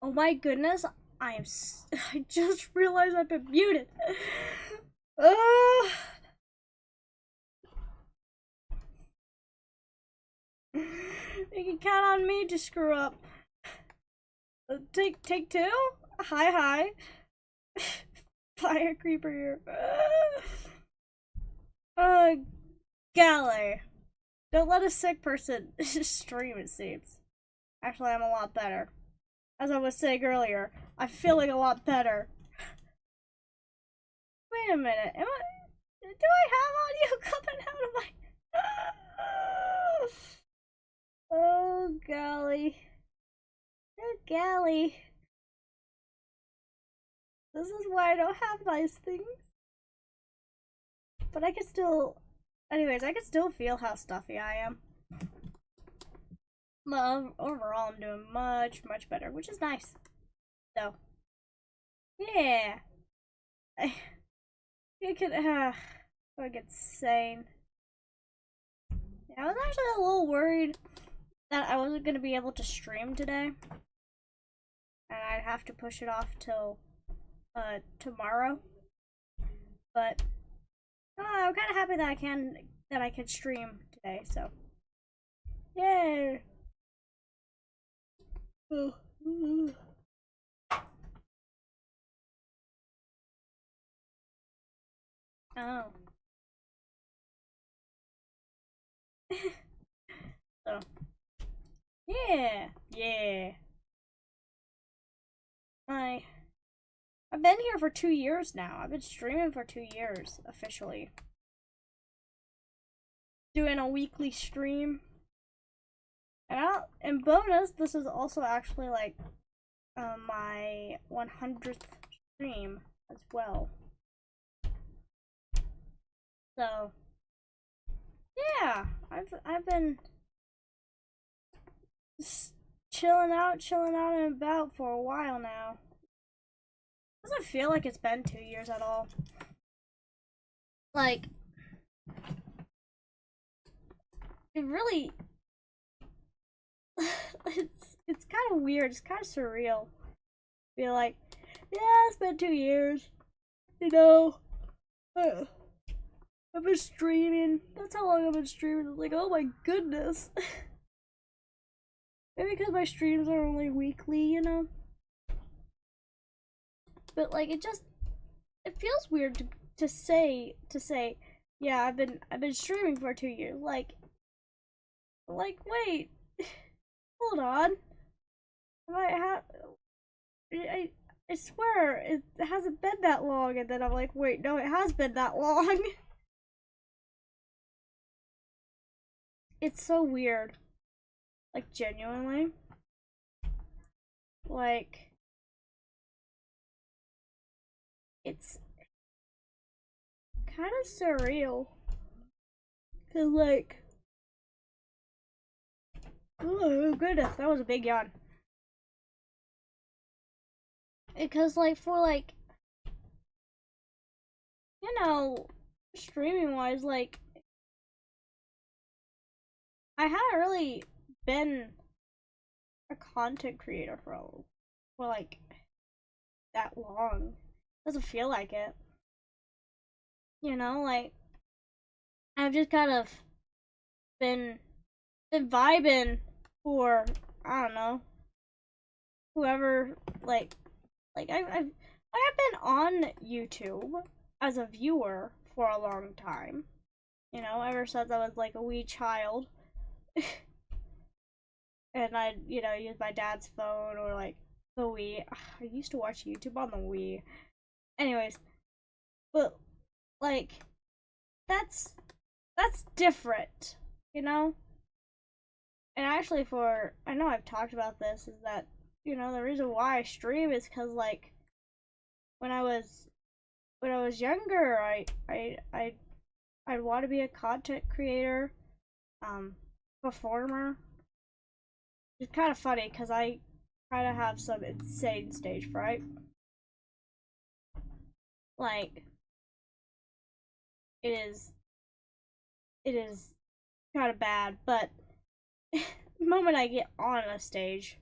Oh my goodness, I just realized I've been muted. Uh, you can count on me to screw up. Take two? Hi. FireCreeper here. Uh, Galley. Don't let a sick person stream, it seems. Actually, I'm a lot better. As I was saying earlier, I'm feeling a lot better. Wait a minute, do I have audio coming out of my... Oh, golly. Oh, golly. This is why I don't have nice things. But I can still... Anyways, I can still feel how stuffy I am. But overall, I'm doing much better, which is nice. So, yeah. You could, Like insane. Yeah, I was actually a little worried that I wasn't gonna be able to stream today, and I'd have to push it off till tomorrow. But I'm kind of happy that I can stream today. So yay! Oh. So yeah, yeah. I've been here for 2 years now. I've been streaming for 2 years officially. Doing a weekly stream. And bonus, this is also actually like my 100th stream as well. So yeah, I've been chilling out and about for a while now. Doesn't feel like it's been 2 years at all. Like, it really it's kind of weird. It's kind of surreal. Be like, yeah, it's been 2 years. You know, I've been streaming. That's how long I've been streaming. It's like, oh my goodness. Maybe because my streams are only weekly, you know. But like, it feels weird to say, yeah, I've been streaming for 2 years. Like wait, hold on. I swear it hasn't been that long, and then I'm like, wait, no, it has been that long. It's so weird. Like, genuinely. Like, it's kind of surreal. Cause like, oh goodness, that was a big yawn. Because like, for like, you know, streaming wise, like, I haven't really been a content creator for like that long. Doesn't feel like it. You know, like, I've just kind of been vibing for, I don't know, whoever, like I've been on YouTube as a viewer for a long time. You know, ever since I was like a wee child. And I'd, you know, use my dad's phone or like the Wii. I used to watch YouTube on the Wii. Anyways, but like, that's different, you know? And actually, I know I've talked about this, is that, you know, the reason why I stream is because, like, when I was younger, I'd want to be a content creator, performer. It's kind of funny because I kind of have some insane stage fright. Like, it is kind of bad, but the moment I get on a stage,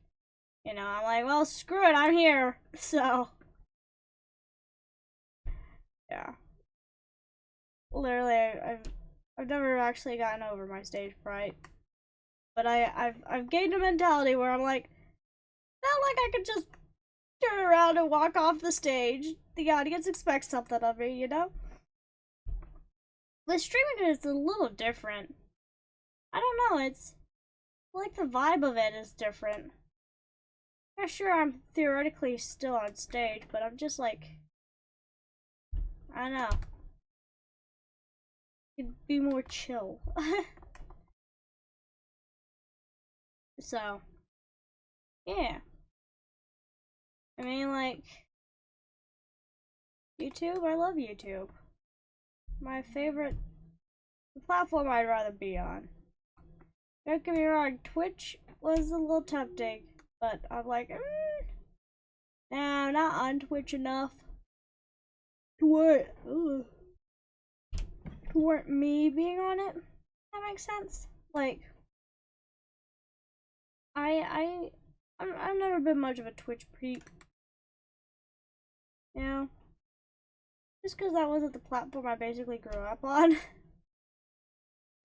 you know, I'm like, well, screw it, I'm here. So, yeah. Literally, I've never actually gotten over my stage fright, but I've gained a mentality where I'm like, not like I could just turn around and walk off the stage. The audience expects something of me, you know. The streaming is a little different. I don't know. It's like the vibe of it is different. Yeah, sure, I'm theoretically still on stage, but I'm just like, I don't know. It'd be more chill. So, yeah. I mean, like, YouTube, I love YouTube. My favorite platform I'd rather be on. Don't get me wrong, Twitch was a little tempting, but I'm like, nah, I'm not on Twitch enough. To what? Ugh. who weren't me being on it. That makes sense. Like, I've never been much of a Twitch peep. You know, just because that wasn't the platform I basically grew up on.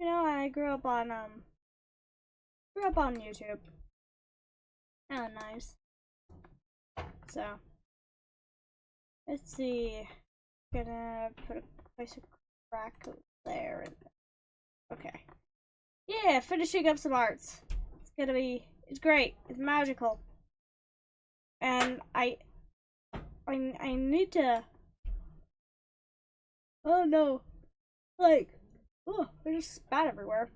You know, I grew up on YouTube. Oh, nice. So, let's see. Gonna put a place of crack there. Okay. Yeah, finishing up some arts. It's great. It's magical. And I need to. Oh no. Like, oh, I just spat everywhere.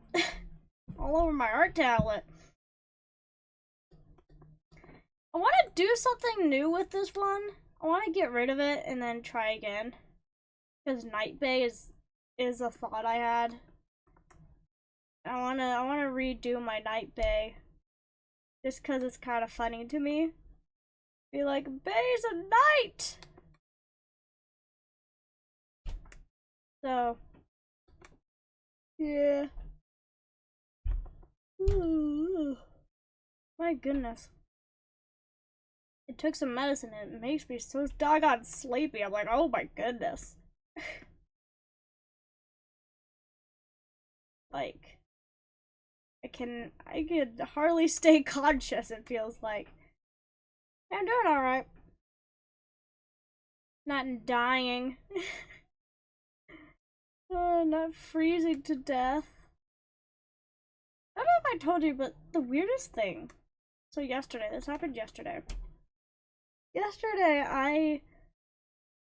All over my art tablet. I want to do something new with this one. I want to get rid of it and then try again. Because Night Bay is a thought I had. I wanna redo my Night Bay. Just because it's kind of funny to me. Be like, Bay's a night! So, yeah. Ooh, my goodness. It took some medicine and it makes me so doggone sleepy. I'm like, oh my goodness. Like, I can hardly stay conscious, it feels like. I'm doing alright. Not dying. Not freezing to death. I don't know if I told you, but the weirdest thing. So yesterday, this happened yesterday. Yesterday, I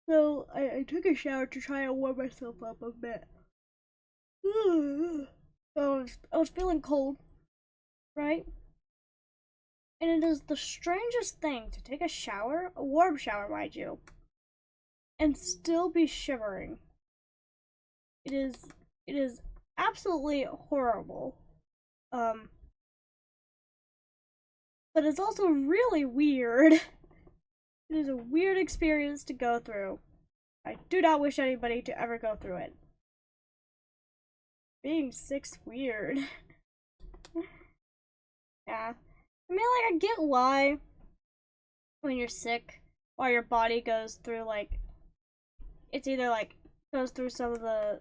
took a shower to try and warm myself up a bit. I was feeling cold, right? And it is the strangest thing to take a shower, a warm shower, mind you, and still be shivering. It is absolutely horrible. But it's also really weird. It is a weird experience to go through. I do not wish anybody to ever go through it. Being sick's weird. Yeah. I mean, like, I get why when you're sick, or your body goes through, like, it's either, like, goes through some of the,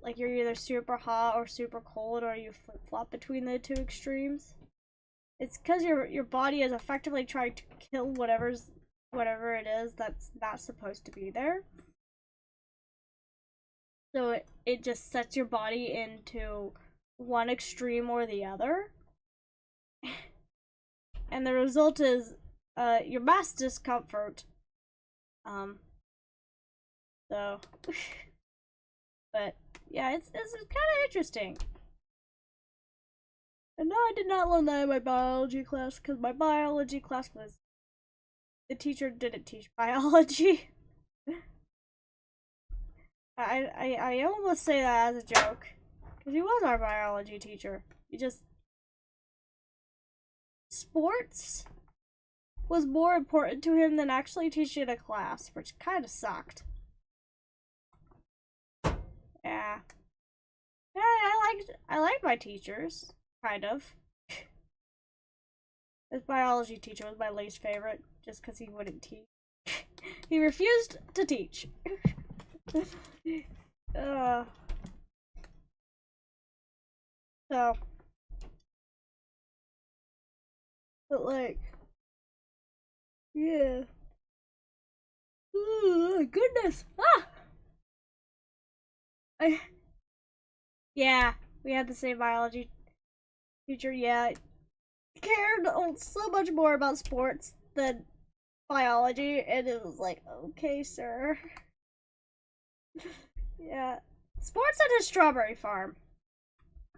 like, you're either super hot or super cold, or you flip-flop between the two extremes. It's because your body is effectively trying to kill whatever it is that's not supposed to be there. So it just sets your body into one extreme or the other. And the result is your mass discomfort. So but yeah, it's kind of interesting. And no, I did not learn that in my biology class, because my biology class was, the teacher didn't teach biology. I almost say that as a joke, because he was our biology teacher. He just, sports was more important to him than actually teaching a class, which kind of sucked. Yeah. Yeah, I liked my teachers, kind of. This biology teacher was my least favorite, just because he wouldn't teach. He refused to teach. So, but like, yeah. Oh, goodness. Ah! Yeah, we had the same biology teacher. Yeah, cared so much more about sports than biology, and it was like, okay, sir. Yeah, sports and his strawberry farm.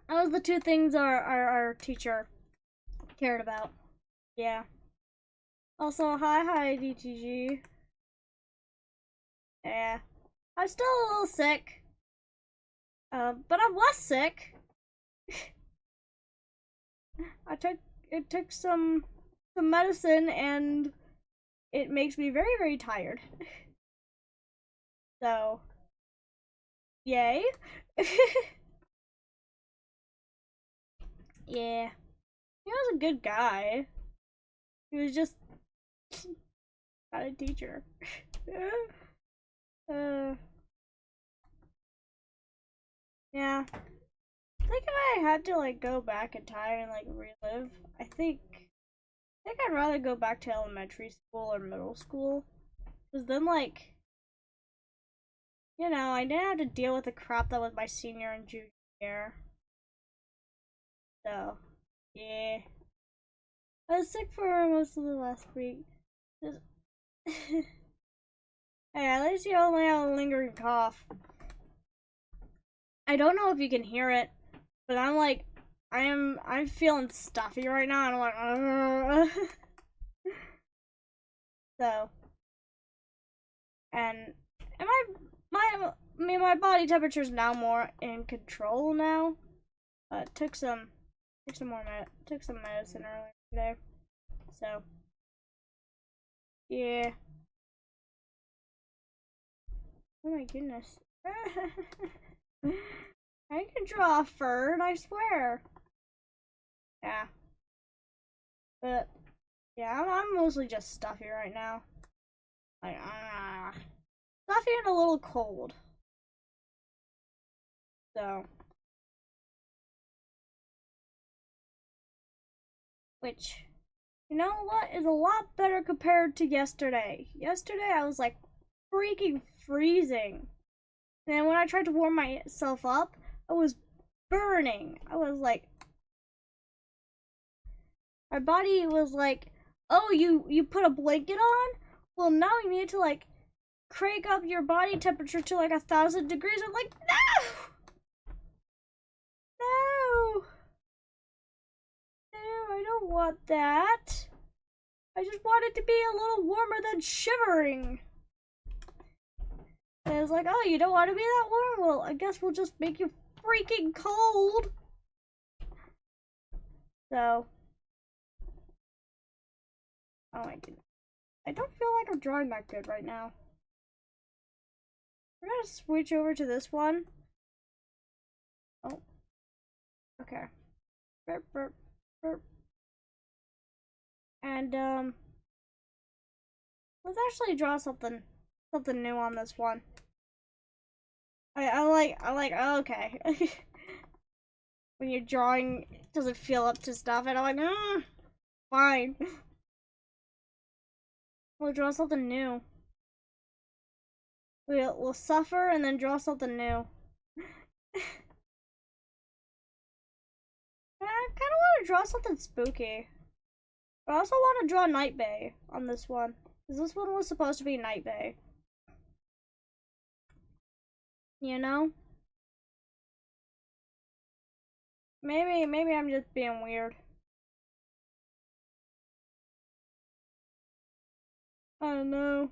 That was the two things our teacher cared about. Yeah. Also, hi DTG. Yeah, I'm still a little sick. But I'm less sick. It took some medicine, and it makes me very, very tired. So Yay. Yeah. He was a good guy. He was just not a teacher. uh, yeah. I think if I had to like go back in time and like relive, I think I'd rather go back to elementary school or middle school. Cause then like, I didn't have to deal with the crap that was my senior and junior year. So, yeah. I was sick for most of the last week. Hey, at least you only have a lingering cough. I don't know if you can hear it, but I'm feeling stuffy right now, and I'm like, so, and my body temperature is now more in control now. Took some medicine earlier today, so yeah. Oh my goodness. I can draw a fern, I swear. Yeah, but yeah, I'm mostly just stuffy right now. Like, stuffy and a little cold. So, which, you know what, is a lot better compared to yesterday. Yesterday, I was like freaking freezing. And then when I tried to warm myself up, I was burning. I was like, my body was like, oh, you put a blanket on? Well, now you need to like crank up your body temperature to like 1,000 degrees. I'm like, no! No! No, I don't want that. I just want it to be a little warmer than shivering. And it's like, oh, you don't want to be that warm? Well, I guess we'll just make you freaking cold. So, oh my goodness. I don't feel like I'm drawing that good right now. We're gonna switch over to this one. Oh, okay. Burp, burp, burp. And, let's actually draw something new on this one. Oh, okay. When you're drawing, it doesn't feel up to stuff, and I'm like, fine. We'll draw something new. We'll suffer and then draw something new. I kind of want to draw something spooky. But I also want to draw Night Bay on this one. Because this one was supposed to be Night Bay. You know? Maybe I'm just being weird. I don't know.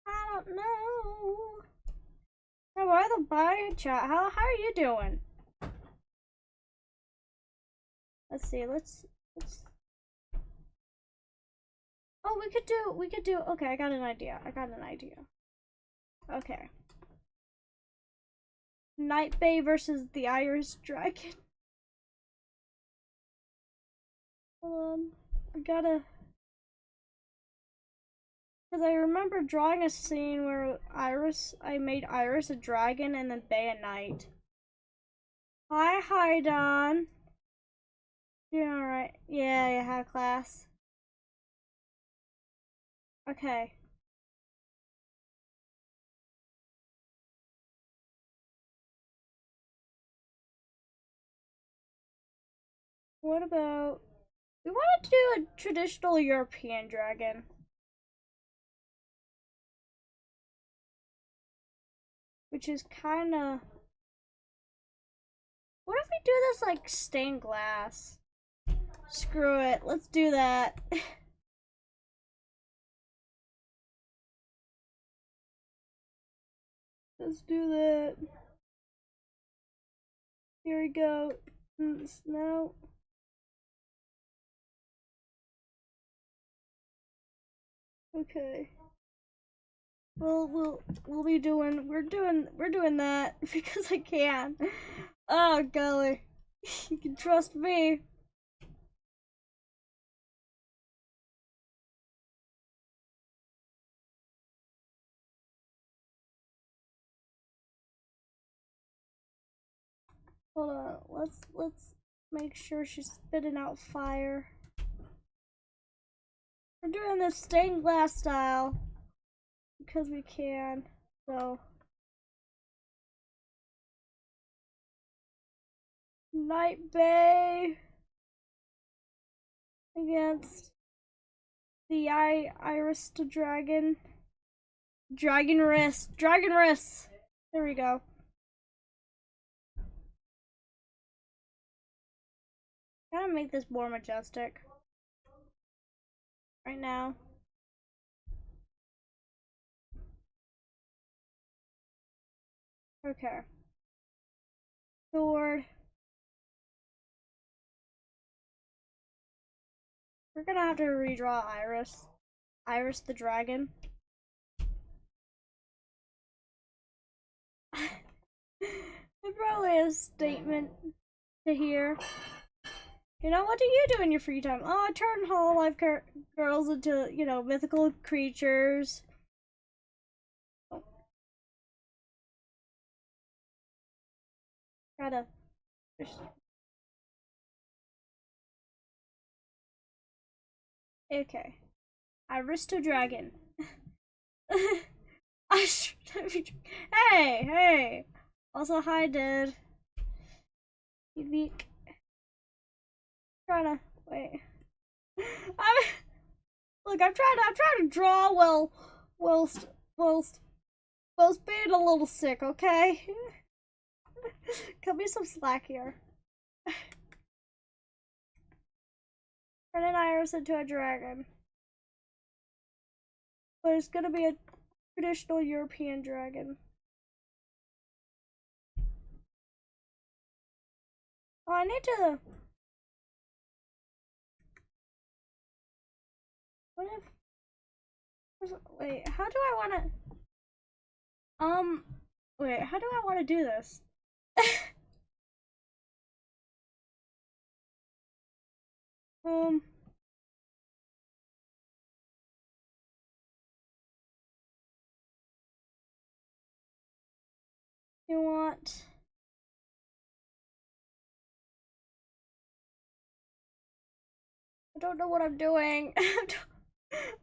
I don't know. Now, why the bye chat? How are you doing? Let's see. Let's. Oh, we could do. Okay, I got an idea. Okay. Night Bay versus the Iris Dragon. I gotta. Because I remember drawing a scene where I made Iris a dragon and then Bay a knight. Hi, Don. Doing alright. Yeah, I had class. Okay. What about... We want to do a traditional European dragon. Which is kind of... What if we do this like stained glass? Screw it. Let's do that. Let's do that. Here we go. Snow. Okay. we'll be doing we're doing that because I can. Oh golly, you can trust me. Hold on, let's make sure she's spitting out fire. We're doing this stained glass style because we can. So Night Bay against the Iris to Dragon. Dragon wrist. Dragon wrist. There we go. Gotta make this more majestic. Right now. Okay. Sword. We're gonna have to redraw Iris. Iris the dragon. It's probably a statement to hear. You know, what do you do in your free time? Oh, I turn Hololive girls into, you know, mythical creatures. Oh. Gotta. Okay. Aristo Dragon. Hey! Also, hi, dude. Unique. Trying to wait. I'm trying to draw whilst being a little sick. Okay. Cut me some slack here. Turn an iris into a dragon, but it's gonna be a traditional European dragon. Oh, I need to. What if? Wait, how do I want to? Wait, how do I want to do this? um, you want? I don't know what I'm doing.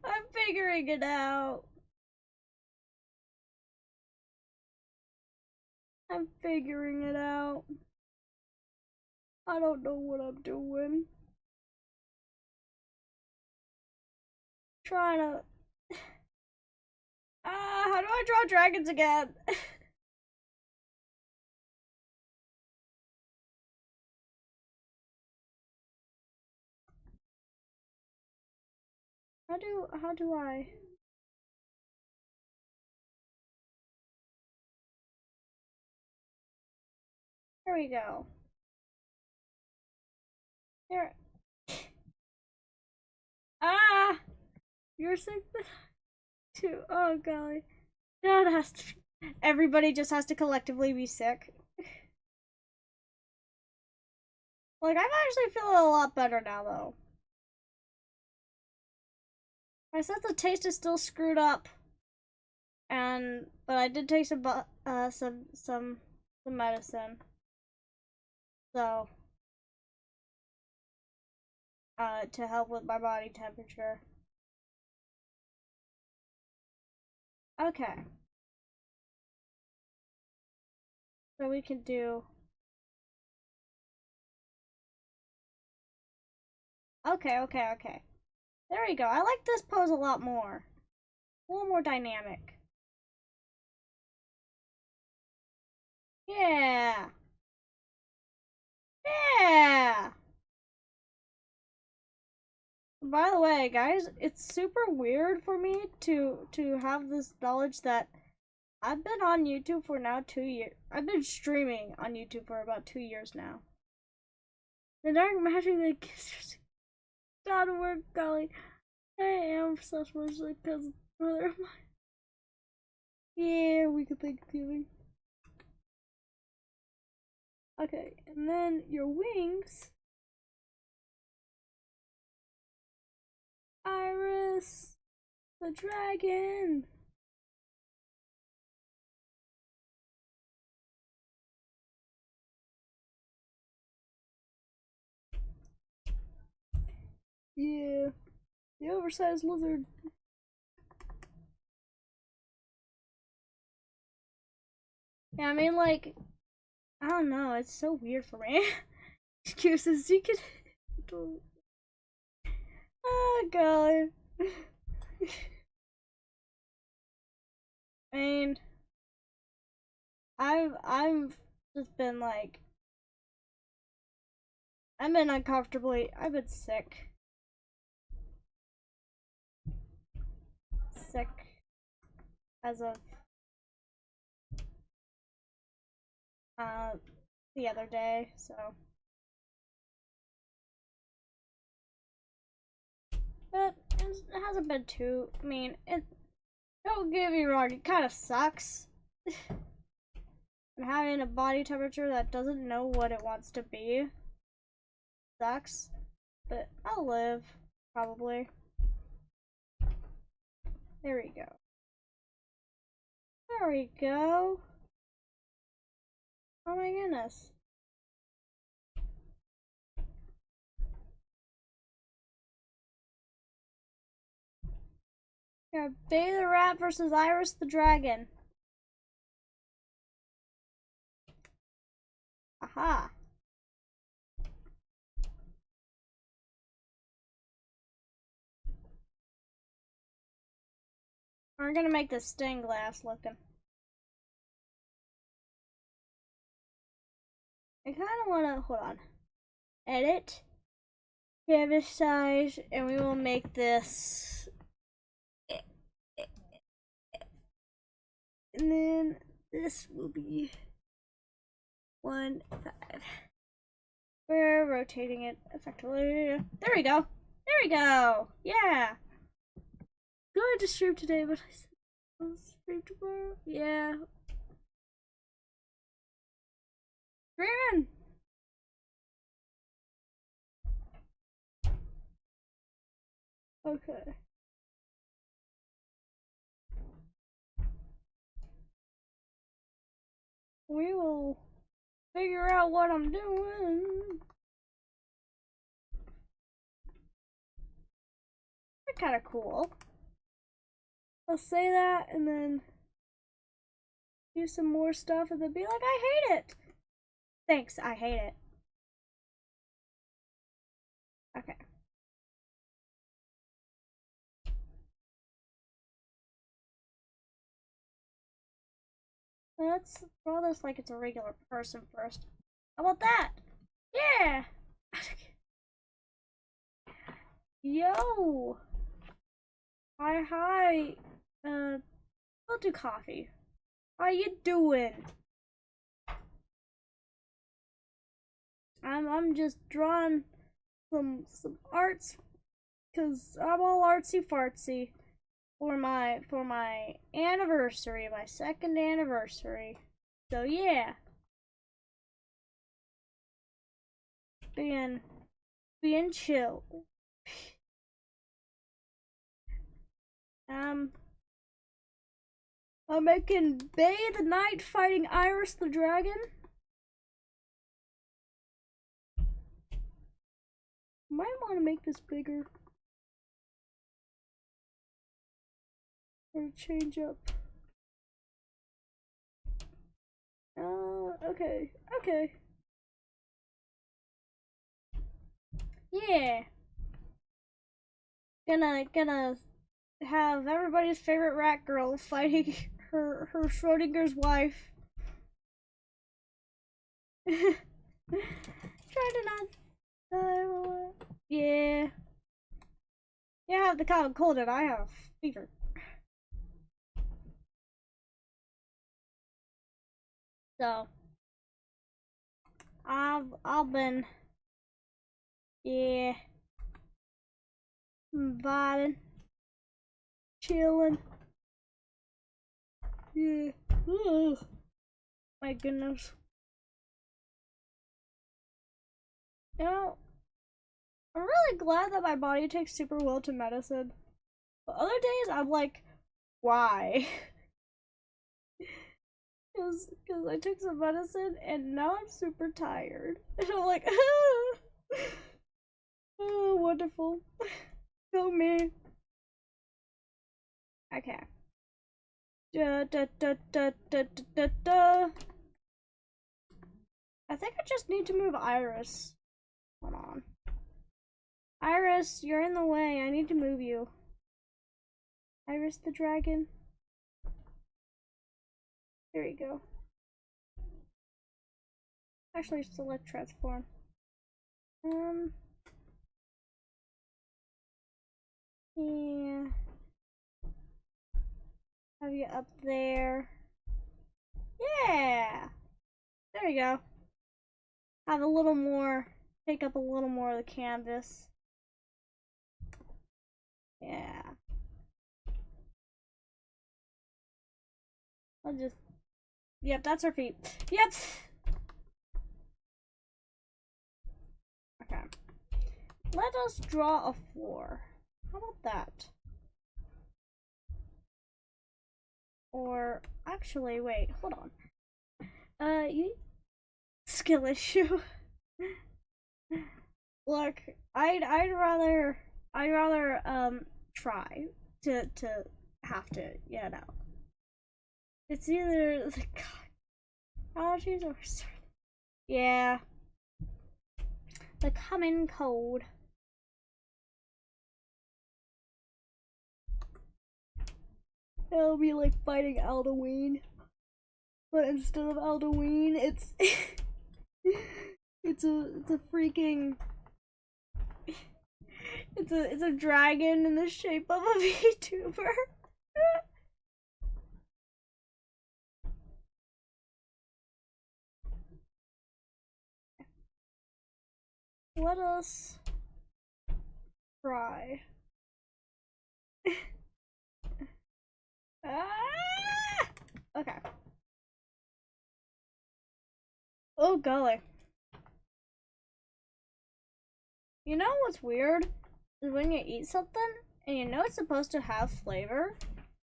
I'm figuring it out. I'm figuring it out. I don't know what I'm doing. Trying to. How do I draw dragons again? How do I? There we go. There. Ah! You're sick too. Oh golly. No, it has to. Everybody just has to collectively be sick. Like, I'm actually feeling a lot better now, though. My sense of taste is still screwed up, but I did take some medicine, so to help with my body temperature. Okay, so we can do. Okay. There we go. I like this pose a lot more. A little more dynamic. Yeah. Yeah. By the way, guys, it's super weird for me to have this knowledge that I've been on YouTube for now 2 years. I've been streaming on YouTube for about 2 years now. The dark magic that kisses .org, golly. I am such much like cousin brother of mine. Yeah, we could Thanksgiving. Okay, and then your wings. Iris, the dragon. Yeah, the oversized lizard. Yeah, I mean, like, I don't know. It's so weird for me. Excuses you could. Oh god. I mean, I've just been like, I've been uncomfortably. I've been sick as of uh the other day. So, but it hasn't been too. I mean, it. Don't get me wrong. It kind of sucks. And having a body temperature that doesn't know what it wants to be sucks. But I'll live, probably. There we go. There we go. Oh my goodness. Yeah, Bay the Rat versus Iris the Dragon. Aha. We're gonna make this stained glass looking. I kind of want to, hold on, edit, canvas size, and we will make this, and then this will be 1.5. We're rotating it effectively. There we go. There we go. Yeah. Going to stream today, but I said I'll stream tomorrow. Yeah. Streaming. Okay. We will figure out what I'm doing. They're kind of cool. I'll say that and then do some more stuff and then be like, I hate it. Thanks, I hate it. Okay. Let's draw this like it's a regular person first. How about that? Yeah! Yo! Hi. I'll do coffee. How you doing? I'm just drawing some arts because I'm all artsy fartsy for my anniversary, my second anniversary. So yeah, being chill. I'm making Bay the Knight fighting Iris the Dragon. Might want to make this bigger or change up. Okay. Yeah. Gonna have everybody's favorite rat girl fighting her Schrodinger's wife. Try to not die. Yeah. You have the common cold and I have fever. So I've been, yeah, vibing, chilling. Yeah. Ugh. My goodness. You know, I'm really glad that my body takes super well to medicine. But other days, I'm like, why? Because I took some medicine and now I'm super tired. And I'm like, oh, wonderful. Go me. Okay. Da, da, da, da, da, da, da. I think I just need to move Iris. Hold on. Iris, you're in the way. I need to move you. Iris the dragon. There you go. Actually, select transform. Yeah. Have you up there? Yeah. There you go. Have a little more. Take up a little more of the canvas. Yeah. I'll just. Yep, that's her feet. Yep. Okay. Let us draw a floor. How about that? Or actually, wait, hold on. You skill issue. Look, I'd rather try to have to, you know. It's either the allergies or yeah, the common cold. It'll be like fighting Halloween, but instead of Halloween, it's it's a freaking it's a dragon in the shape of a VTuber. Let us try. Ah! Okay. Oh golly. You know what's weird? Is when you eat something and you know it's supposed to have flavor,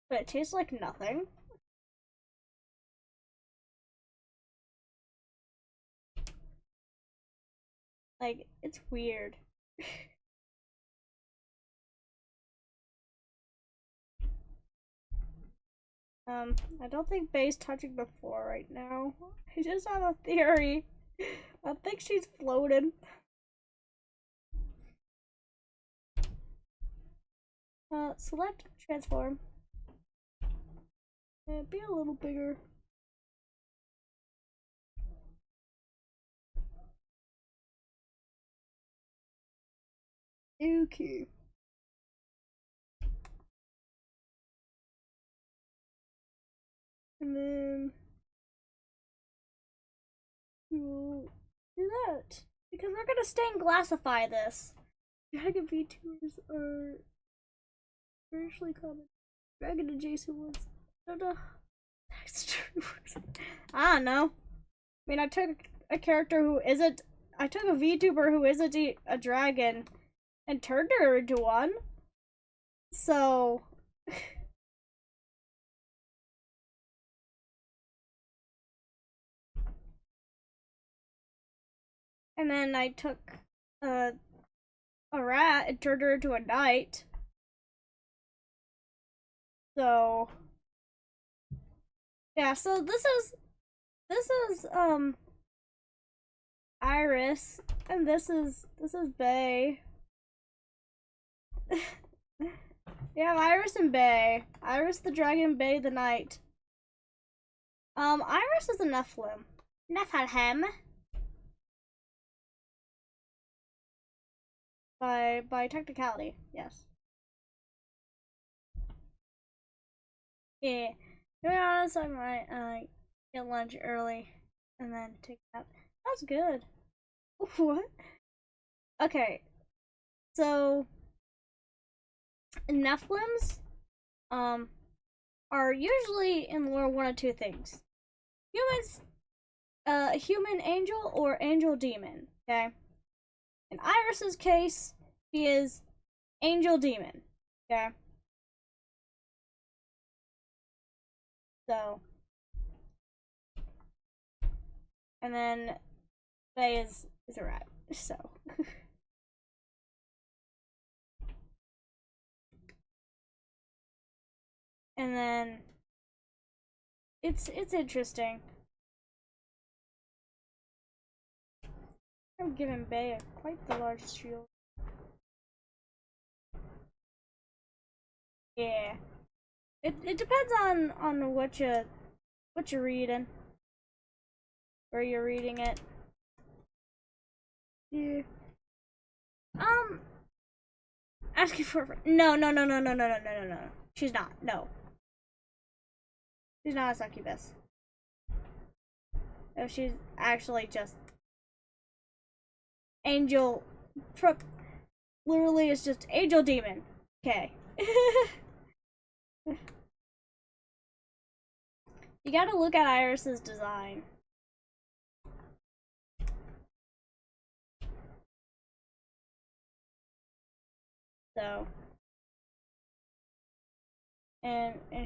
but it tastes like nothing. Like, it's weird. I don't think Bay's touching the floor right now. I just have a theory. I think she's floating. Select transform. Yeah, be a little bigger. Okay. And then we'll do that. Because we're gonna stained glassify this. Dragon VTubers are virtually common. Dragon adjacent ones. I don't know. I don't know. I mean, I took a character who isn't. I took a VTuber who isn't a dragon and turned her into one. So. And then I took a rat and turned her into a knight. So. Yeah, so this is Iris, and this is Bay. Yeah, Iris and Bay. Iris the dragon, Bay the knight. Iris is a Nephilim. Nephilim. By technicality, yes. Yeah. To be honest, I might get lunch early and then take a nap. That's good. What? Okay. So Nephilims, are usually in lore one of two things: humans, human angel or angel demon. Okay. In Iris's case, he is angel demon. Okay. So, and then Faye is a rat. So. And then it's interesting. I'm giving Bay quite the large shield. Yeah. It depends on what you're reading. Where you're reading it. Yeah. Asking for no. She's not. No. She's not a succubus. No, she's actually just angel. Literally, it's just angel demon. Okay. You gotta look at Iris's design. So, and her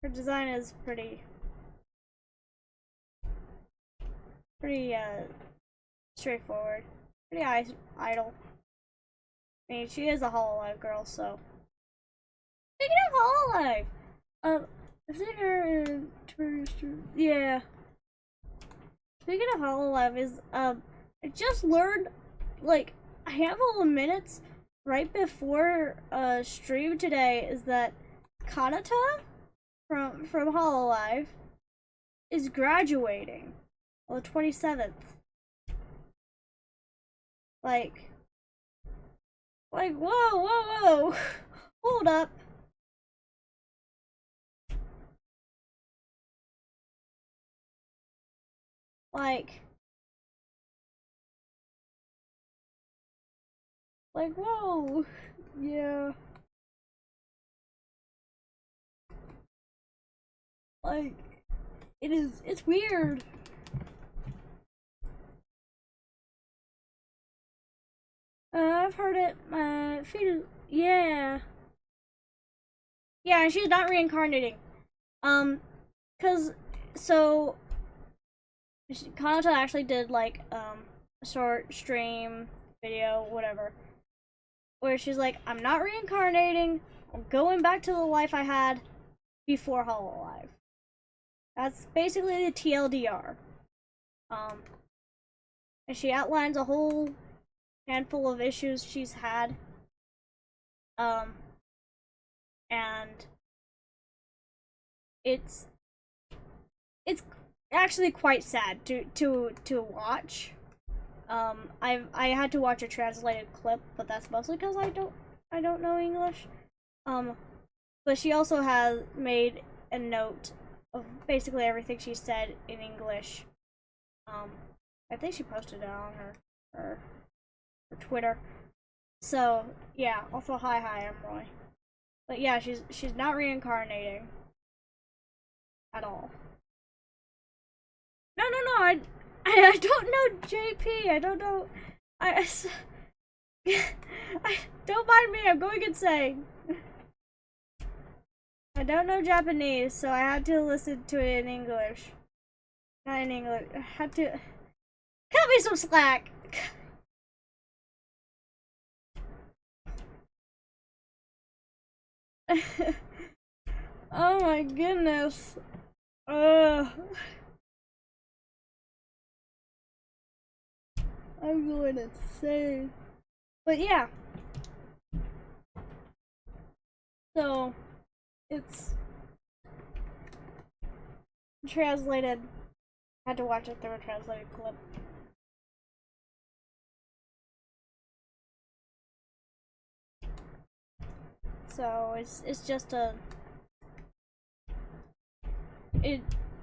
design is pretty straightforward, pretty idle. I mean, she is a Hololive girl, so. Speaking of Hololive, I've seen her in yeah. Speaking of Hololive, I just learned like a handful of minutes right before stream today is that Kanata from Hololive is graduating on the 27th. Like whoa, hold up. Like whoa, yeah. Like it's weird. I've heard it. Yeah. Yeah, and she's not reincarnating. Cause so Kanata actually did like a short stream video, whatever, where she's like, I'm not reincarnating. I'm going back to the life I had before Hololive. That's basically the TLDR. And she outlines a whole handful of issues she's had. And it's actually quite sad to watch. I had to watch a translated clip, but that's mostly because I don't know English. But she also has made a note of basically everything she said in English. I think she posted it on her Twitter. So yeah, also hi, I'm Roy. But yeah, she's not reincarnating at all. No, I don't know JP. I don't know. I don't mind me. I'm going insane. I don't know Japanese, so I had to listen to it in English. Not in English. I had to cut me some slack. Oh my goodness. Ugh. I'm going insane. But yeah. So it's translated. I had to watch it through a translated clip. So it's just it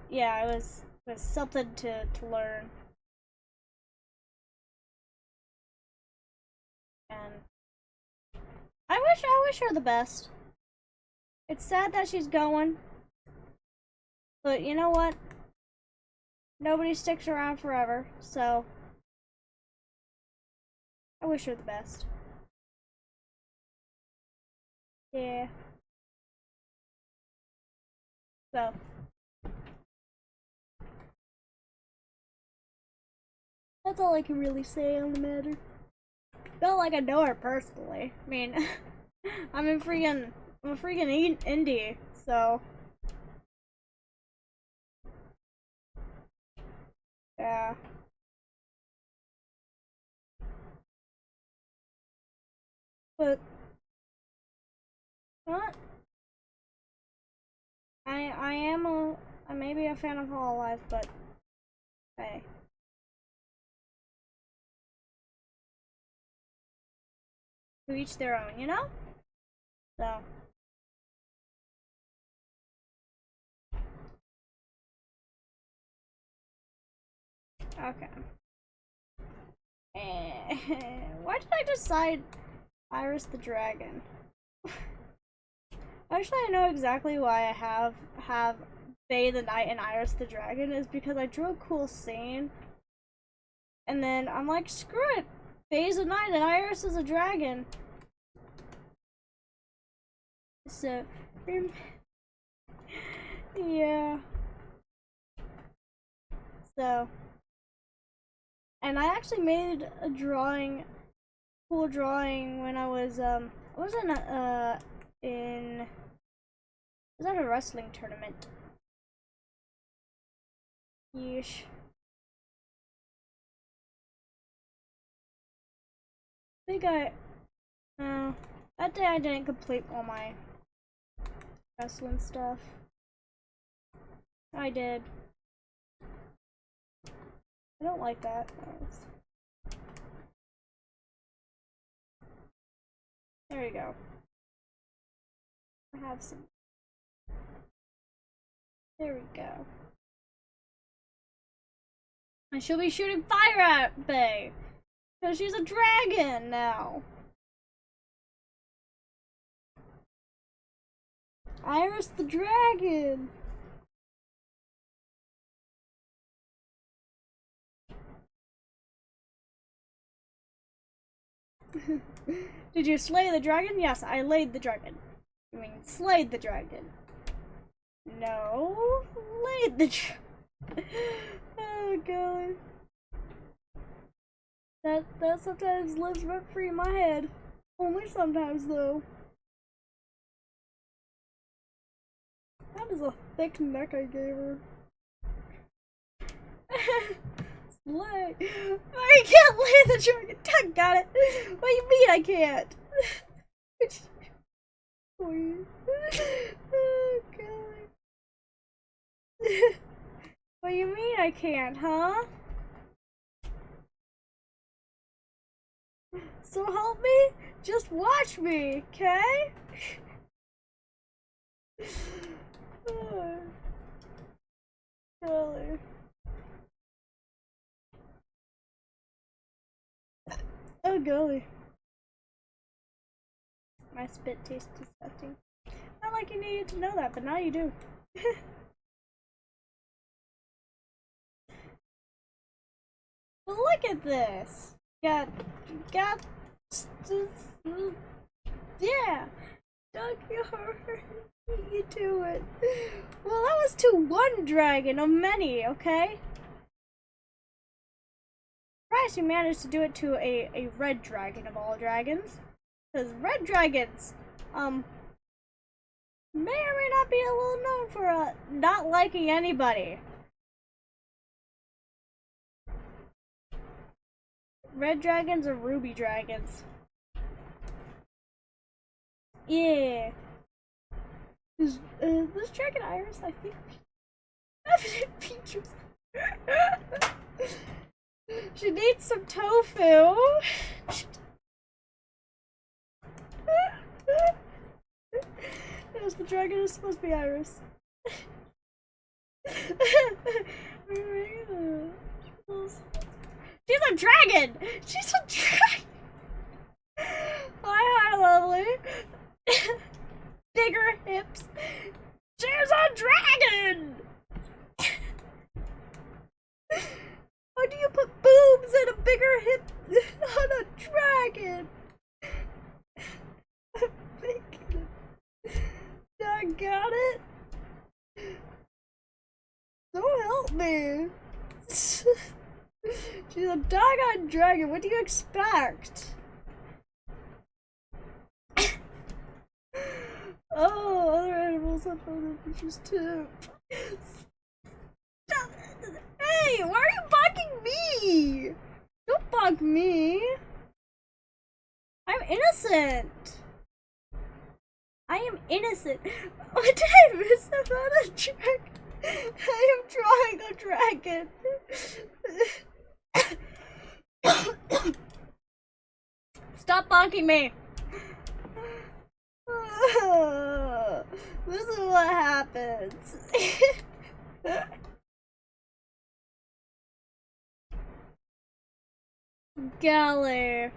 yeah, it was something to learn. And I wish her the best. It's sad that she's going, but you know what? Nobody sticks around forever, so I wish her the best. Yeah. So. That's all I can really say on the matter. Not like I know her personally. I mean, I'm a freaking indie, so yeah. But not. I may be a fan of Hololive, but hey. To each their own, you know? So. Okay. Why did I decide Iris the Dragon? Actually, I know exactly why I have Faye the Knight and Iris the Dragon is because I drew a cool scene, and then I'm like, screw it, Faye's a knight and Iris is a dragon. So, yeah. So, and I actually made a cool drawing when I was at a wrestling tournament. Yeesh. I think that day I didn't complete all my wrestling stuff. I did. I don't like that. There you go. I have some. There we go. And she'll be shooting fire at Bay. Because she's a dragon now. Iris the dragon. Did you slay the dragon? Yes, I laid the dragon. I mean, slayed the dragon. No, laid the dragon. Oh god. That sometimes lives rent free in my head. Only sometimes though. That is a thick neck I gave her. Slay. I can't lay the dragon. I got it. What do you mean I can't? Oh god. What do you mean I can't, huh? So help me? Just watch me, okay? Oh, golly. Oh golly. My spit tastes disgusting. Not like you needed to know that, but now you do. But look at this. Got, yeah. Dug your you do it. Well, that was to one dragon of many, okay? Surprised you managed to do it to a red dragon of all dragons. Because red dragons, may or may not be a little known for not liking anybody. Red dragons or ruby dragons. Yeah. This dragon Iris, I think. Features. She needs some tofu. Yes, the dragon is supposed to be Iris. She's a dragon! She's a dragon! Hi, lovely. Bigger hips. do you put boobs and a bigger hip on a dragon? I got it. Don't help me. She's a doggone dragon. What do you expect? Oh, other animals have other features too. Stop it. Hey, why are you bugging me? Don't bug me. I'm innocent. I am innocent. What did I miss about a dragon? I am drawing a dragon. Stop bonking me. This is what happens. Golly.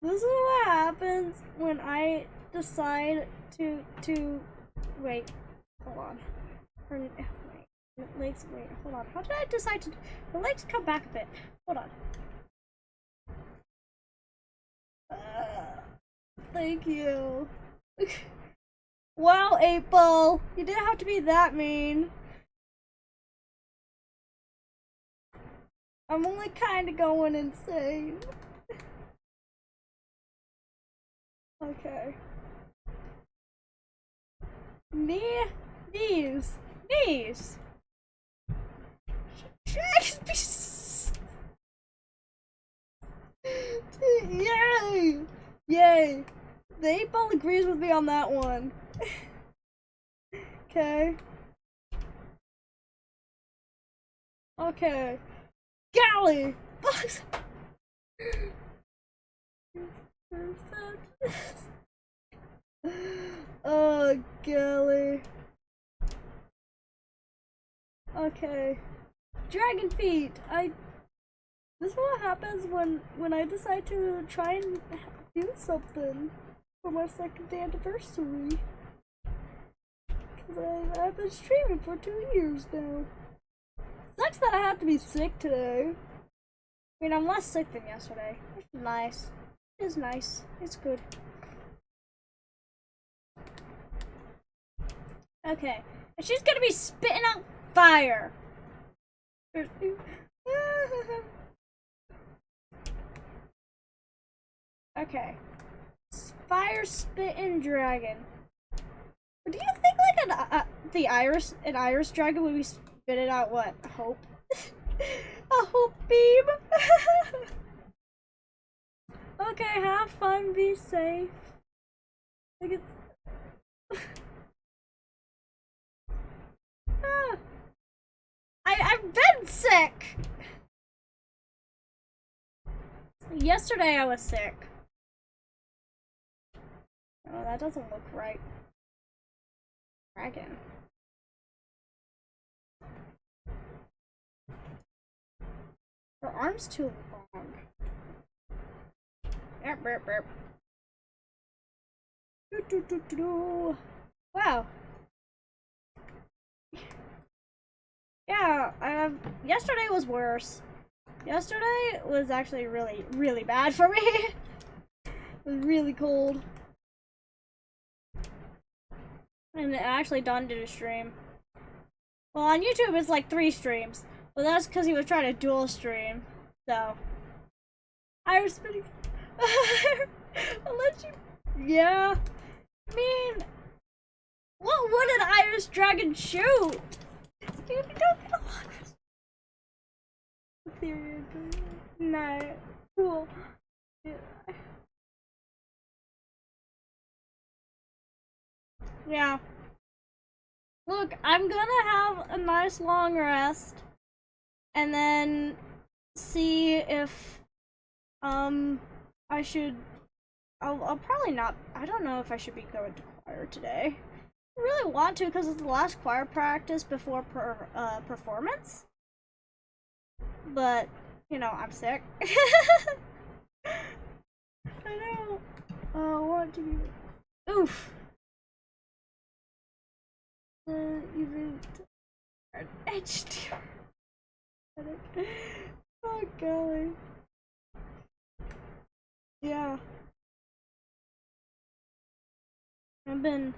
This is what happens when I decide to wait, hold on. Wait, legs, wait, hold on. How did I decide to, the legs come back a bit. Hold on. Thank you. Wow, 8-Ball. You didn't have to be that mean. I'm only kinda going insane. Okay. Knees. Yay! Yay! The 8-Ball agrees with me on that one. Okay. Okay. Golly! Oh, golly. Okay. Dragon feet! This is what happens when I decide to try and do something for my second anniversary. Because I've been streaming for 2 years now. Sucks that I have to be sick today. I mean, I'm less sick than yesterday. It's nice. It's nice. It's good. Okay. And she's gonna be spitting out fire. Okay. Fire spitting dragon. Do you think like an iris dragon would be spitting out what? Hope? A hope beam? Okay, have fun, be safe. Like it's I've been sick. Yesterday I was sick. Oh, that doesn't look right. Dragon. Her arm's too long. Burp, burp, burp. Wow. Yeah, yesterday was worse. Yesterday was actually really, really bad for me. It was really cold. And actually Don did a stream. Well, on YouTube it's like 3 streams. But that's because he was trying to dual stream. So I was spinning. I'll let you. Yeah. I mean, what would an Irish dragon shoot? Dude, don't period. No. Cool. Yeah. Look, I'm gonna have a nice long rest. And then see if I should I'll probably not. I don't know if I should be going to choir today. I really want to because it's the last choir practice before performance. But, you know, I'm sick. I don't want to be. Oof. Even HD. Oh golly. Yeah. I've been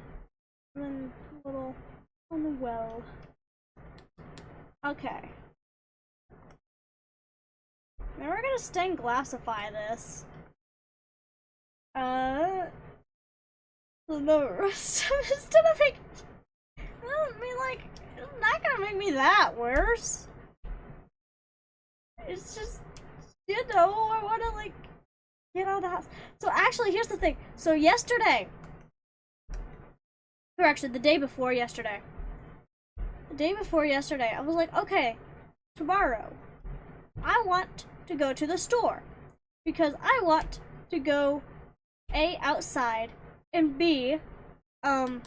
a little on the well. Okay. Now we're gonna stained glassify this. So no, instead of make, I mean, like, it's not gonna make me that worse. It's just, you know, I wanna, like, get out of the house. So actually, here's the thing. So yesterday, or actually the day before yesterday, I was like, okay, tomorrow, I want to go to the store because I want to go A, outside, and B, 1,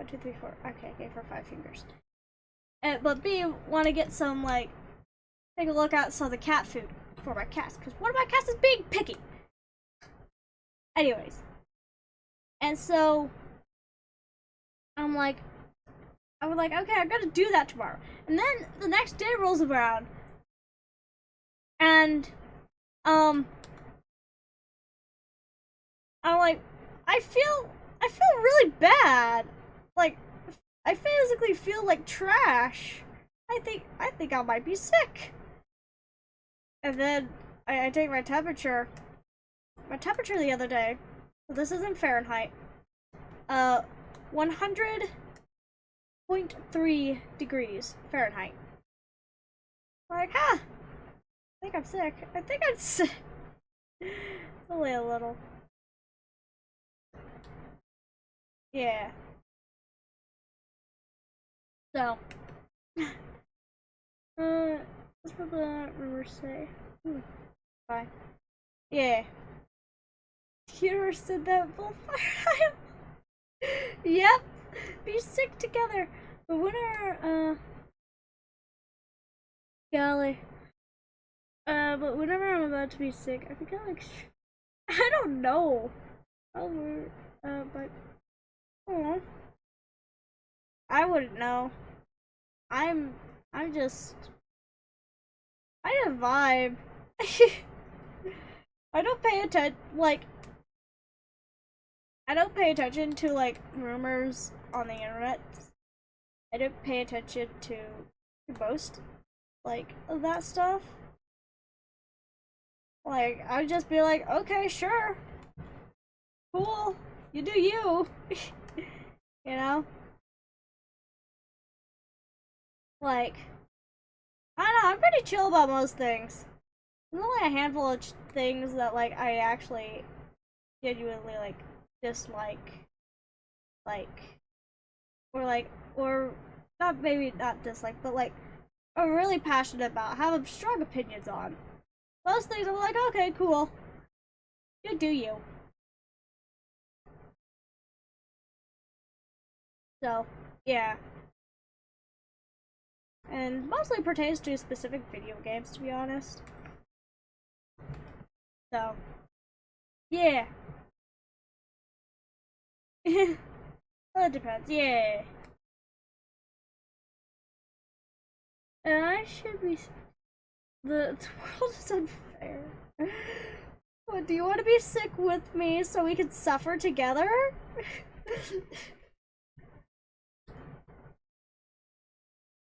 2, 3, 4. Okay, gave her 5 fingers. But B, want to get some, like, take a look at some of the cat food for my cats because one of my cats is being picky. Anyways, and so I was like, okay, I'm gonna do that tomorrow. And then the next day rolls around, and I'm like, I feel really bad. Like, I physically feel like trash. I think I might be sick. And then I take my temperature. My temperature the other day. So this is in Fahrenheit. 100.3 degrees Fahrenheit. Like, I think I'm sick. I think I'm sick. Only a little. Yeah. So. What's what the rumors say? Bye. Yeah. Hero said that bullfire. Yep. Be sick together. But when are, golly. But whenever I'm about to be sick, I think I like, I don't know. But, oh, I wouldn't know. I'm just, I just vibe. I don't pay attention, like, I don't pay attention to, like, rumors on the internet. I don't pay attention to most, like, of that stuff. Like, I'd just be like, okay, sure. Cool. You do you. You know? Like, I don't know, I'm pretty chill about most things. There's only a handful of things that, like, I actually genuinely, like, dislike. Like, or not, maybe not dislike, but, like, are really passionate about, have strong opinions on. Most things I'm like, okay, cool. You do you. So, yeah. And mostly pertains to specific video games, to be honest. So, yeah. Well, it depends, yeah. And I should be. The world is unfair. What, do you want to be sick with me so we can suffer together?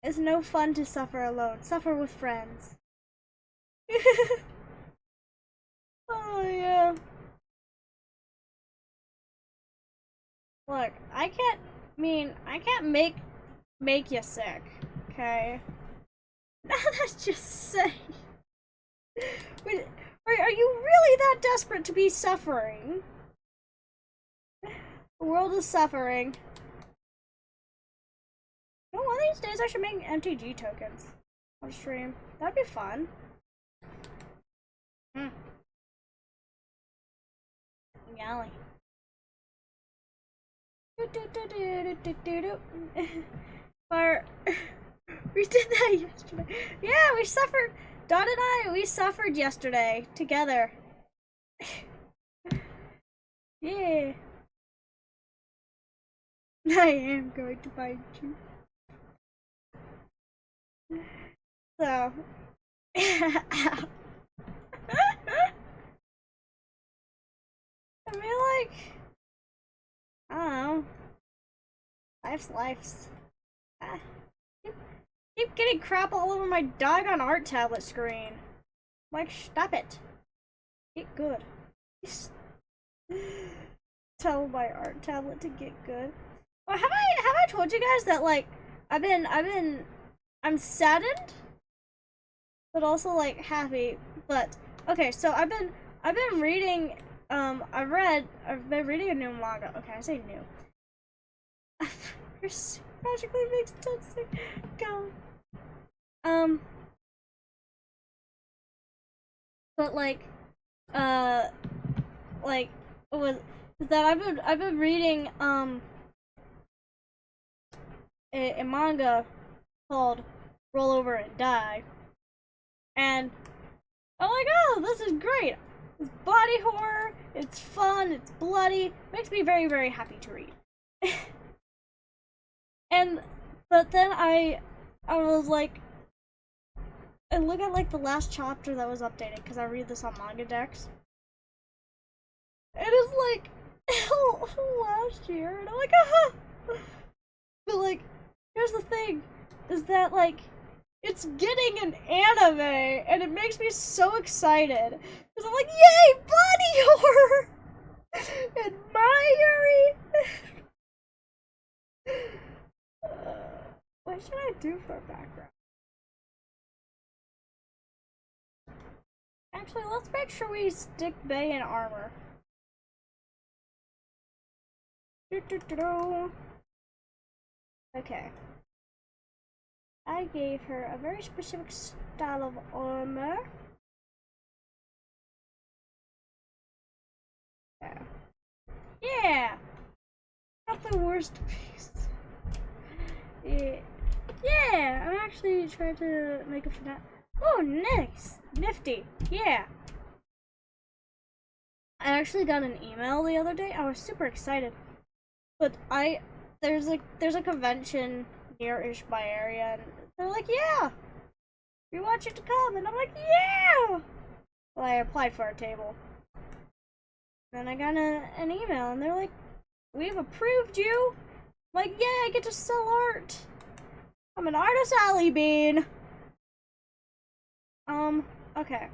It's no fun to suffer alone. Suffer with friends. Oh, yeah. Look, I can't make you sick, okay? That's just saying. Wait, are you really that desperate to be suffering? The world is suffering. You know, one of these days I should make MTG tokens on stream. That'd be fun. Golly. Or we did that yesterday. Yeah, we suffered. Dot and we suffered yesterday together. Yeah. I am going to find you. So, I mean, like, I don't know. Life's. Ah, keep getting crap all over my doggone art tablet screen. Like, stop it. Get good. Tell my art tablet to get good. Well, have I told you guys that like I'm saddened, but also like happy. But okay, so I've been reading I've been reading a new manga. Okay, I say new. Magically makes sense. Go. But like was that I've been reading a manga called Roll Over and Die, and I'm like, oh, this is great. It's body horror. It's fun. It's bloody. Makes me very very happy to read. And but then I was like, and look at like the last chapter that was updated because I read this on Manga Dex. It is like last year, and I'm like, ah. But like, here's the thing, is that like, it's getting an anime, and it makes me so excited because I'm like, yay, body horror, and my Yuri. What should I do for a background? Actually, let's make sure we stick Bay in armor. Okay. I gave her a very specific style of armor. Yeah. Yeah! Not the worst piece. Yeah! I'm actually trying to make a finale. Oh, nice! Nifty. Yeah! I actually got an email the other day. I was super excited. But there's a convention near-ish my area, and they're like, yeah! We want you to come, and I'm like, yeah! Well, I applied for a table. Then I got an email, and they're like, we've approved you! I'm like, yeah, I get to sell art! I'm an artist alley bean! Okay.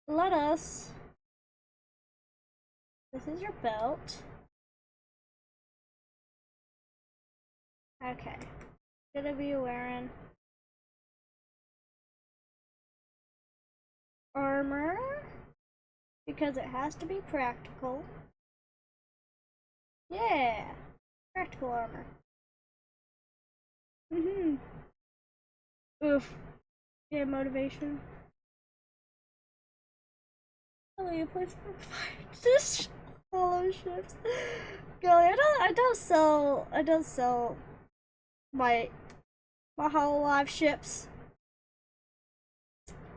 Let us... This is your belt. Okay. Gonna be wearing armor because it has to be practical. Yeah, practical armor. Oof. Yeah, motivation. Oh, you play for just hollow ships. Golly, I don't sell my Hololive ships.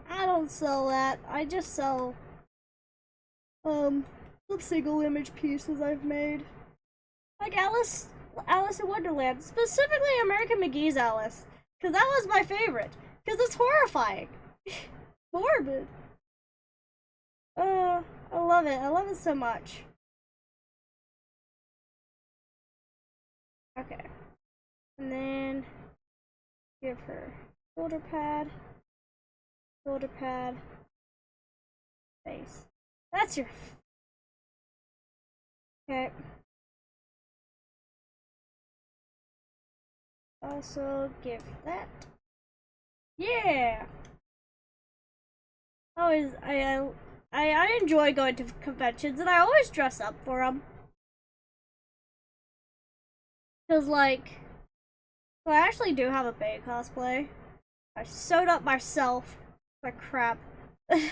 I don't sell that. I just sell some single image pieces I've made. Like Alice in Wonderland, specifically American McGee's Alice, because that was my favorite. Because it's horrifying, morbid. I love it. I love it so much. Okay, and then give her shoulder pad, face. That's your. Okay. Also give that. Yeah. I enjoy going to conventions, and I always dress up for them. Cause like, well, I actually do have a Bay cosplay. I sewed up myself. Like crap. I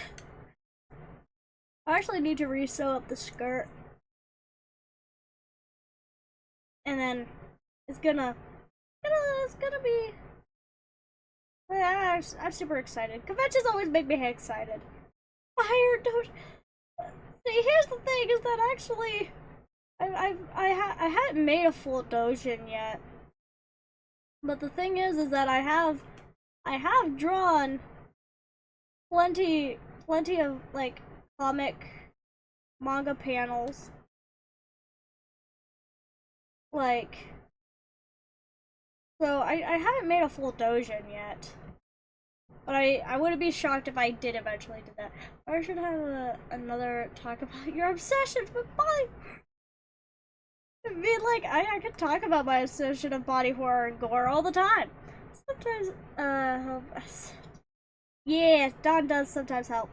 actually need to re-sew up the skirt, and then it's gonna be. Yeah, I'm super excited. Conventions always make me excited. Fire Doge. See, here's the thing: is that actually, I hadn't made a full Dojin yet. But the thing is that I have drawn plenty of like comic manga panels. Like, so I haven't made a full doujin yet. But I wouldn't be shocked if I did eventually do that. Or I should have another talk about your obsession with body. I mean, like, I could talk about my obsession of body horror and gore all the time. Sometimes, yes, Don does sometimes help.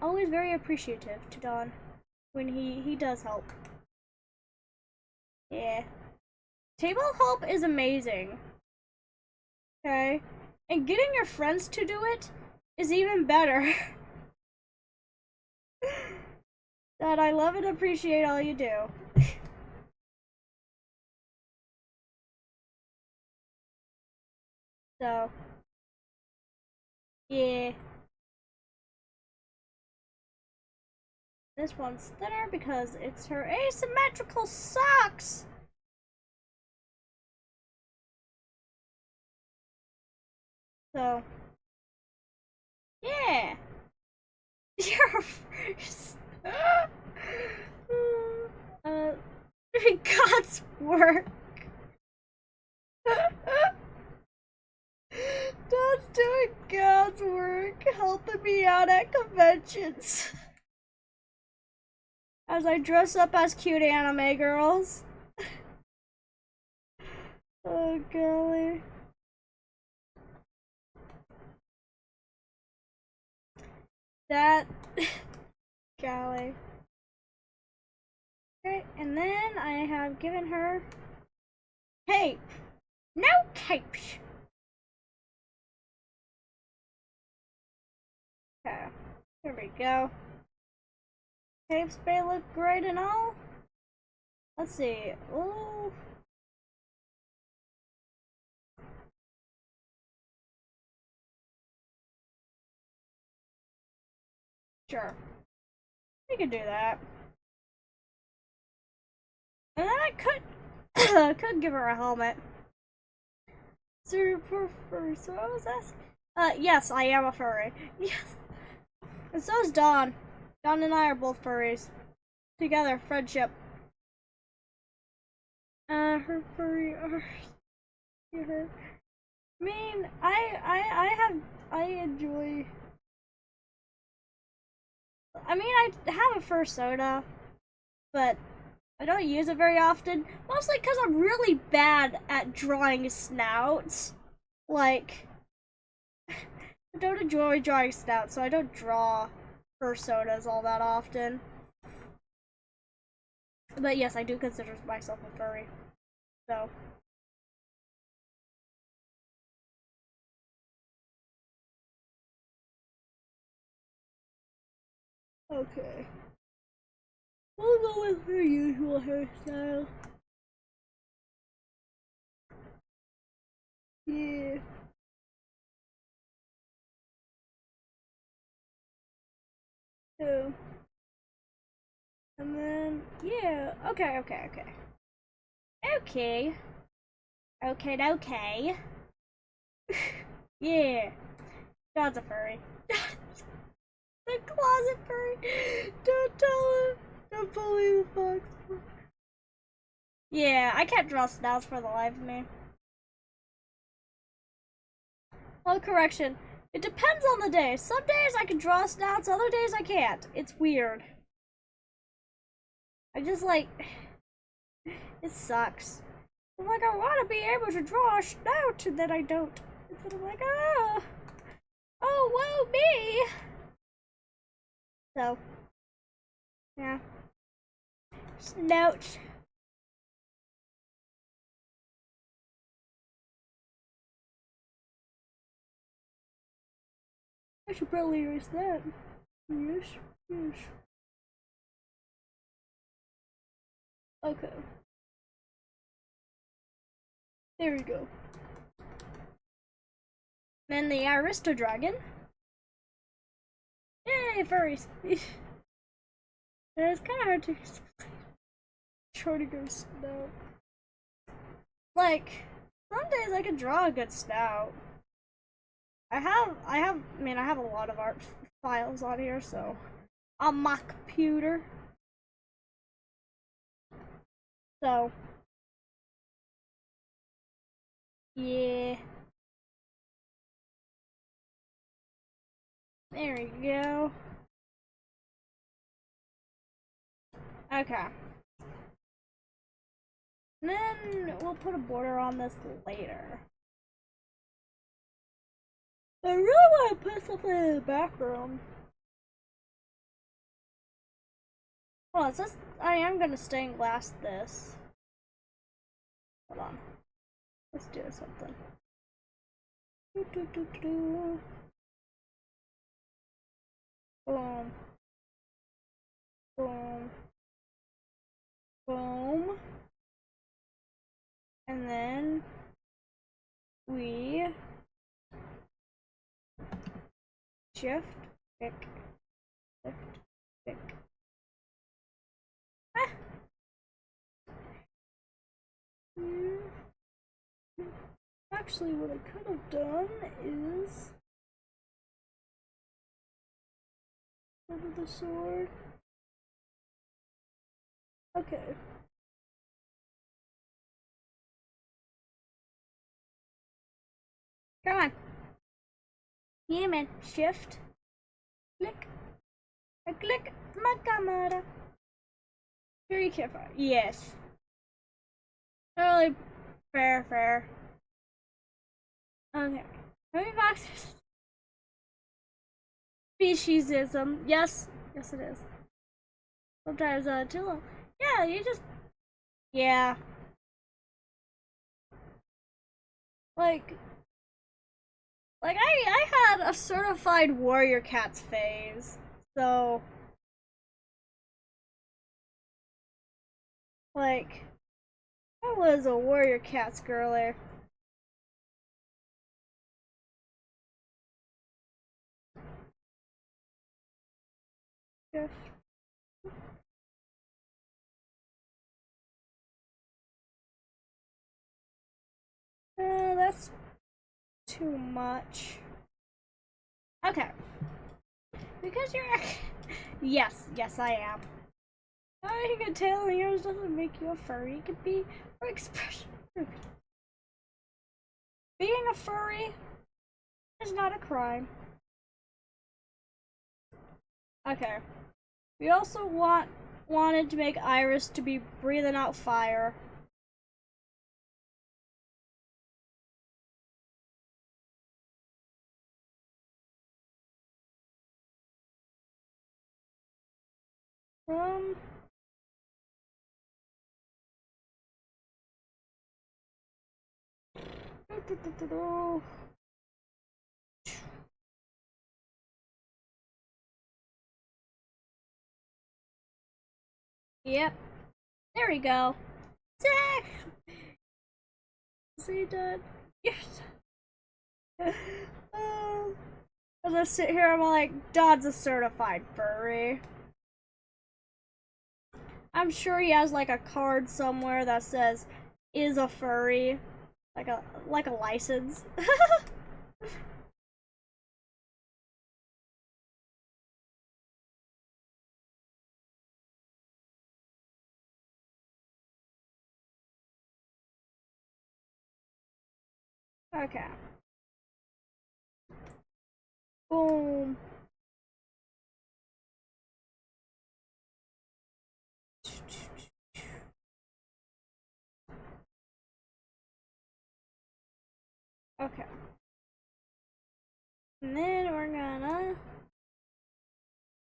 Always very appreciative to Don when he does help. Yeah. Table help is amazing. Okay? And getting your friends to do it is even better. Dad, I love and appreciate all you do. So, yeah. This one's thinner because it's her asymmetrical socks. So, yeah. You're first. God's work. Dad's doing God's work, helping me out at conventions. As I dress up as cute anime girls. Oh, golly. That. Golly. Okay, and then I have given her cape. No capes. Okay, here we go. Capes may look great and all. Let's see. Ooh. Sure. We could do that. And then I could give her a helmet. Super furry. So what was that? Yes, I am a furry. Yes. And so is Dawn. Dawn and I are both furries. Together, friendship. Her furry art. Her. I mean, I enjoy. I mean, I have a fur soda, but I don't use it very often. Mostly because I'm really bad at drawing snouts. Like, I don't enjoy drawing snouts, so I don't draw fur sodas all that often. But yes, I do consider myself a furry. So. Okay. We'll go with her usual hairstyle. Yeah. So. And then, yeah. Okay. Okay. Okay. Yeah. God's a furry. The closet furry. Don't tell him. Don't bully the fox. Yeah, I can't draw snouts for the life of me. Oh, correction. It depends on the day. Some days I can draw snouts, other days I can't. It's weird. I just like... It sucks. I'm like, I want to be able to draw a snout, and then I don't. And then I'm like, oh, whoa, me. So, yeah. Snout. I should probably erase that. Yes. Okay. There we go. Then the Aristo Dragon. Yay, furries. It's kind of hard to explain. Schrodinger's snout. Like, some days I can draw a good snout. I have a lot of art files on here, so on my computer. So, yeah. There we go. Okay. And then we'll put a border on this later. I really want to put something in the background. Hold on, so I am gonna stained glass this. Hold on. Let's do something. Boom. Boom. Boom. And then we shift, pick, shift, pick. Ah. Actually, what I could have done is over the sword. Okay. Come on. Yeah, man. Shift. Click. I click my camera. Very careful. Yes. Totally fair. Okay. Moving back to speciesism. Yes it is. Sometimes too long. Yeah, you just yeah. Like I had a certified warrior cats phase. So like I was a warrior cats girly. Yes. That's too much. Okay. Because you're yes, I am. I can tell yours doesn't make you a furry. It could be for expression. Being a furry is not a crime. Okay. We also wanted to make Iris to be breathing out fire. Um. Yep. There we go. Zach! Is he done? Yes! As I sit here, I'm like, Dodd's a certified furry. I'm sure he has like a card somewhere that says, is a furry. Like a license. Okay. Boom. Okay. And then we're gonna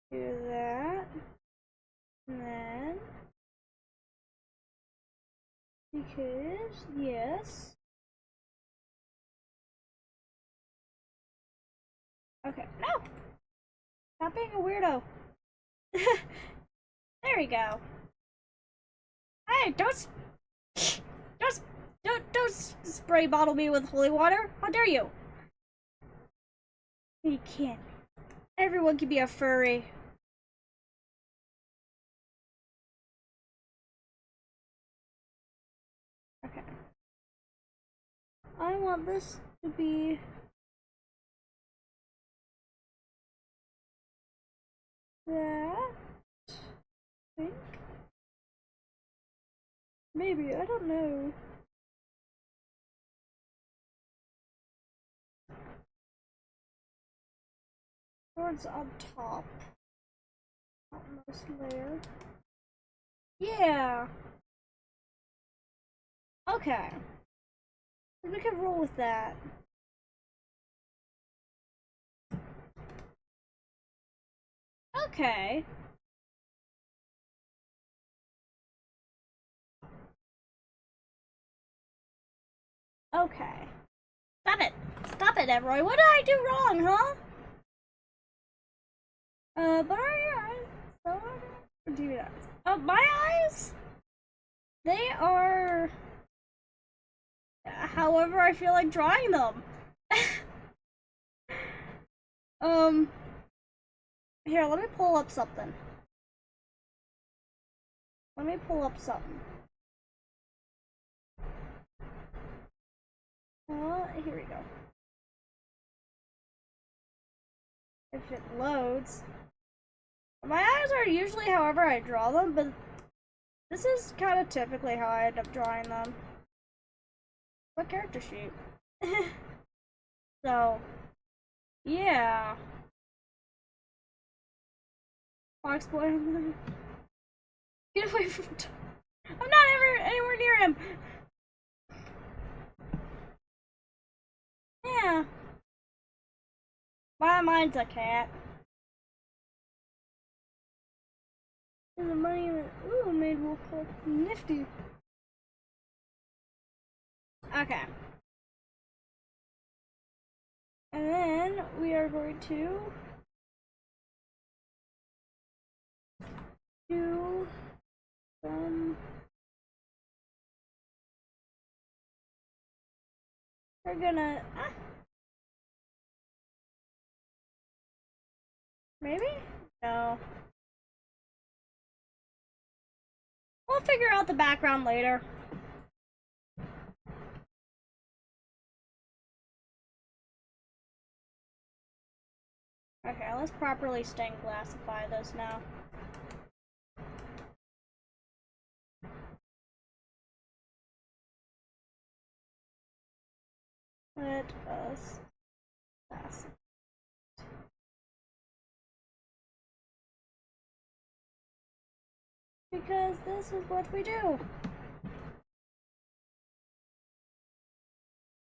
do that. And then because yes. Okay. No! Stop being a weirdo. There we go. Hey, don't spray bottle me with holy water. How dare you? You can't. Everyone can be a furry. Okay. I want this to be that. I think. Maybe, I don't know. Towards on top. Topmost layer. Yeah. Okay. We can roll with that. Okay. Okay. Stop it! Stop it, Everroy. What did I do wrong, huh? But are your eyes so TV eyes? My eyes? They are however I feel like drawing them. Here, let me pull up something. Let me pull up something. Here we go. If it loads. My eyes are usually however I draw them, but this is kind of typically how I end up drawing them. What character sheet? So, yeah. Fox boy, get away from. I'm not ever anywhere near him. Yeah. Mine's a cat. And the money that made wolf look nifty. Okay. And then we are going to do some. We're gonna maybe? No. We'll figure out the background later. Okay, let's properly stained glassify this now. Let us glassify. Because this is what we do.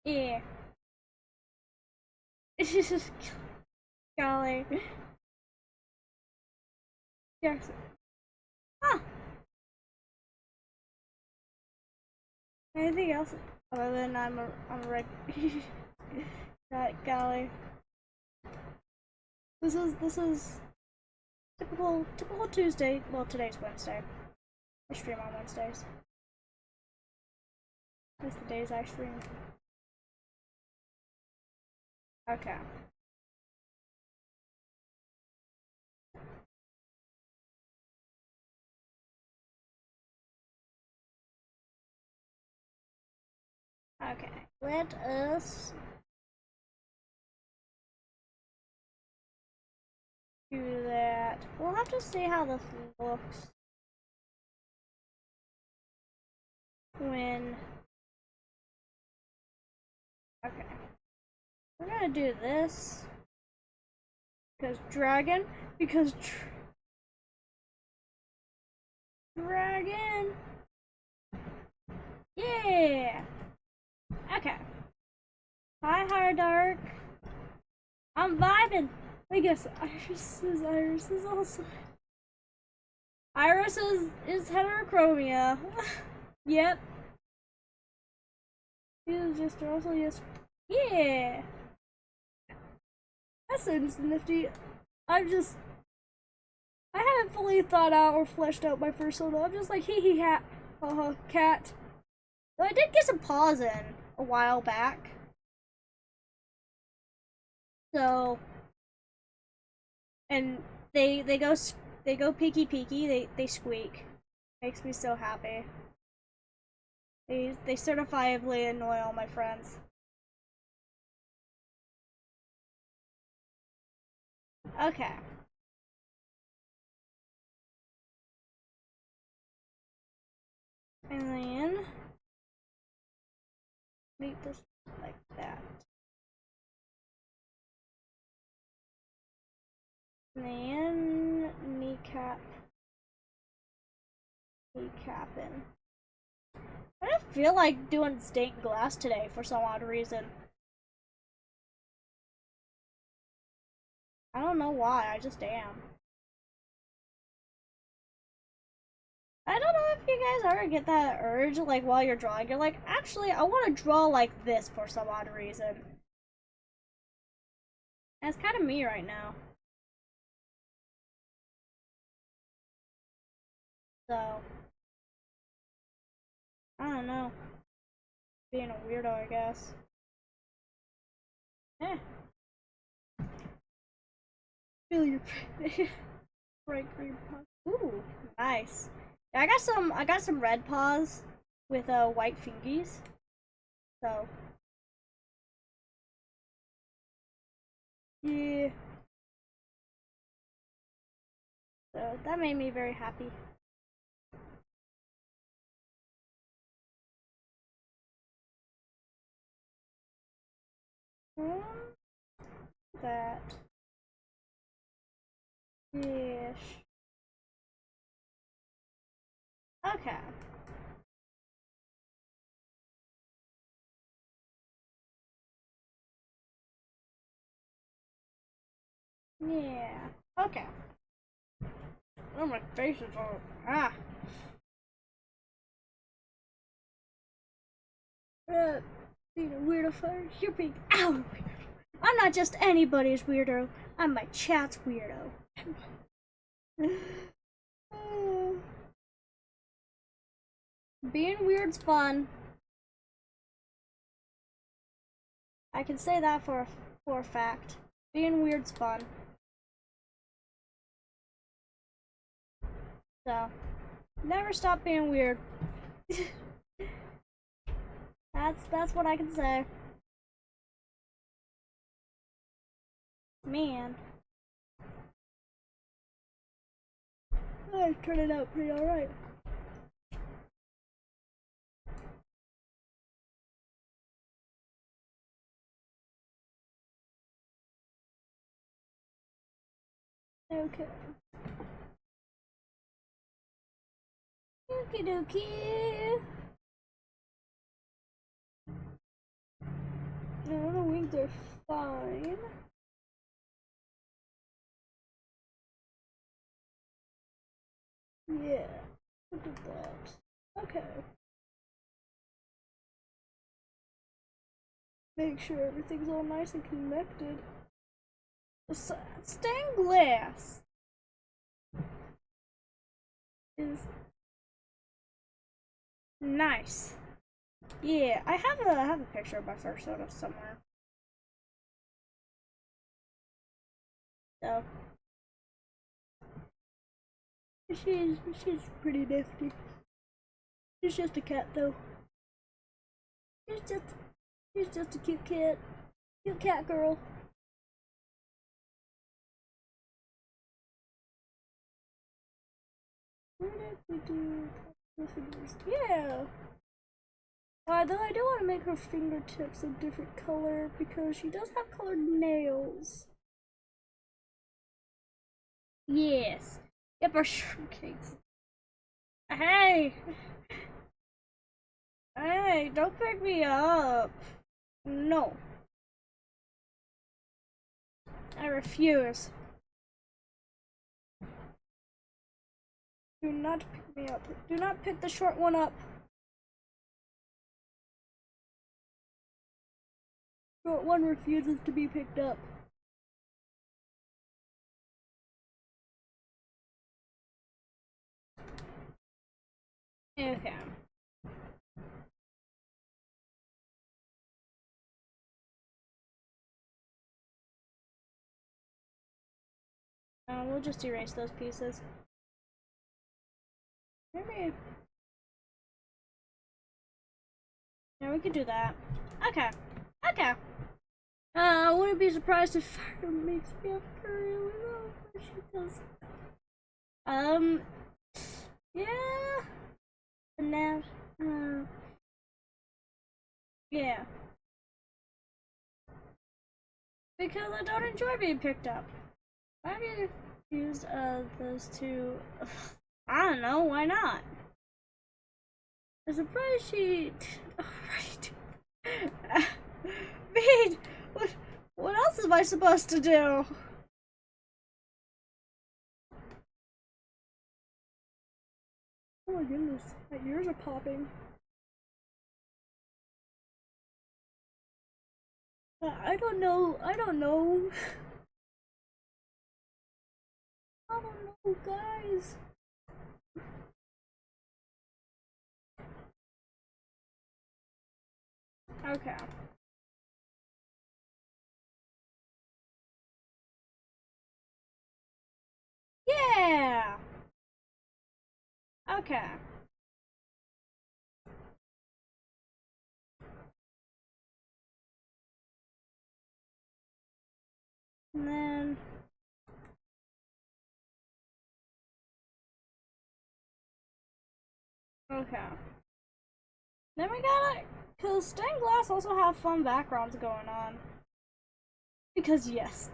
Yeah. Golly. Yes. Huh. Anything else other than I'm a red. That golly. This is typical Tuesday. Well, today's Wednesday. I stream on Wednesdays. That's the days I stream. Okay. Okay. Let us do that. We'll have to see how this looks when. Okay. We're gonna do this because dragon. Because dragon. Yeah. Okay. Hi, Higher Dark. I'm vibing. I guess Iris is also. Iris is heterochromia. Yep. He was just also yes. Yeah. That seems nifty. I haven't fully thought out or fleshed out my persona. I'm just like hee hat. Cat. Though I did get some paws in a while back. So, and they go peeky peeky. They squeak. Makes me so happy. They certifiably annoy all my friends. Okay. And then make this like that. And then kneecapping. I didn't feel like doing stained glass today for some odd reason. I don't know why, I just am. I don't know if you guys ever get that urge, like, while you're drawing. You're like, actually, I want to draw like this for some odd reason. And it's kind of me right now. So, I don't know. Being a weirdo, I guess. Eh. Feel your bright green paws. Ooh, nice. Yeah, I got some red paws with white fingies. So yeah. So that made me very happy. That ish. Okay. Yeah. Okay. Oh, my face is all being a weirdo first. You're being our weirdo. I'm not just anybody's weirdo. I'm my chat's weirdo. Being weird's fun. I can say that for a fact. Being weird's fun. So, never stop being weird. That's what I can say. Man. I turned it out pretty alright. Okay. Okie dokie. No, the wings are fine. Yeah. Look at that. Okay. Make sure everything's all nice and connected. Stained glass is nice. Yeah, I have a picture of my first soda somewhere. So she's pretty nifty. She's just a cat though. She's just a cute cat. Cute cat girl. What if we do the fingers? Yeah. Though I do want to make her fingertips a different color because she does have colored nails. Yes. Yep, our shrimp cakes. Hey! Hey, don't pick me up. No. I refuse. Do not pick me up. Do not pick the short one up. Short one refuses to be picked up. Okay. We'll just erase those pieces. Maybe. Yeah, we could do that. Okay. Okay. What wouldn't be surprised if Fire makes me a furry without what she does. Yeah. And now, yeah. Because I don't enjoy being picked up. Why do you use those two? I don't know. Why not? I'm surprised she. Right. Wait. What else am I supposed to do? Oh my goodness, my ears are popping. I don't know. I don't know. I don't know, guys. Okay. Yeah. Okay. And then. Okay. Then we gotta. Because stained glass also have fun backgrounds going on. Because yes.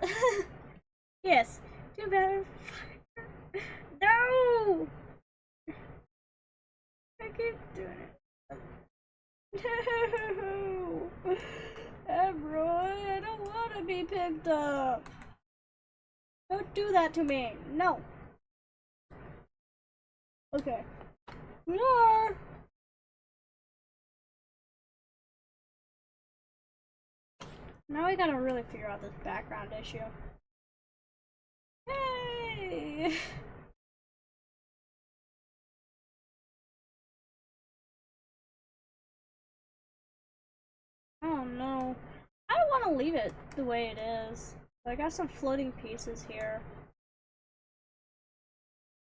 Yes. Too bad. No! I keep doing it. No! Everyone, I don't want to be picked up. Don't do that to me. No. Okay. We are. Now we gotta really figure out this background issue. Hey! I don't know. I don't want to leave it the way it is. But I got some floating pieces here.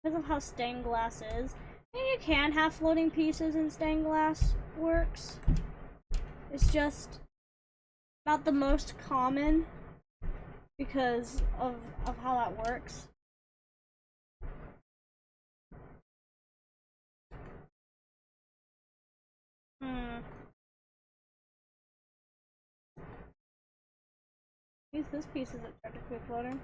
Because of how stained glass is. And you can have floating pieces in stained glass works. It's just not the most common because of how that works. This piece isn't technically floating.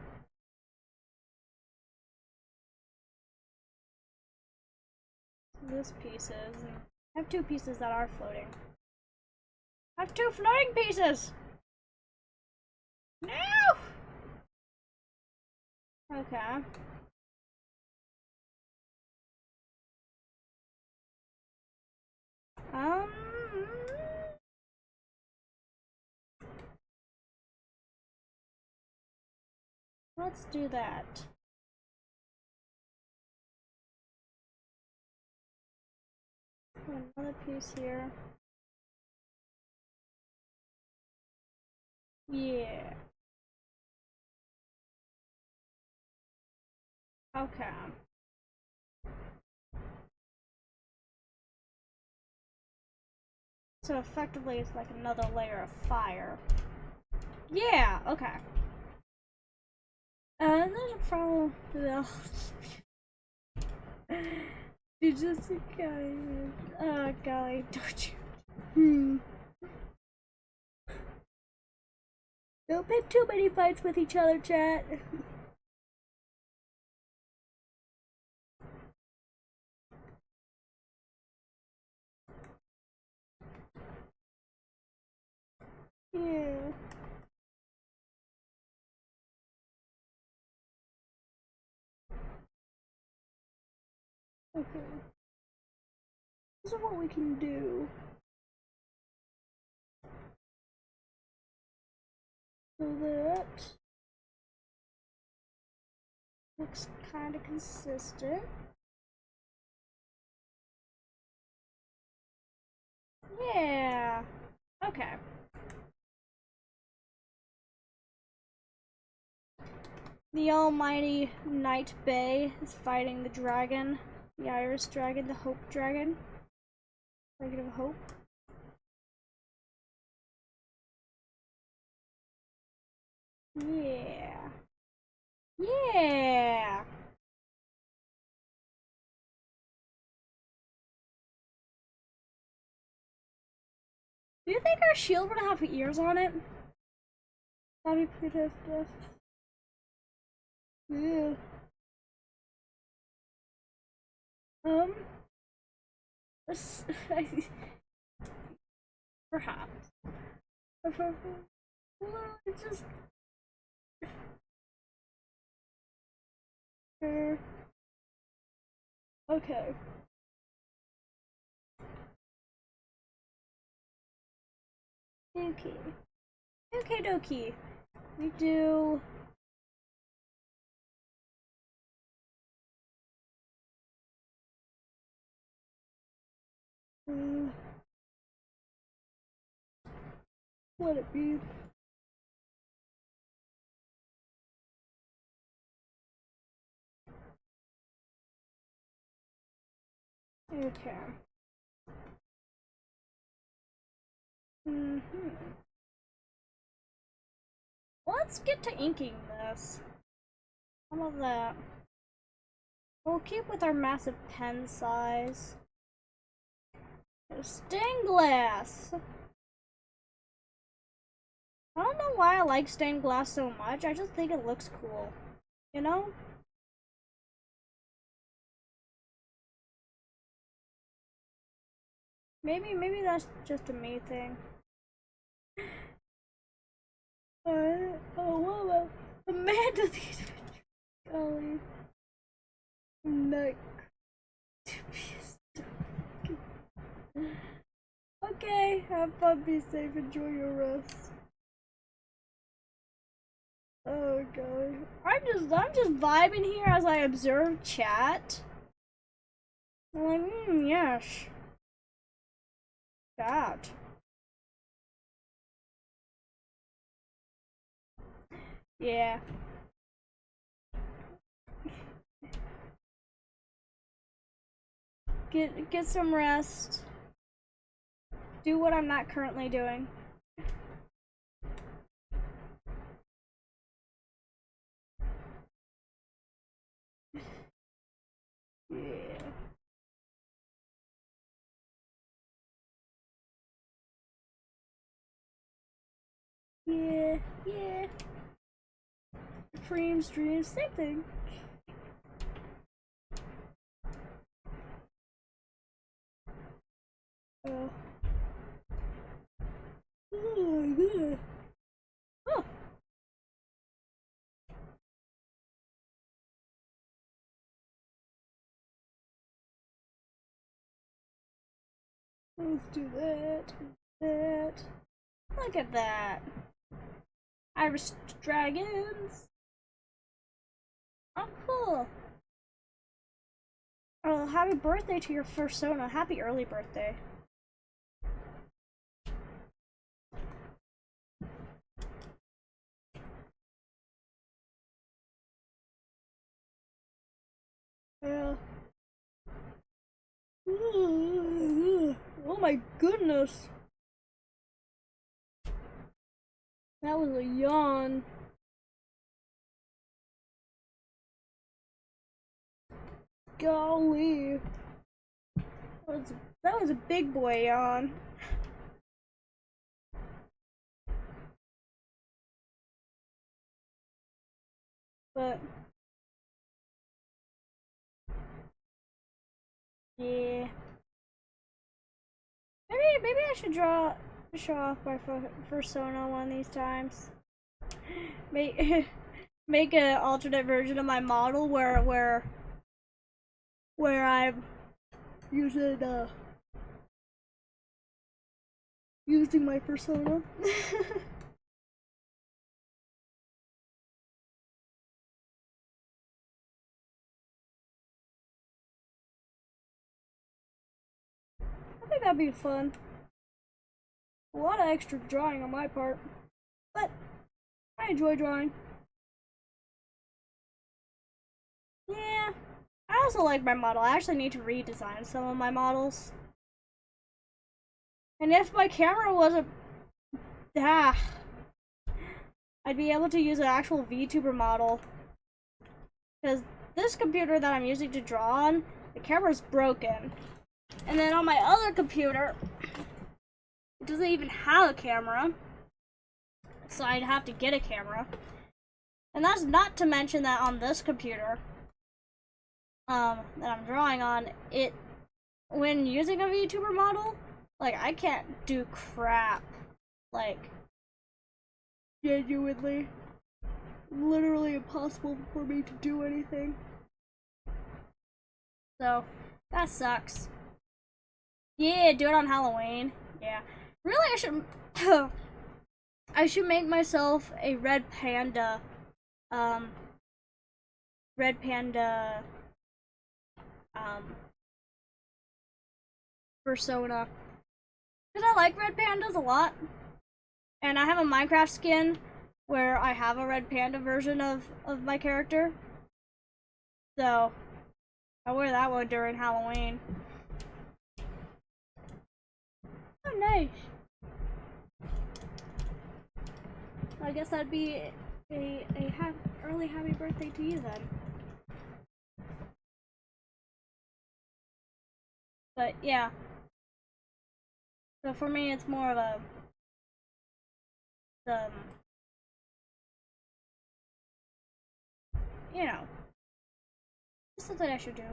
This piece is. I have two pieces that are floating. I have two floating pieces! No! Okay. Let's do that. Another piece here. Yeah. Okay. So effectively it's like another layer of fire. Yeah, okay. There's a problem. You just guys. Oh golly, don't you? Don't pick too many fights with each other, chat. Yeah. Okay. This is what we can do. So that looks kind of consistent. Yeah. Okay. The almighty Night Bay is fighting the dragon. The Iris dragon, the Hope dragon. Dragon of Hope. Yeah. Yeah. Do you think our shield would have ears on it? That'd be pretty hefty. Yeah. Um. Perhaps. It's just. Okay. Okay. Okay, dokie. We do. Let it be. Okay. Let's get to inking this. How about that? We'll keep with our massive pen size. Stained glass. I don't know why I like stained glass so much. I just think it looks cool. You know? Maybe that's just a me thing. Oh, what about Amanda? Golly. Neck. Okay, have fun, be safe, enjoy your rest. Oh god. I'm just vibing here as I observe chat. I'm like, yes. Chat. Yeah. Get some rest. Do what I'm not currently doing. Yeah. Yeah. Dreams, same thing. Oh. Oh. Let's do that. Look at that. Irish dragons. Oh, cool. Oh, happy birthday to your persona. Happy early birthday. Yeah. Oh my goodness. That was a yawn. Golly. That was a big boy yawn. But yeah. Maybe I should show off my persona one of these times. Make make an alternate version of my model where I'm using my persona. I think that'd be fun. A lot of extra drawing on my part, but I enjoy drawing. Yeah. I also like my model. I actually need to redesign some of my models. And if my camera wasn't... I'd be able to use an actual VTuber model. Because this computer that I'm using to draw on, the camera's broken. And then on my other computer, it doesn't even have a camera. So I'd have to get a camera. And that's not to mention that on this computer that I'm drawing on, when using a VTuber model, like, I can't do crap. Like, genuinely, literally impossible for me to do anything. So, that sucks. Yeah, do it on Halloween. Yeah. Really, I should make myself a red panda, persona. Because I like red pandas a lot. And I have a Minecraft skin where I have a red panda version of my character. So, I wear that one during Halloween. Oh, nice. I guess that'd be a early happy birthday to you then. But yeah. So for me, it's more of a you know, it's something I should do.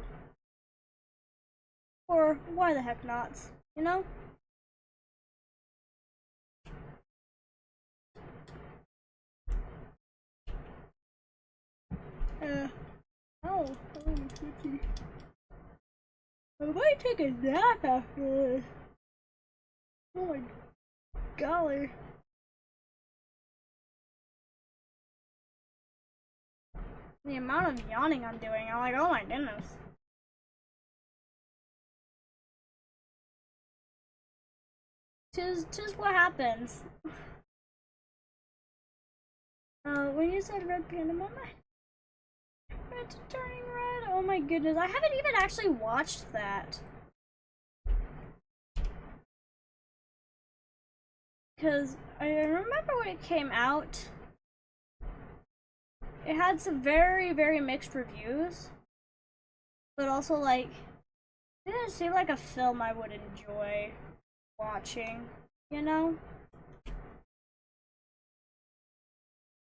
Or why the heck not? You know? Oh, twitchy. I might take a nap after this. Oh my golly. The amount of yawning I'm doing, I'm like, oh my goodness. Tis what happens. When you said red panda, my it's turning red. Oh my goodness, I haven't even actually watched that. Because I remember when it came out, it had some very, very mixed reviews. But also, like, it didn't seem like a film I would enjoy watching, you know?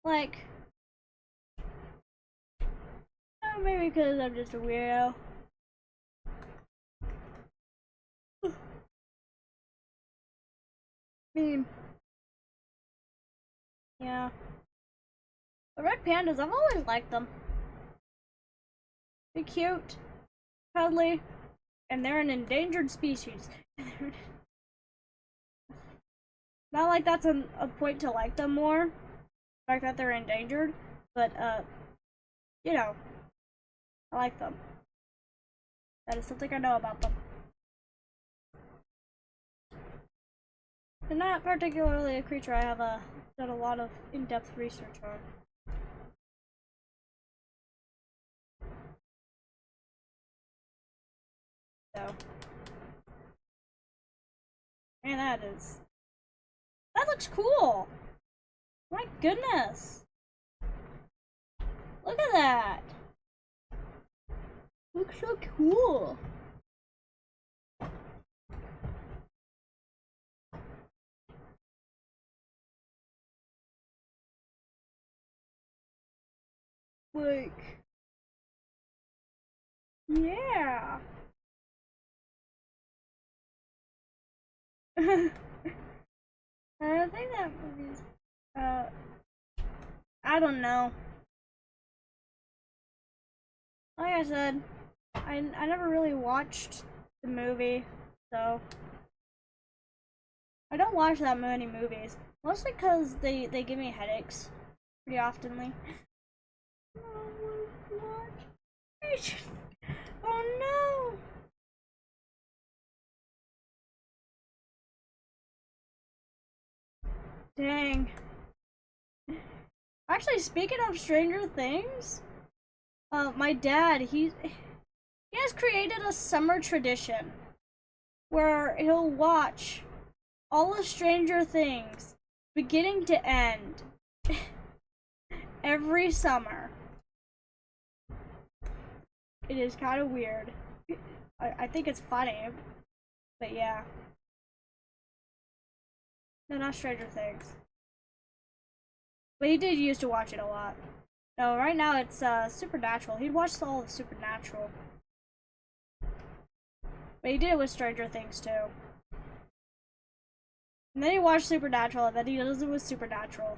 Like, maybe because I'm just a weirdo. I mean, yeah. The red pandas, I've always liked them. They're cute, cuddly, and they're an endangered species. Not like that's a point to like them more, the fact that they're endangered, but, you know, I like them. That is something I know about them. They're not particularly a creature I have done a lot of in-depth research on. So, man, that looks cool. My goodness, look at that. Looks so cool. Like, yeah. I think that movie's, I don't know. Like I said, I never really watched the movie, so I don't watch that many movies. Mostly because they give me headaches pretty oftenly. Oh no! Dang. Actually, speaking of Stranger Things, my dad, he has created a summer tradition where he'll watch all of Stranger Things, beginning to end. every summer. It is kind of weird. I think it's funny, but yeah. No, not Stranger Things. But he did used to watch it a lot. No, right now it's Supernatural. He'd watched all of Supernatural. But he did it with Stranger Things too. And then he watched Supernatural, and then he does it with Supernatural.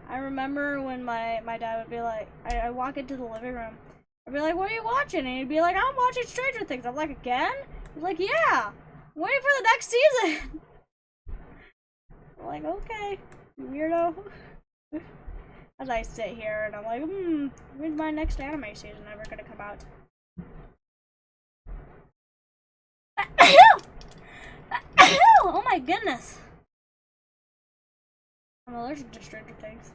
I remember when my dad would be like, I'd walk into the living room. I'd be like, what are you watching? And he'd be like, I'm watching Stranger Things. I'm like, again? He's like, yeah. I'm waiting for the next season. I'm like, okay, weirdo. As I sit here and I'm like, when's my next anime season ever gonna come out? Oh my goodness. I'm allergic to Stranger Things.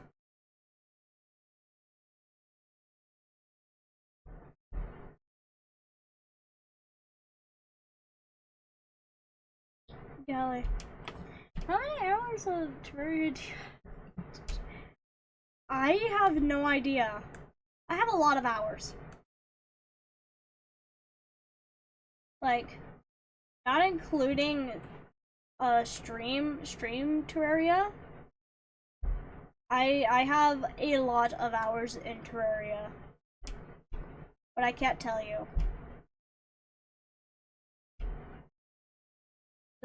Golly. How many hours of Terraria do you... I have no idea. I have a lot of hours. Like, not including stream Terraria. I have a lot of hours in Terraria. But I can't tell you.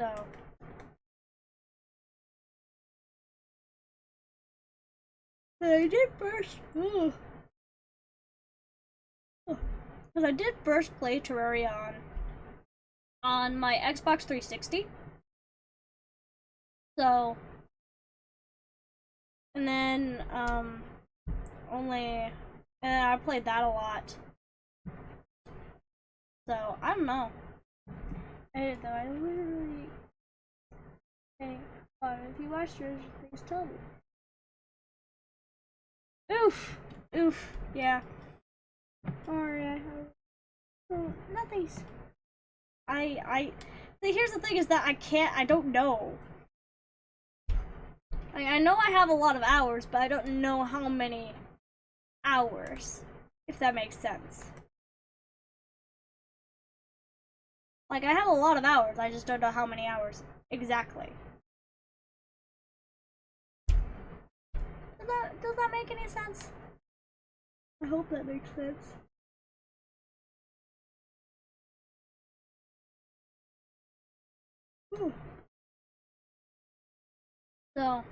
So I did first because I did first play Terraria on my Xbox 360. So, and then and I played that a lot. So I don't know. I literally. Hey, if you watch Stranger Things, tell me. Oof, yeah. Alright, nothing's. Here's the thing is that I don't know. I know I have a lot of hours, but I don't know how many hours, if that makes sense. Like, I have a lot of hours, I just don't know how many hours exactly. Does that make any sense? I hope that makes sense. Ooh. So,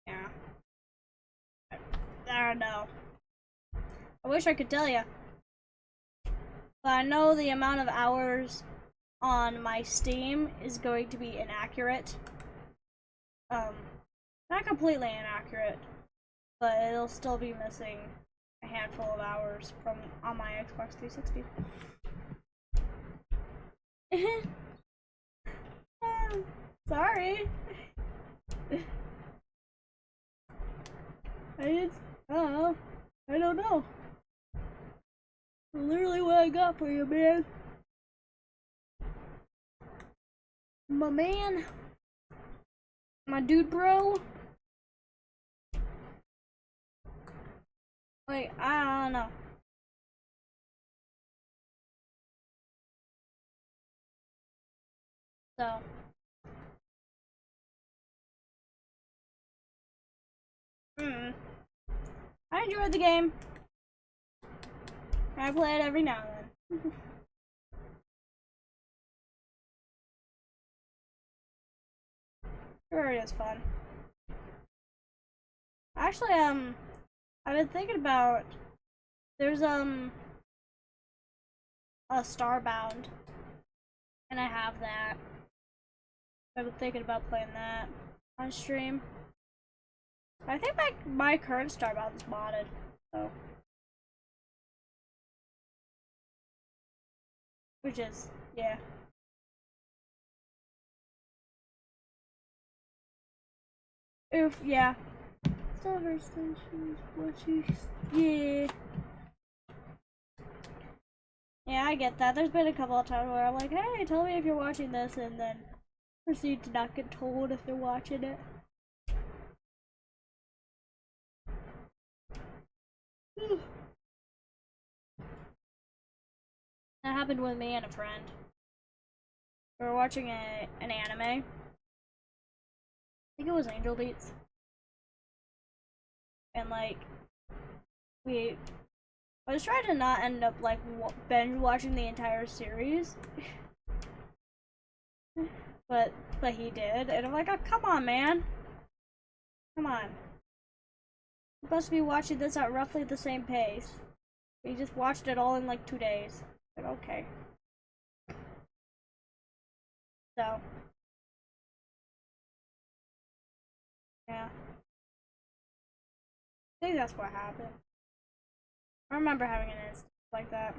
yeah. I don't know. I wish I could tell you. But I know the amount of hours on my Steam is going to be inaccurate. Not completely inaccurate, but it'll still be missing a handful of hours from on my Xbox 360. Sorry. I don't know. Literally what I got for you, man. My man. My dude, bro. Like, I don't know. So. I enjoyed the game. I play it every now and then. Sure, it is fun. Actually, I've been thinking about there's a Starbound, and I have that. I've been thinking about playing that on stream. I think my current Starbound is modded, so which is yeah. Oof, yeah. Silver stations, what you yeah. Yeah, I get that. There's been a couple of times where I'm like, hey, tell me if you're watching this, and then proceed to not get told if they're watching it. That happened with me and a friend. We were watching an anime. I think it was Angel Beats. And like, I was trying to not end up like binge watching the entire series. but he did, and I'm like, oh, come on, man. Come on. You're supposed to be watching this at roughly the same pace. We just watched it all in like 2 days. Like, okay. So. Yeah. I think that's what happened. I remember having an instance like that.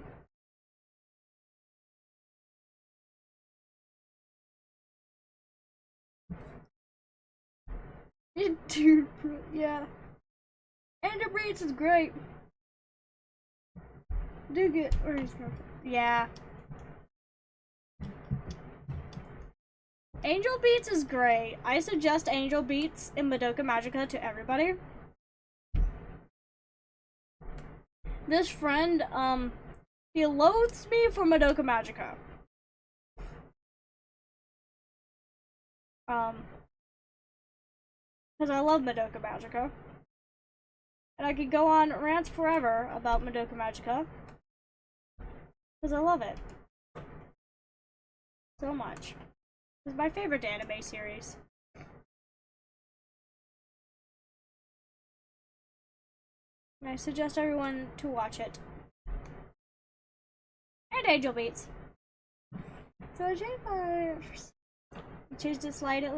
Dude, yeah. Andrew Breeds is great. Do get where he's from. Yeah. Angel Beats is great. I suggest Angel Beats in Madoka Magica to everybody. This friend, he loathes me for Madoka Magica. Because I love Madoka Magica. And I could go on rants forever about Madoka Magica. Because I love it. So much. It's my favorite anime series. And I suggest everyone to watch it. And Angel Beats. So I changed the slide.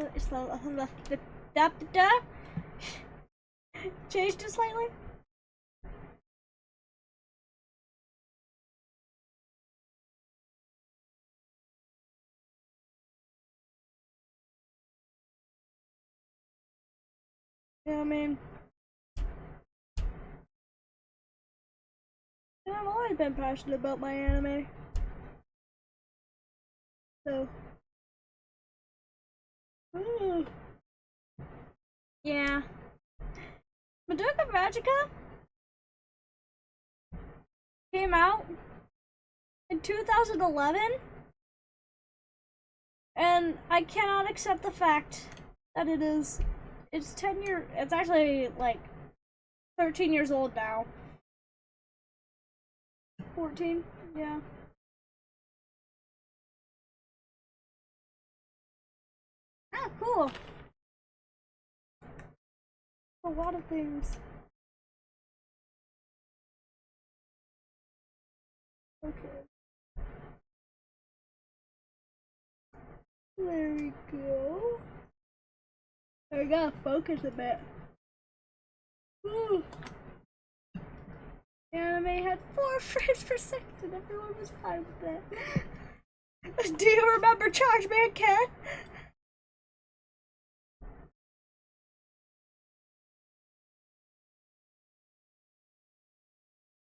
Changed it slightly. Yeah, I mean, I've always been passionate about my anime. So, yeah. Madoka Magica came out in 2011, and I cannot accept the fact that it's 10 years, it's actually like 13 years old now. 14, yeah. Ah, cool. A lot of things. Okay. There we go. I gotta focus a bit. Ooh. Anime had 4 frames per second and everyone was fine with that. Do you remember Charge Man Cat?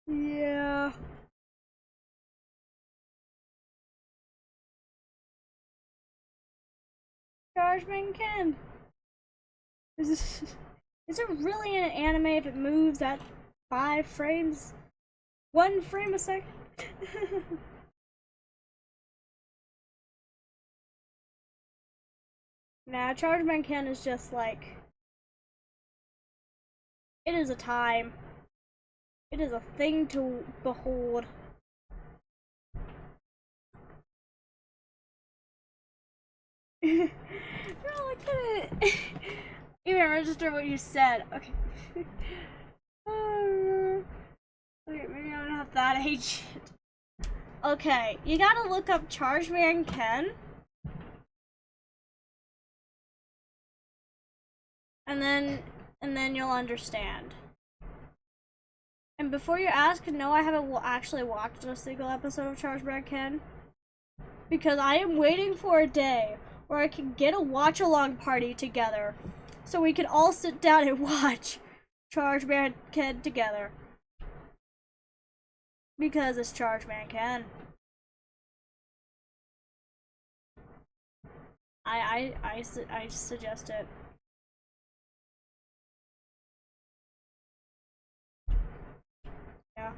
Yeah. Charge Man Ken. Is it really an anime if it moves at 5 frames? 1 frame a second? Nah, Charge Man Ken is just like, it is a time. It is a thing to behold. No, I couldn't even register what you said. Okay. Okay, maybe I'm not that age. Okay, you gotta look up Charge Man Ken. And then you'll understand. And before you ask, no, I haven't actually watched a single episode of Charge Man Ken. Because I am waiting for a day where I can get a watch-along party together. So we can all sit down and watch Charge Man Ken together. Because it's Charge Man Ken. I suggest it. Yeah.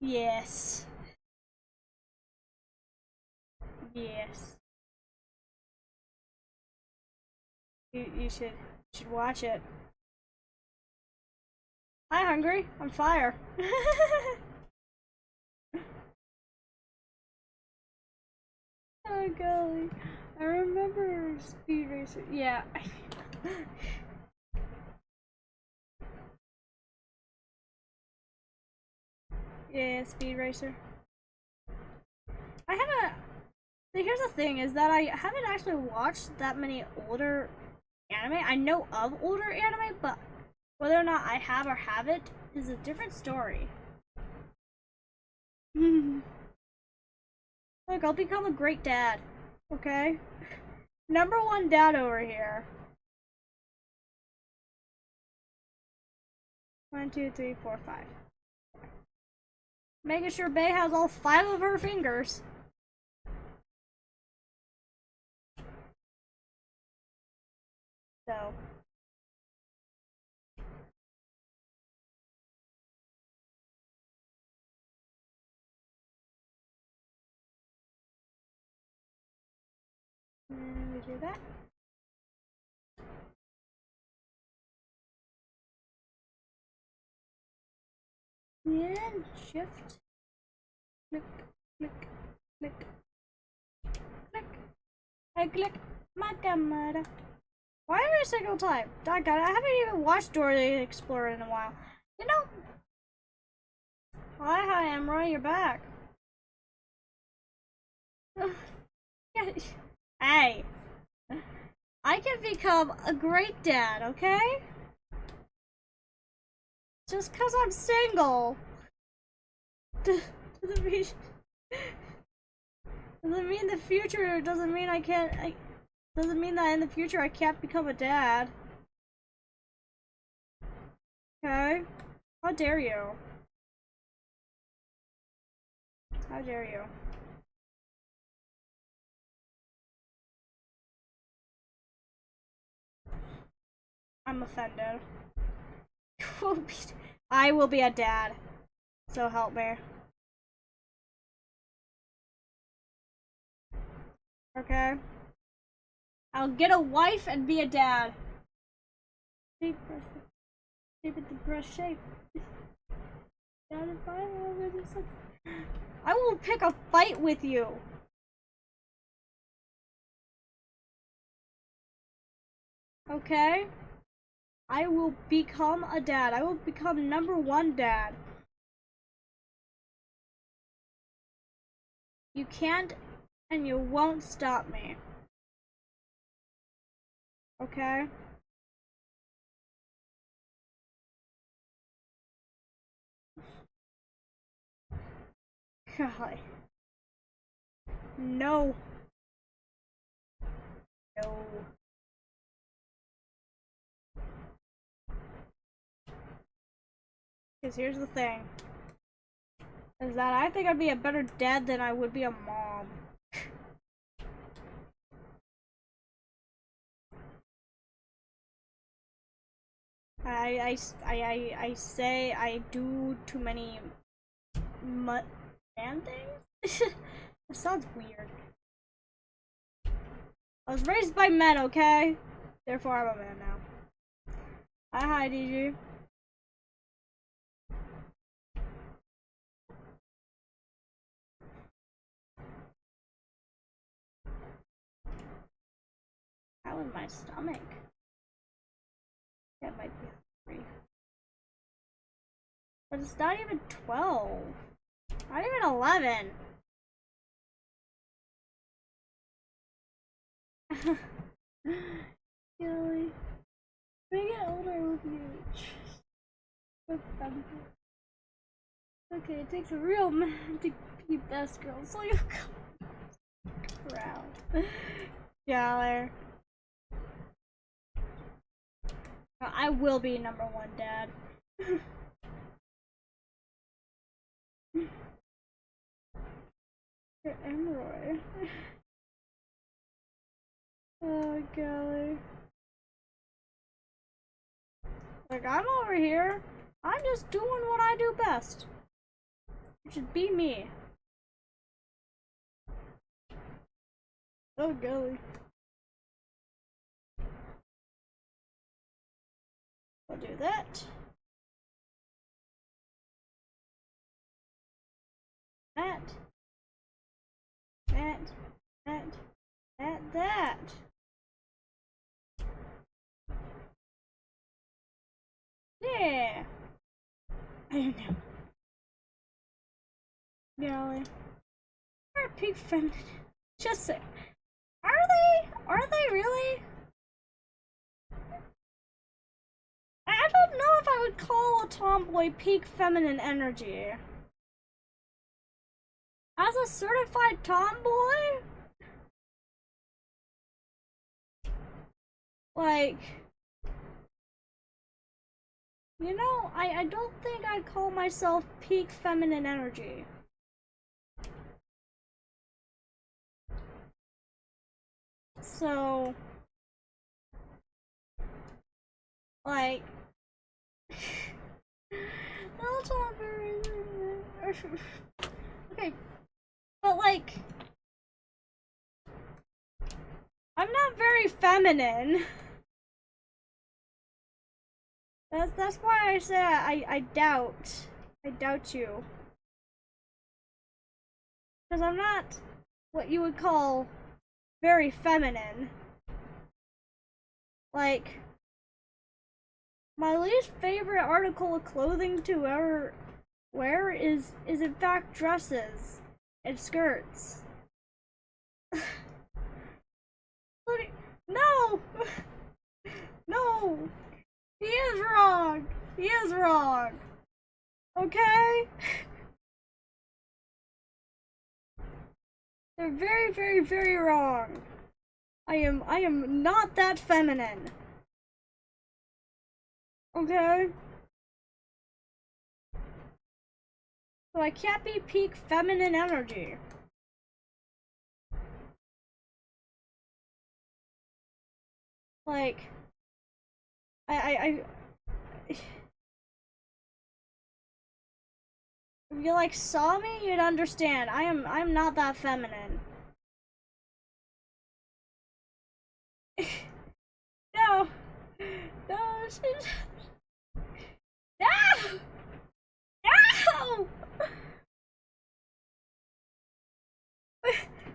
Yes. Yes. You should watch it. Hi, hungry. I'm fire. Oh golly, I remember Speed Racer. Yeah. Yeah, Speed Racer. I haven't. Here's the thing: is that I haven't actually watched that many older anime. I know of older anime, but whether or not I have or haven't is a different story. Look, I'll become a great dad. Okay, #1 dad over here. 1, 2, 3, 4, 5. Making sure Bay has all 5 of her fingers. So. And we do that. And shift. Click, click, click, click. I click my camera. Why every single time? Doggone it, I haven't even watched Dora the Explorer in a while. You know. Hi, Emra, you're back. Hey. I can become a great dad, okay? Just cause I'm single. Doesn't mean doesn't mean the future doesn't mean I can't doesn't mean that in the future I can't become a dad. Okay? How dare you? How dare you? I'm offended. I will be a dad. So help me. Okay? I'll get a wife and be a dad. Shape it the brush shape. I will pick a fight with you. Okay? I will become a dad. I will become #1 dad. You can't and you won't stop me. Okay? Golly. No. No. Because here's the thing. Is that I think I'd be a better dad than I would be a mom. I say I do too many man things? It sounds weird. I was raised by men, okay? Therefore I'm a man now. Hi, DG. That was my stomach. That might be hungry. But it's not even 12. Not even 11. Really? When I get older, I will be okay, it takes a real man to be best girl, so you come around. Yeah, I will be #1 dad. Emerald. Oh golly. Like, I'm over here. I'm just doing what I do best. Which should be me. Oh golly. I'll do that. That. That. That. That. That. Yeah. I don't know. Golly. Are pig feminine? Just say. Are they? Are they really? I don't know if I would call a tomboy peak feminine energy. As a certified tomboy? Like, you know, I don't think I'd call myself peak feminine energy. So, like, that's not very. Okay, but like, I'm not very feminine. That's why I say I doubt you, because I'm not what you would call very feminine. Like, my least favorite article of clothing to ever wear is in fact dresses and skirts. No! No! He is wrong! He is wrong! Okay? They're very, very, very wrong. I am not that feminine. Okay? So I can't be peak feminine energy. Like, if you like saw me, you'd understand. I'm not that feminine. No. No, she's... No! No!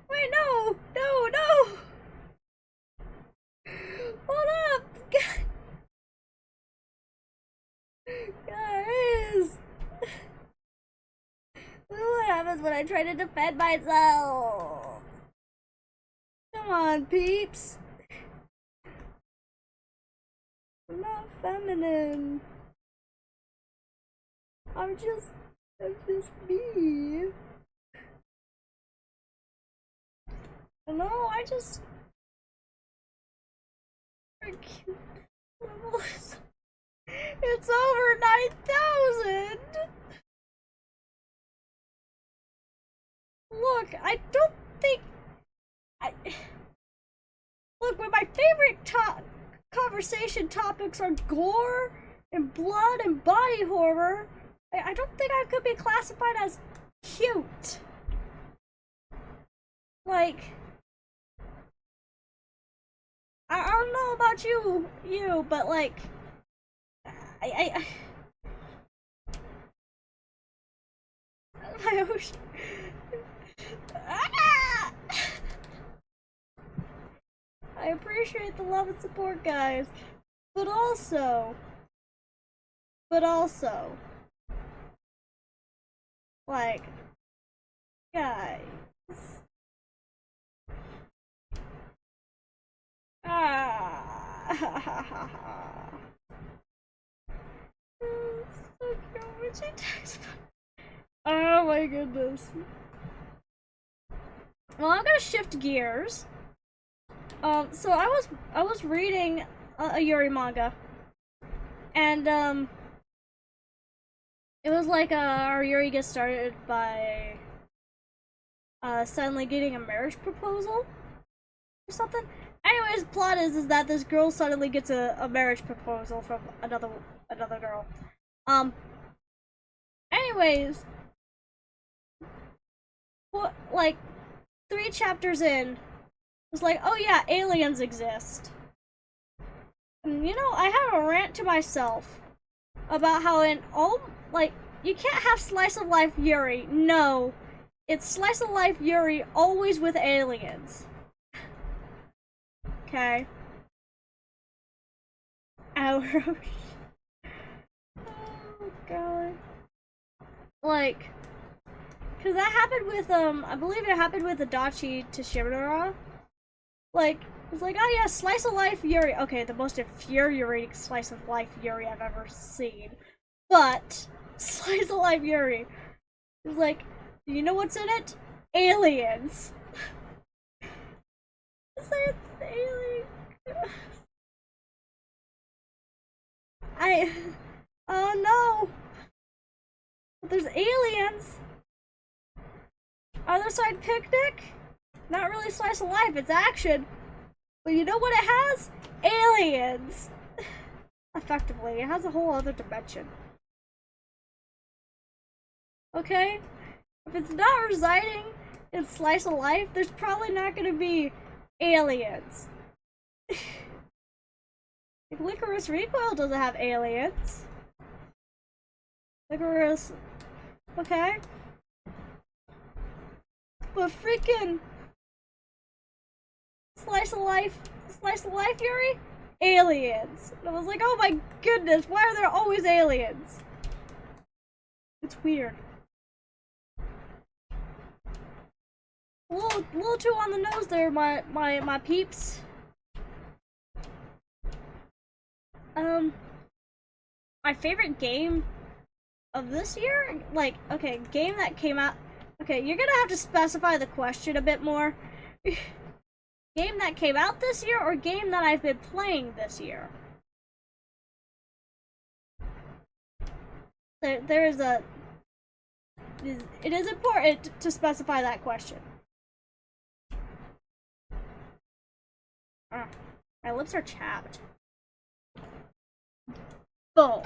Wait, no! No, no! Hold up! Guys! This is what happens when I try to defend myself. Come on, peeps. I'm not feminine. I'm just me. No, I just... It's over 9,000! Look, I don't think... Look, when my favorite conversation topics are gore and blood and body horror, I don't think I could be classified as cute. Like... I don't know about you, but like... I my ocean. I appreciate the love and support, guys. But also, like, guys. So cute. Oh my goodness. Well, I'm gonna shift gears. So I was reading a Yuri manga, and it was like our Yuri gets started by suddenly getting a marriage proposal or something. Anyways, plot is that this girl suddenly gets a marriage proposal from another girl. Anyways, what, like 3 chapters in, it's like, oh yeah, aliens exist. And you know, I have a rant to myself about how in all, like, you can't have slice of life Yuri. No, it's slice of life Yuri always with aliens. Okay. Ouch. Oh god. Like, cause that happened with I believe it happened with Adachi Tashimura. Like, it's like, oh yeah, slice of life Yuri. Okay, the most infuriating slice of life Yuri I've ever seen. But slice of life Yuri is like, you know what's in it? Aliens. Say it's alien. Oh no. There's aliens. Other side picnic? Not really slice of life, it's action. But you know what it has? Aliens. Effectively, it has a whole other dimension. Okay? If it's not residing in slice of life, there's probably not gonna be aliens. Licorice Recoil doesn't have aliens. Licorice... Okay. But freaking... Slice of life Yuri? Aliens. And I was like, oh my goodness, why are there always aliens? It's weird. A little too on the nose there, my peeps. My favorite game of this year? Like, okay, game that came out... Okay, you're gonna have to specify the question a bit more. Game that came out this year or game that I've been playing this year? There is a... It is important to specify that question. My lips are chapped. Boom.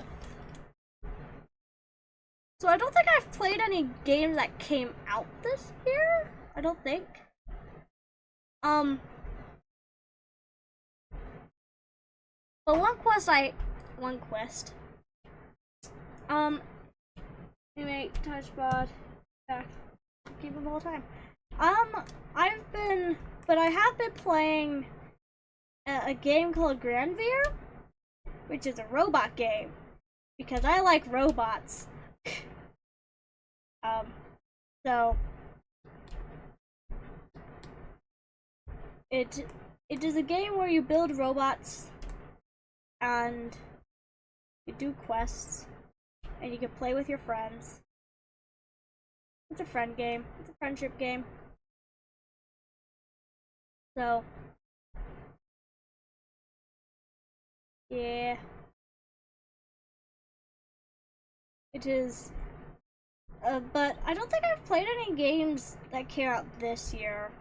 So I don't think I've played any games that came out this year. I don't think. But one quest. Anyway, touchpad. Yeah, keep them all the time. I have been playing a game called Grandveer, which is a robot game, because I like robots. So it is a game where you build robots and you do quests and you can play with your friends. It's a friend game. It's a friendship game. So yeah, it is. But I don't think I've played any games that came out this year.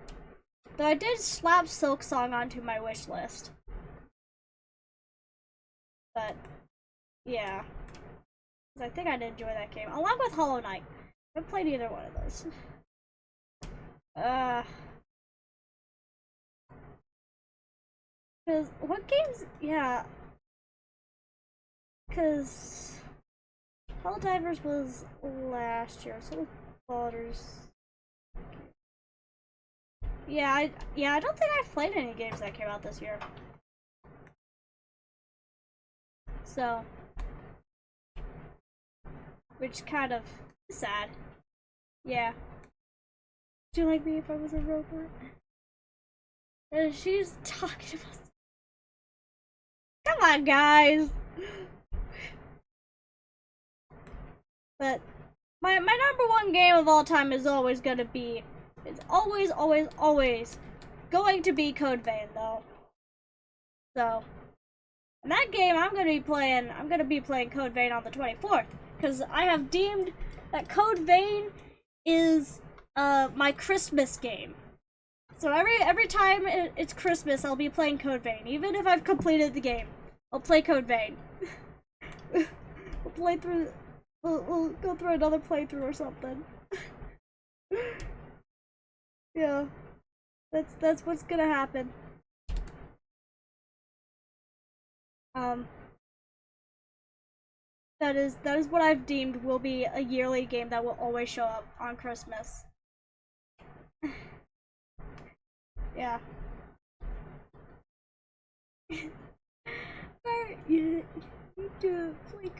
Though I did slap Silk Song onto my wish list. But yeah, I think I'd enjoy that game along with Hollow Knight. I haven't played either one of those. Cause what games? Yeah, cause Helldivers was last year, so was Baldur's. Yeah, I don't think I've played any games that came out this year. So, which kind of sad. Yeah. Would you like me if I was a robot? And she's talking about. Come on, guys. But my number one game of all time is always gonna be, it's always going to be Code Vein, though. So, in that game, I'm gonna be playing Code Vein on the 24th, because I have deemed that Code Vein is my Christmas game. So every time it's Christmas, I'll be playing Code Vein. Even if I've completed the game, I'll play Code Vein. We'll play through. We'll go through another playthrough or something. Yeah, that's what's gonna happen. That is what I've deemed will be a yearly game that will always show up on Christmas. Yeah. You need to play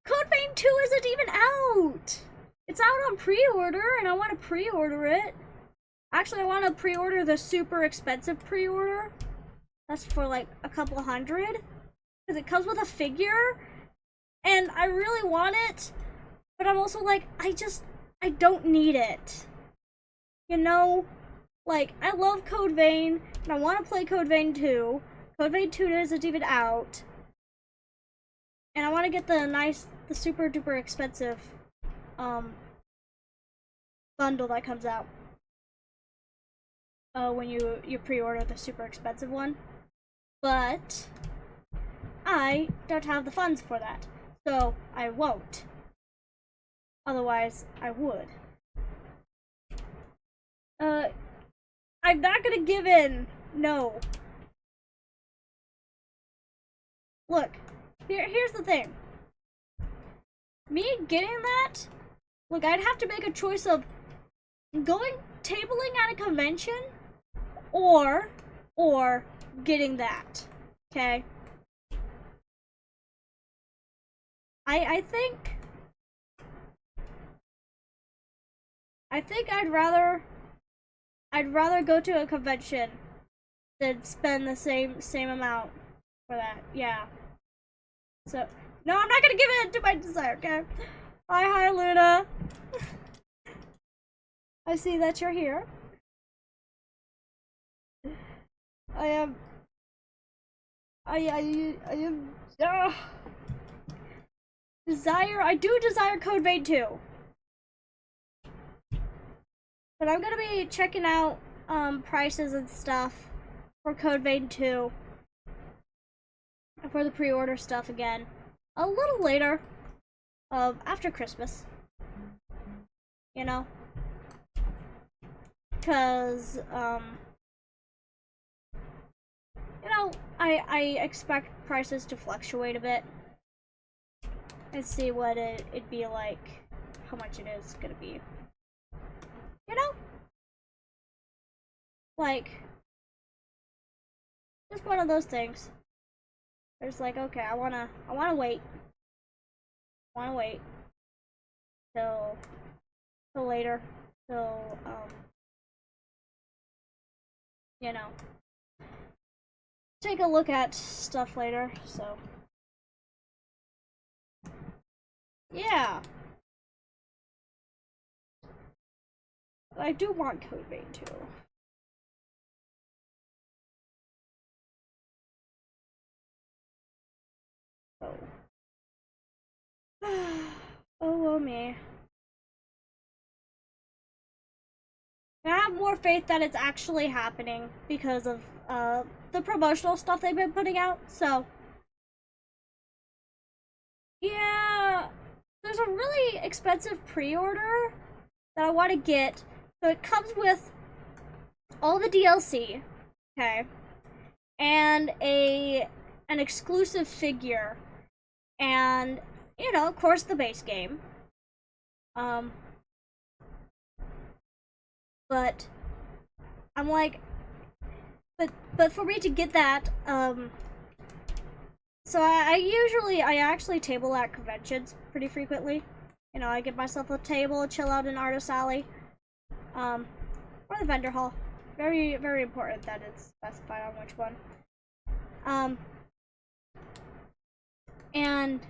Code Vein 2 isn't even out! It's out on pre-order, and I want to pre-order it. Actually, I want to pre-order the super expensive pre-order. That's for like a couple hundred. Because it comes with a figure, and I really want it, but I'm also like, I don't need it. You know? Like, I love Code Vein, and I want to play Code Vein 2. Code Vein 2 isn't even out. And I want to get the super duper expensive, bundle that comes out. When you pre-order the super expensive one. But I don't have the funds for that. So I won't. Otherwise, I would. I'm not gonna give in. No. Look, here's the thing. Me getting that, look, I'd have to make a choice of going tabling at a convention or getting that. Okay? I think I'd rather go to a convention than spend the same amount for that. Yeah. So no, I'm not gonna give in to my desire, okay? Hi Luna. I see that you're here. I am I do desire Code Vein 2. But I'm gonna be checking out prices and stuff for Code Vein 2 for the pre-order stuff again a little later, after Christmas. You know, because you know, I expect prices to fluctuate a bit and see what it'd be like, how much it is gonna be. You know? Like, just one of those things. There's like, okay, I wanna wait. Till later. Till, you know, take a look at stuff later, so. Yeah. I do want Code Vein 2. Oh. Oh, well, me. I have more faith that it's actually happening because of the promotional stuff they've been putting out. So, yeah, there's a really expensive pre-order that I want to get. So it comes with all the DLC, okay, and an exclusive figure, and you know, of course, the base game. But I'm like, but for me to get that, so I actually table at conventions pretty frequently. You know, I get myself a table, chill out in Artist Alley, or the vendor hall. Very, very important that it's specified on which one. And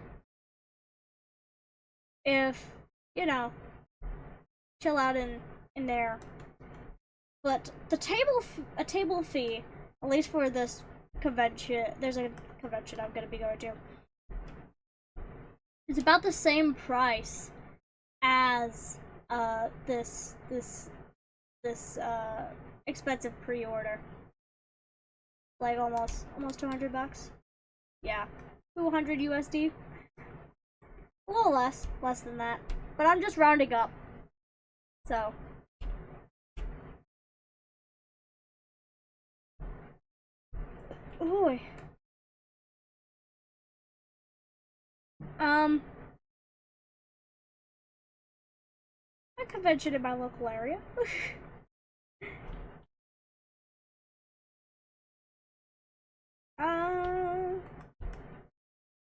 if, you know, chill out in there. But the table fee, at least for this convention, there's a convention I'm gonna be going to. It's about the same price as this this expensive pre-order. Like almost $200. Yeah, 200 USD. A little less than that. But I'm just rounding up. So. Ooh. A convention in my local area. uh,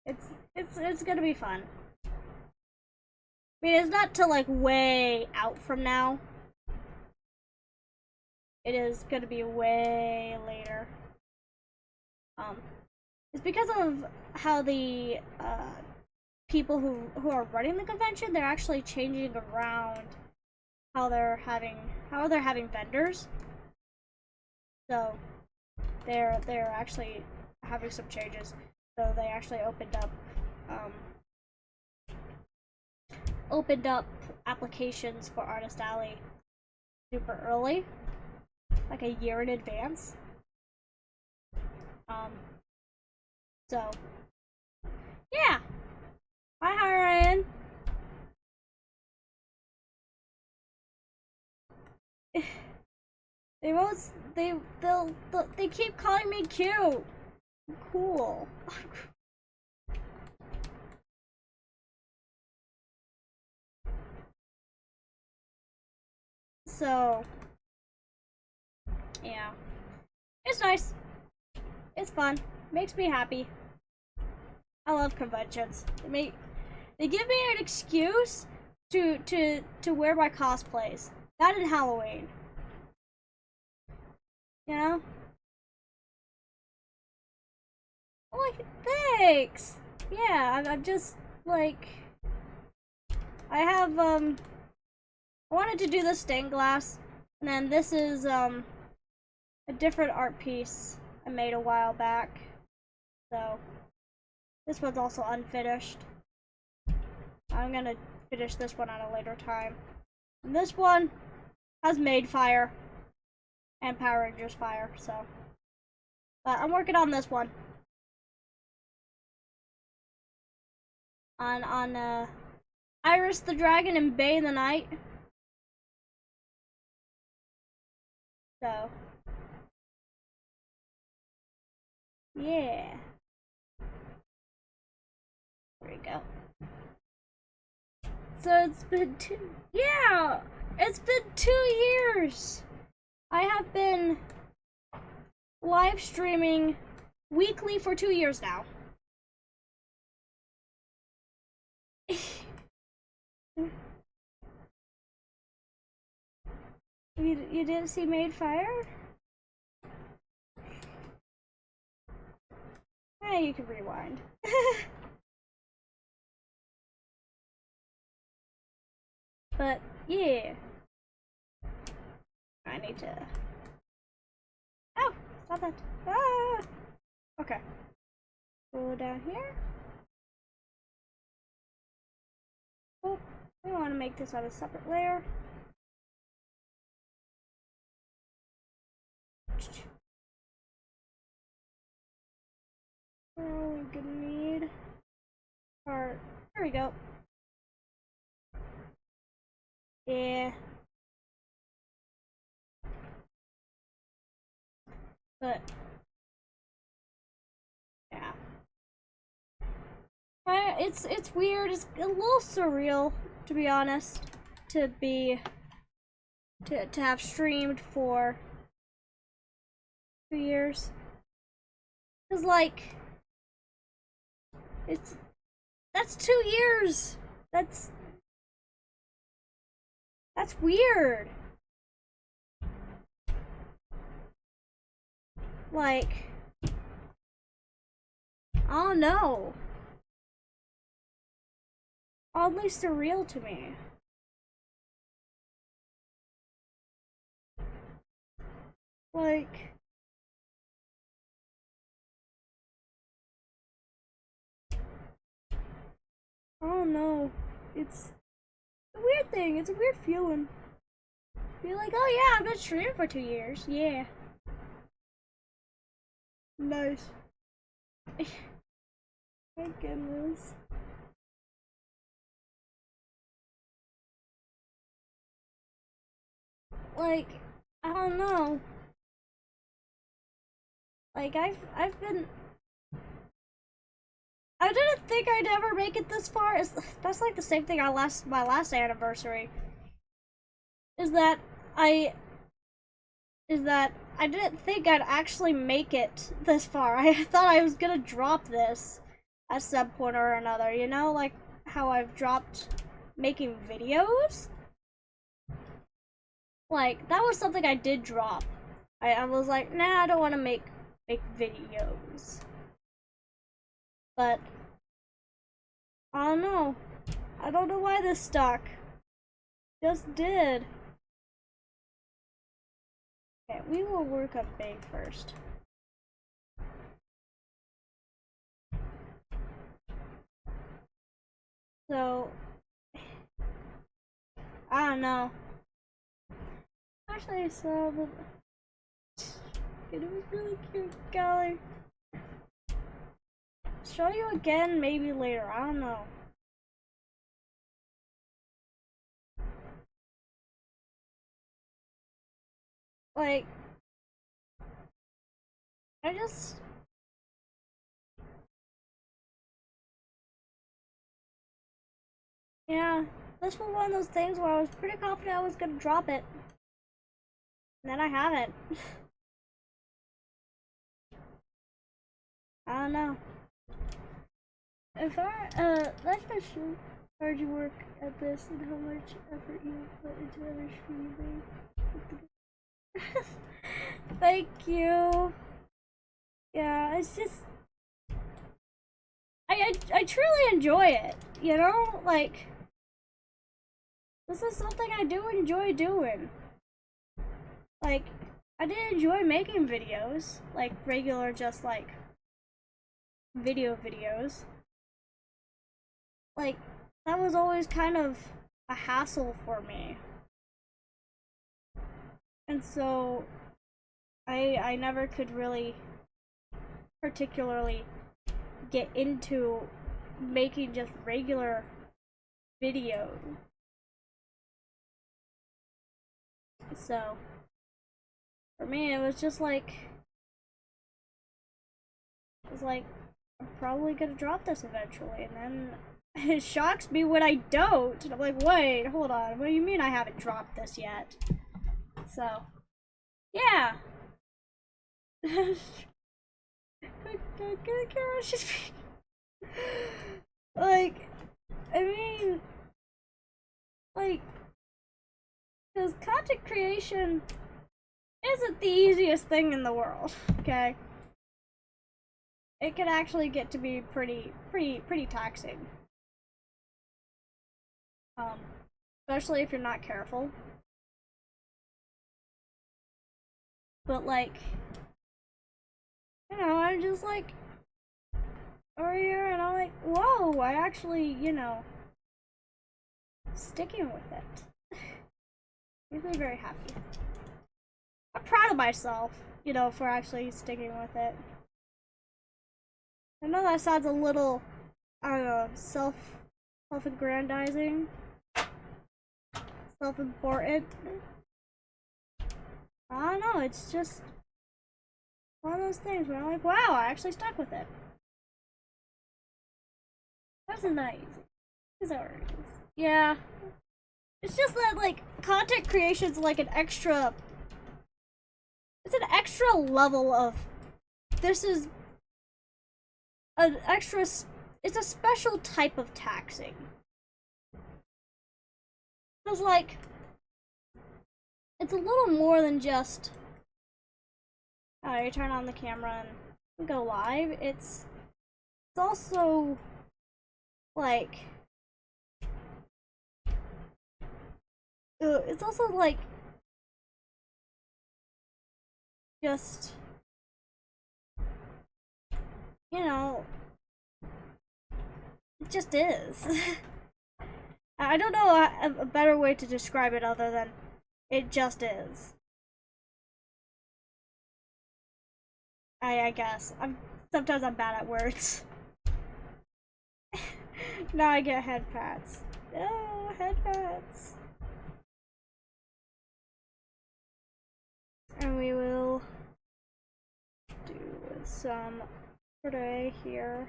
it's gonna be fun. I mean, it's not till like way out from now. It is gonna be way later. It's because of how the people who are running the convention, they're actually changing around how they're having vendors. So they're actually having some changes. So they actually opened up applications for Artist Alley super early, like a year in advance. So yeah. Hi Ryan. They keep calling me cute. Cool. So yeah, it's nice. It's fun. Makes me happy. I love conventions. They give me an excuse to wear my cosplays. That and Halloween. You know? Like, thanks. Yeah, I'm just like, I have I wanted to do the stained glass, and then this is a different art piece I made a while back. So this one's also unfinished. I'm gonna finish this one at a later time. And this one has made fire and Power Rangers fire, so. But I'm working on this one. On Iris the Dragon and Bay the Knight. So. Yeah. There we go. So it's been it's been 2 years. I have been live streaming weekly for 2 years now. You didn't see Made Fire? Eh, you can rewind. But yeah, I need to. Oh, stop that! Ah. Okay. Go down here. Oh, we want to make this on a separate layer. Oh, we're gonna need our. There we go. Yeah. But yeah. It's weird. It's a little surreal, to be honest, to have streamed for 2 years. Cause like that's 2 years. That's weird. Like, I don't know. Oddly surreal to me. Like, I don't know. It's a weird thing. It's a weird feeling. Be like, oh yeah, I've been streaming for 2 years. Yeah. Nice. My goodness. Like, I don't know. Like, I've been... I didn't think I'd ever make it this far. That's like the same thing my last anniversary. Is that I didn't think I'd actually make it this far. I thought I was gonna drop this at some point or another, you know? Like how I've dropped making videos? Like, that was something I did drop. I was like, nah, I don't want to make videos. But, I don't know. I don't know why this stuck. Just did. Okay, we will work on big first. So, I don't know. Actually, I saw the... It was really cute, golly. Show you again, maybe later. I don't know. Like, I just... Yeah, this was one of those things where I was pretty confident I was gonna drop it. And then I haven't. I don't know. If let's just show how hard you work at this and how much effort you put into every stream you make. Thank you. Yeah, it's just I truly enjoy it, you know? Like, this is something I do enjoy doing. Like, I did enjoy making videos, like regular, just like videos. Like, that was always kind of a hassle for me. And so I never could really particularly get into making just regular videos. So for me it was just like, I'm probably gonna drop this eventually, and then it shocks me when I don't. And I'm like, wait, hold on, what do you mean I haven't dropped this yet? So yeah. Like, I mean, like, because content creation isn't the easiest thing in the world, okay? It can actually get to be pretty taxing. Especially if you're not careful. But like, you know, I'm just like over here and I'm like, whoa, I actually, you know, sticking with it. Makes me very happy. I'm proud of myself, you know, for actually sticking with it. I know that sounds a little, I don't know, self-aggrandizing, self-important. I don't know, it's just one of those things where I'm like, wow, I actually stuck with it. That's nice. It's alright. Yeah. It's just that, like, content creation's like an extra... It's an extra level of... This is... an extra... It's a special type of taxing. Because, like... It's a little more than just... Oh, you turn on the camera and go live. It's also... like... it's also like just, you know, it just is. I don't know a better way to describe it other than It just is. I guess. Sometimes I'm bad at words. Now I get head pats. Oh, head pats. And we will do some gray here.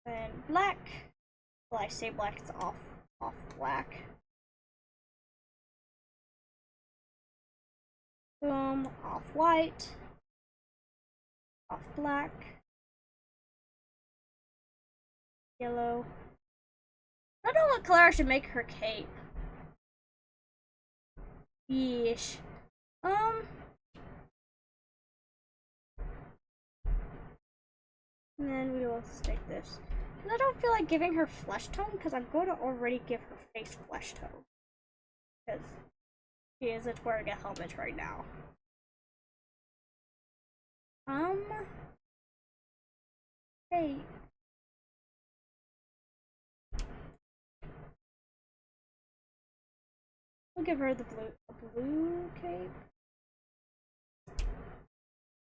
And black. Well, I say black, it's off black. Boom, off white. Off black. Yellow. I don't know what color I should make her cape. Yeesh. And then we will stick this. I don't feel like giving her flesh tone because I'm going to already give her face flesh tone. Because she isn't wearing a helmet right now. Hey. We'll give her the blue cape.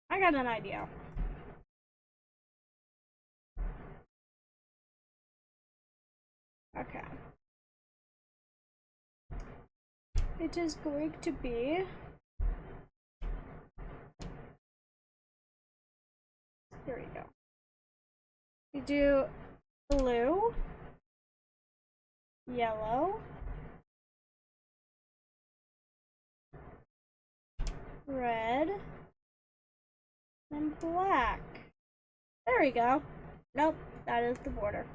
I got an idea. Okay. It is going to be... Here we go. We do blue, yellow, red, and black. There we go. Nope, that is the border.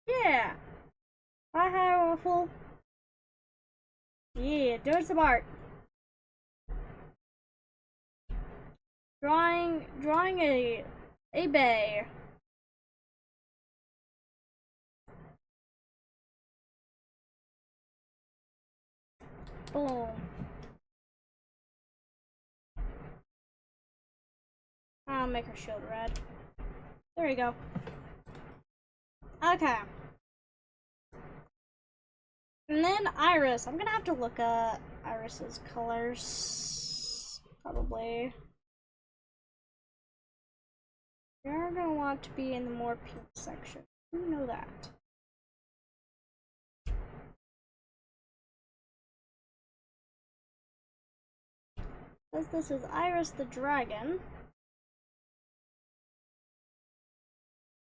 Yeah. Hi, Waffle. Yeah, doing some art. Drawing a bay. Boom. I'll make her shield red. There we go. Okay. And then Iris. I'm gonna have to look at Iris's colors. Probably. You're gonna want to be in the more pink section. You know that. This is Iris the dragon.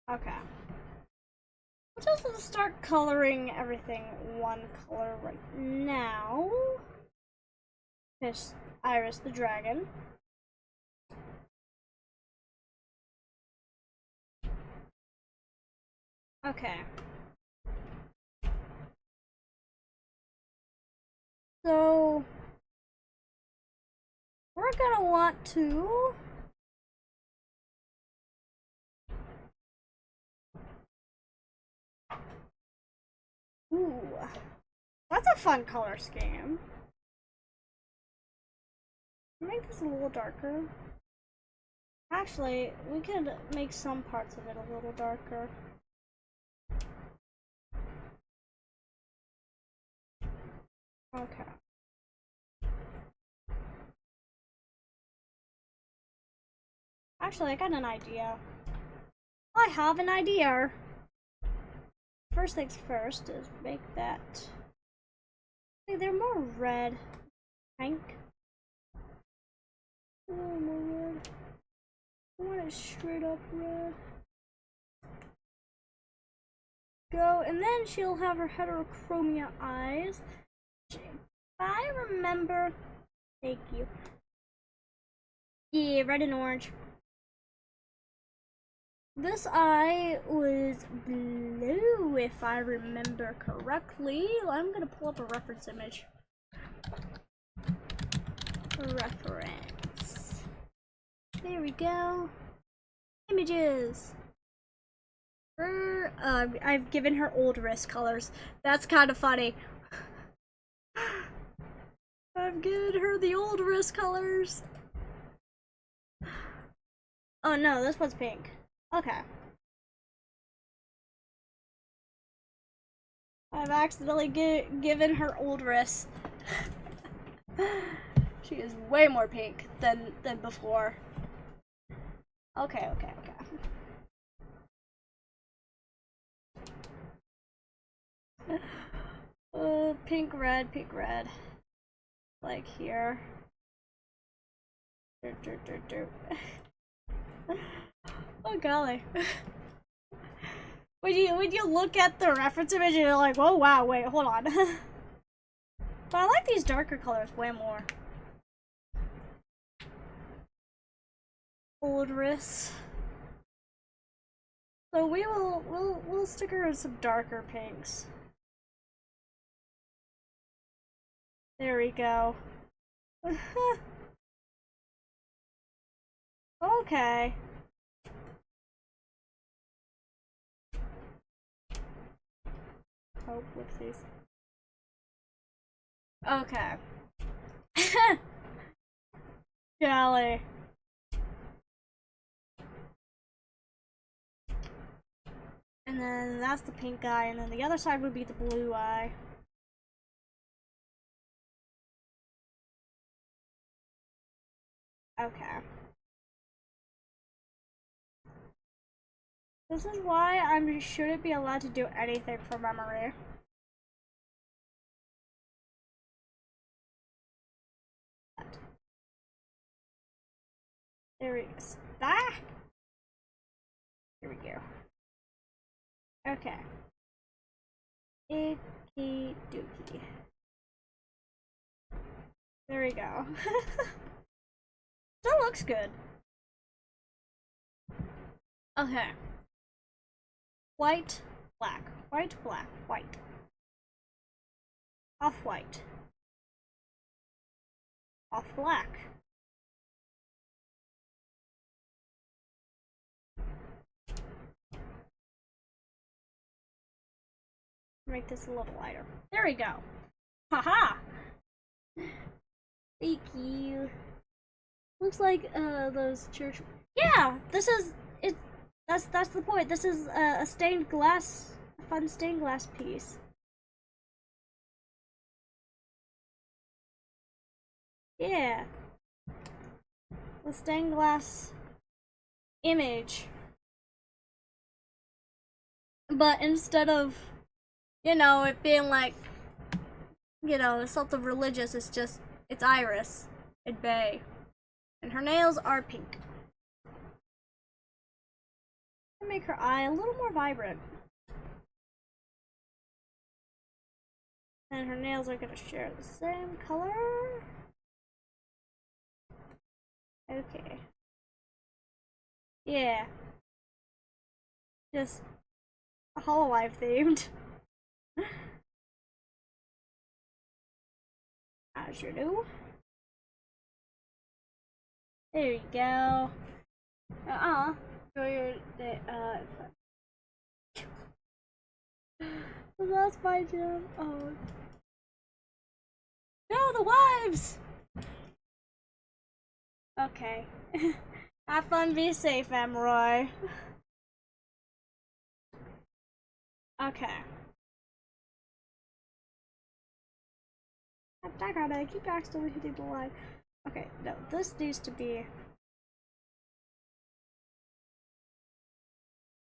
Okay. We'll just start coloring everything one color right now. Here's Iris the dragon. Okay. So we're gonna want to ooh, that's a fun color scheme. Make this a little darker. Actually, we could make some parts of it a little darker. Okay. Actually, I got an idea. I have an idea. First things first is make that. Hey, they're more red. Pink. Oh, more red. I want it straight up red. Go, and then she'll have her heterochromia eyes. If I remember. Thank you. Yeah, red and orange. This eye was blue, if I remember correctly. I'm gonna pull up a reference image. Reference. There we go. Images. I've given her old wrist colors. That's kind of funny. I've given her the old wrist colors. Oh no, this one's pink. Okay. I've accidentally given her old wrist. She is way more pink than before. Okay. Pink, red. Like here. Oh golly. When you look at the reference image, you're like, oh wow, wait, hold on. But I like these darker colors way more. Old wrists. So we'll stick her with some darker pinks. There we go. Okay. Oh, whoopsies. Okay. Golly. And then that's the pink eye, and then the other side would be the blue eye. Okay. This is why I shouldn't be allowed to do anything from memory. There we go. Ah! Here we go. Okay. Icky dookie. There we go. That looks good. Okay. White, black. White, black, white. Off-white. Off-black. Make this a little lighter. There we go. Haha! Thank you. Looks like those church. Yeah, this is it. That's the point. This is a stained glass, a fun stained glass piece. Yeah, the stained glass image. But instead of, it being like, something religious, it's Iris and Bay. And her nails are pink. Make her eye a little more vibrant. And her nails are gonna share the same color. Okay. Yeah. Just Hololive themed. As you do. There you go. Enjoy your day. That's my gym. Oh. No, the wives! Okay. Have fun, be safe, Amroy. Okay. I keep accidentally hitting the line. Okay, no, this needs to be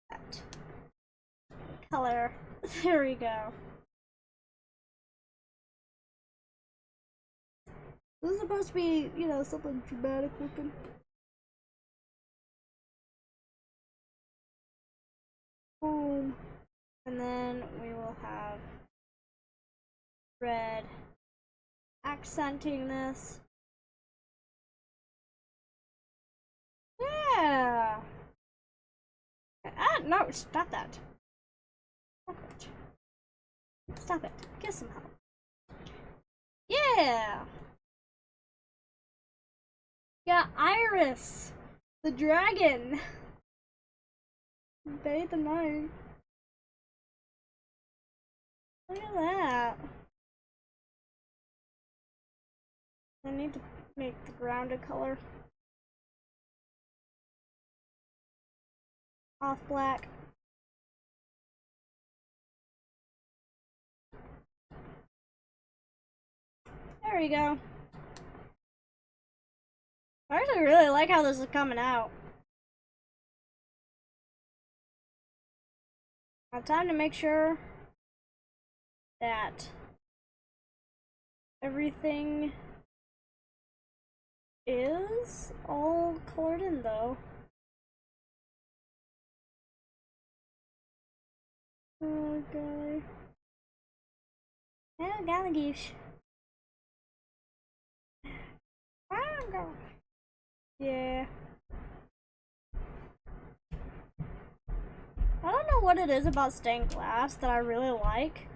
that color. There we go. This is supposed to be, something dramatic looking. Boom. And then we will have red accenting this. Yeah. No, stop that. Stop it. Stop it. Get some help. Yeah. Yeah, Iris, the dragon. Bay the night. Look at that. I need to make the grounded color off black. There we go. I actually really like how this is coming out. Now time to make sure that everything is all colored in though. Oh god. Oh golly goose. Yeah. I don't know what it is about stained glass that I really like,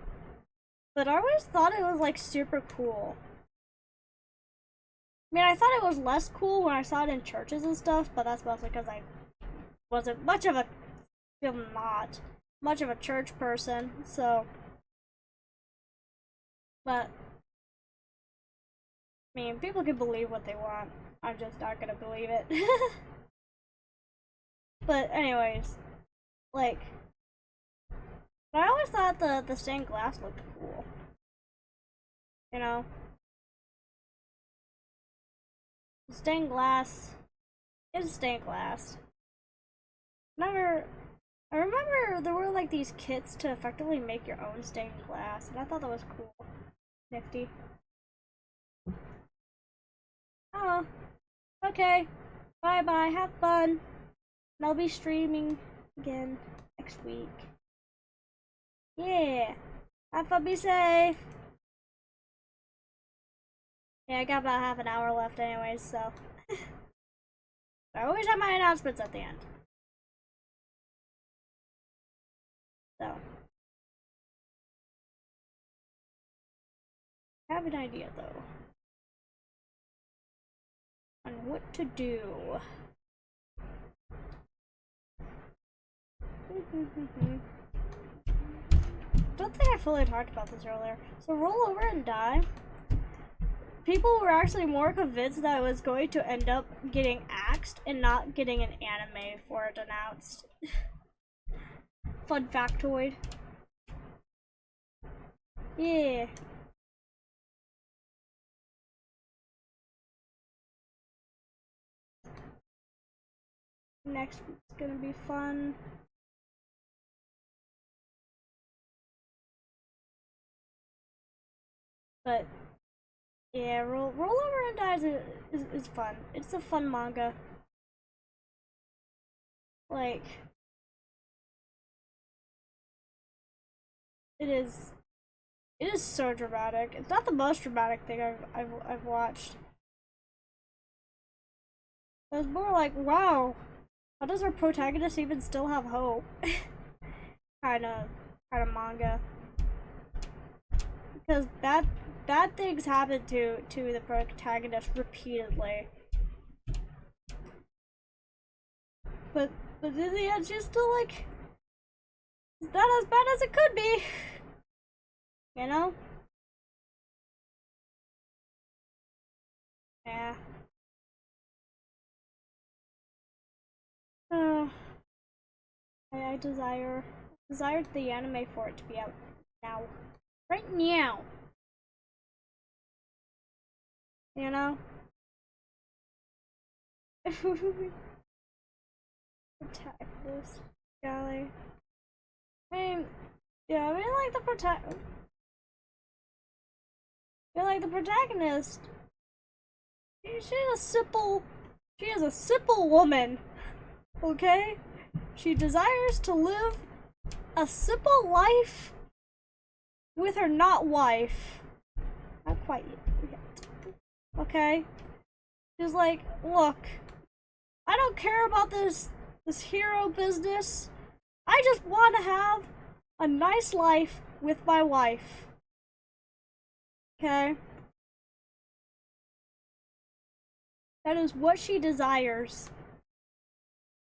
but I always thought it was like super cool. I mean, I thought it was less cool when I saw it in churches and stuff, but that's mostly because I wasn't much of a, I'm not much of a church person, so. But, I mean, people can believe what they want. I'm just not gonna believe it. But anyways, like, I always thought the stained glass looked cool. You know? Stained glass is stained glass. I remember there were like these kits to effectively make your own stained glass, and I thought that was cool. Nifty. Oh, okay. Bye bye, have fun. And I'll be streaming again next week. Yeah. Have fun, be safe. Yeah, I got about half an hour left anyways, so. I always have my announcements at the end. So. I have an idea though. On what to do. Don't think I fully talked about this earlier. So roll over and die. People were actually more convinced that it was going to end up getting axed and not getting an anime for it announced. Fun factoid. Yeah. Next week's gonna be fun. But yeah, roll over and die is fun. It's a fun manga. Like it is so dramatic. It's not the most dramatic thing I've watched. It was more like, wow, how does our protagonist even still have hope? kind of manga. Because bad things happen to the protagonist repeatedly. But in the end, she's still like, it's not as bad as it could be. You know? Yeah. I desired the anime for it to be out now. Right now. You know? Attack this golly. I mean, yeah, I mean like the protagonist. She is a simple woman. Okay? She desires to live a simple life with her not wife. Not quite yet. Okay? She's like, look, I don't care about this hero business. I just want to have a nice life with my wife. Okay? That is what she desires.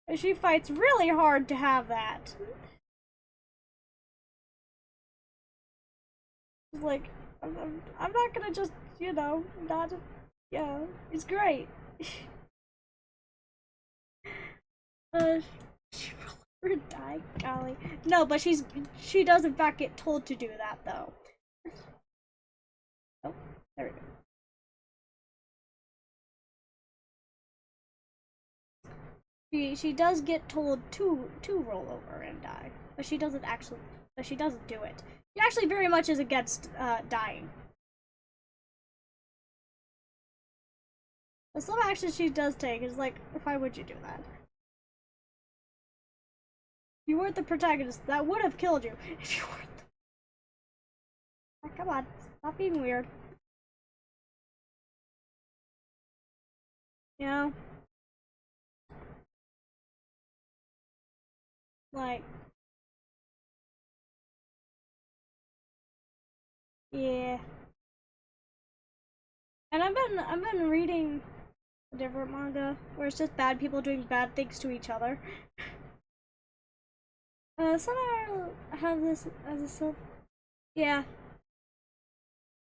And she fights really hard to have that. She's like, I'm not gonna just, you know, not, yeah, it's great. She will die, golly. No, but she does in fact get told to do that though. Oh, there we go. She does get told to roll over and die, but she doesn't do it. She actually very much is against dying. The some action she does take is like, why would you do that? If you weren't the protagonist, that would have killed you. If you weren't. Oh, come on, stop being weird. You know? Like, yeah. And I've been reading a different manga where it's just bad people doing bad things to each other. Some have this as a self. Yeah.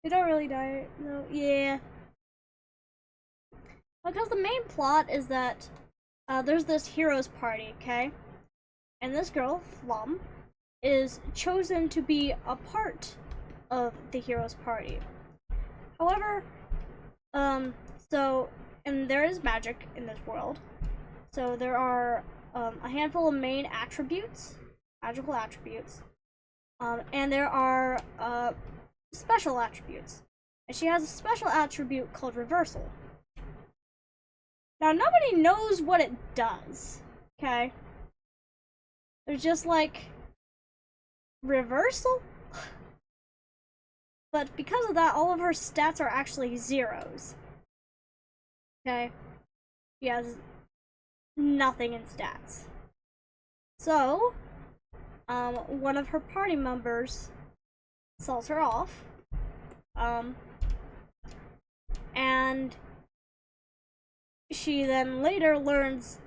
They don't really die. No. Yeah. Because the main plot is that there's this heroes party, okay? And this girl, Flum, is chosen to be a part of the heroes party. However, and there is magic in this world. So there are a handful of main attributes, magical attributes, and there are special attributes. And she has a special attribute called reversal. Now, nobody knows what it does, okay? There's just like reversal. But because of that, all of her stats are actually zeros. Okay? She has nothing in stats. So, one of her party members sells her off. And she then later learns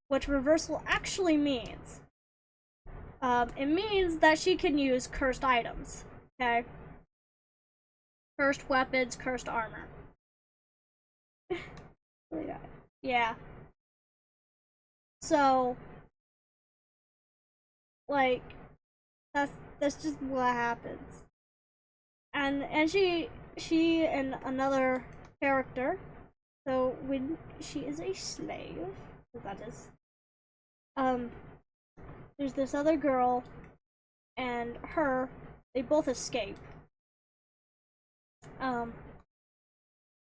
what reversal actually means. It means that she can use cursed items. Okay? Cursed weapons, cursed armor. Yeah. So, like, that's just what happens. And she and another character. So when she is a slave, that is, there's this other girl and her. They both escape.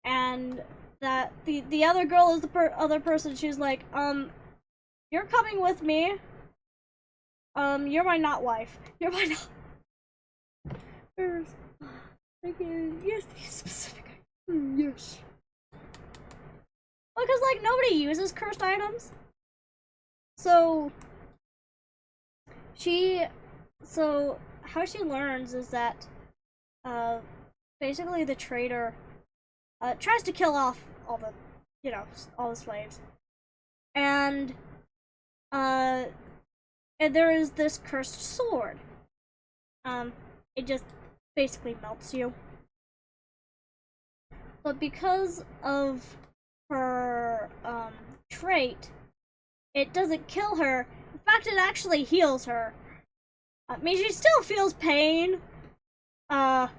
And that the other girl is the other person. She's like, you're coming with me. You're my not wife. You're my not. Yes, specific. Yes. Well, because like nobody uses cursed items. So how she learns is that basically the trader tries to kill off all the all the slaves. And there is this cursed sword. It just basically melts you. But because of her trait, it doesn't kill her. In fact, it actually heals her. I mean, she still feels pain. But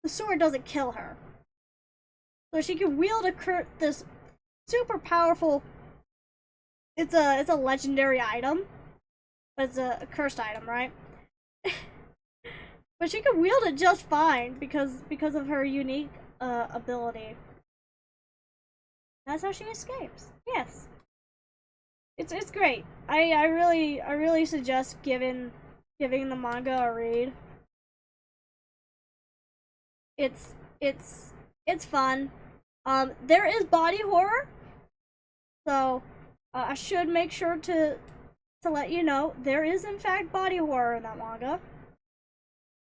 the sword doesn't kill her. So she can wield this super powerful. It's a legendary item, but it's a cursed item, right? But she can wield it just fine because of her unique ability. That's how she escapes. Yes, it's great. I really suggest giving the manga a read. It's fun. There is body horror, so I should make sure to let you know there is in fact body horror in that manga.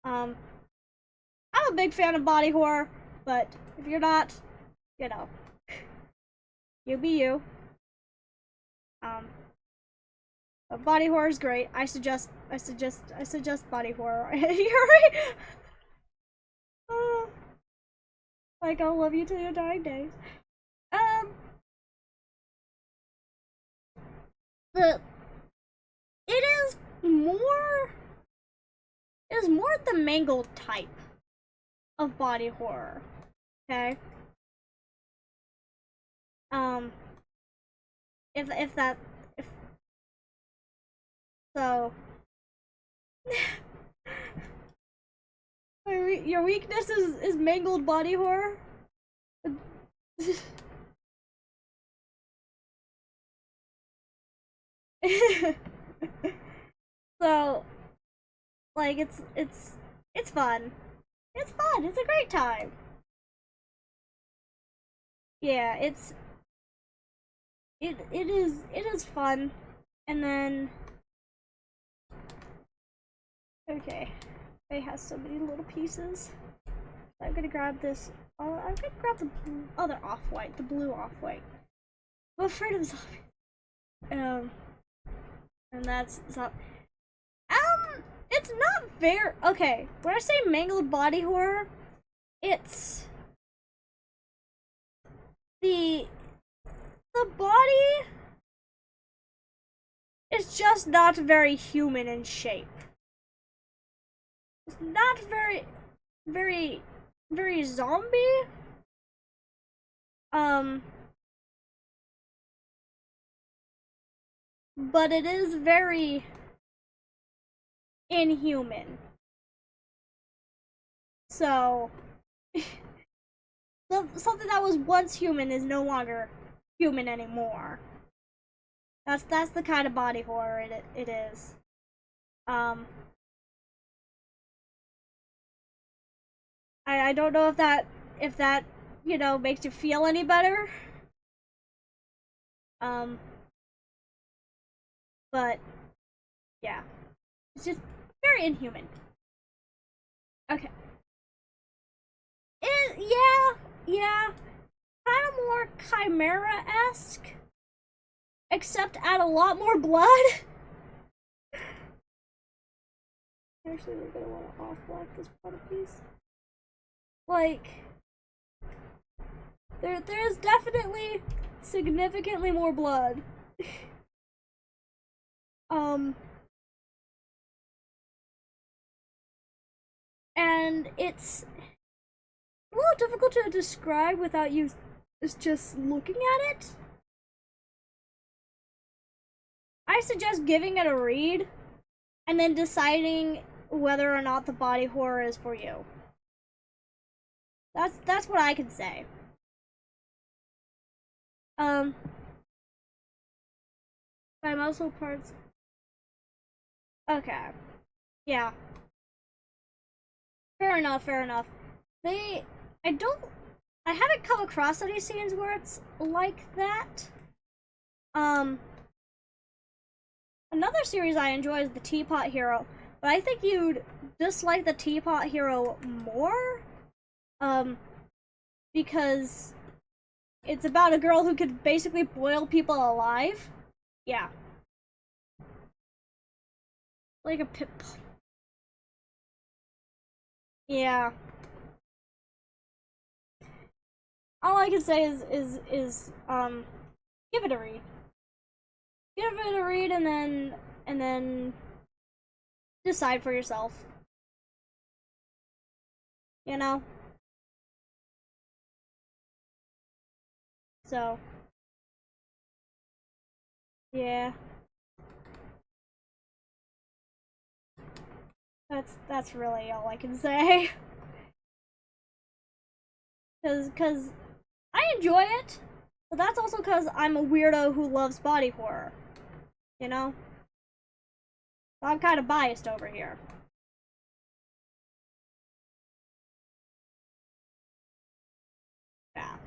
I'm a big fan of body horror, but if you're not, you be you. But body horror is great. I suggest body horror. You're right. Like I'll love you till your dying days. It is more the mangled type of body horror. Okay. Um, if that if so, your weakness is mangled body horror. So, like, it's fun. It's fun. It's a great time. Yeah, it is fun. And then okay, it has so many little pieces. I'm gonna grab this. I'm gonna grab the other off-white, the blue off-white. I'm afraid of zombies. Um, and that's not. It's not very okay. When I say mangled body horror, it's the body is just not very human in shape. It's not very zombie. But it is very inhuman. So something that was once human is no longer human anymore. That's the kind of body horror it is. I don't know if that makes you feel any better. Um, but yeah, it's just very inhuman. Okay. Yeah, kind of more chimera-esque, except add a lot more blood. Actually, we're gonna want to off-block this bottom piece. Like, there's definitely significantly more blood. And it's a little difficult to describe without you just looking at it. I suggest giving it a read and then deciding whether or not the body horror is for you. That's what I can say. By muscle parts. Okay. Yeah. Fair enough, fair enough. I don't, I haven't come across any scenes where it's like that. Another series I enjoy is the Teapot Hero, but I think you'd dislike the Teapot Hero more, because it's about a girl who could basically boil people alive. Yeah. Like a pit. Yeah. All I can say is give it a read. Give it a read and then decide for yourself. You know? So yeah. That's really all I can say. Cause I enjoy it, but that's also because I'm a weirdo who loves body horror. You know? I'm kind of biased over here. Yeah.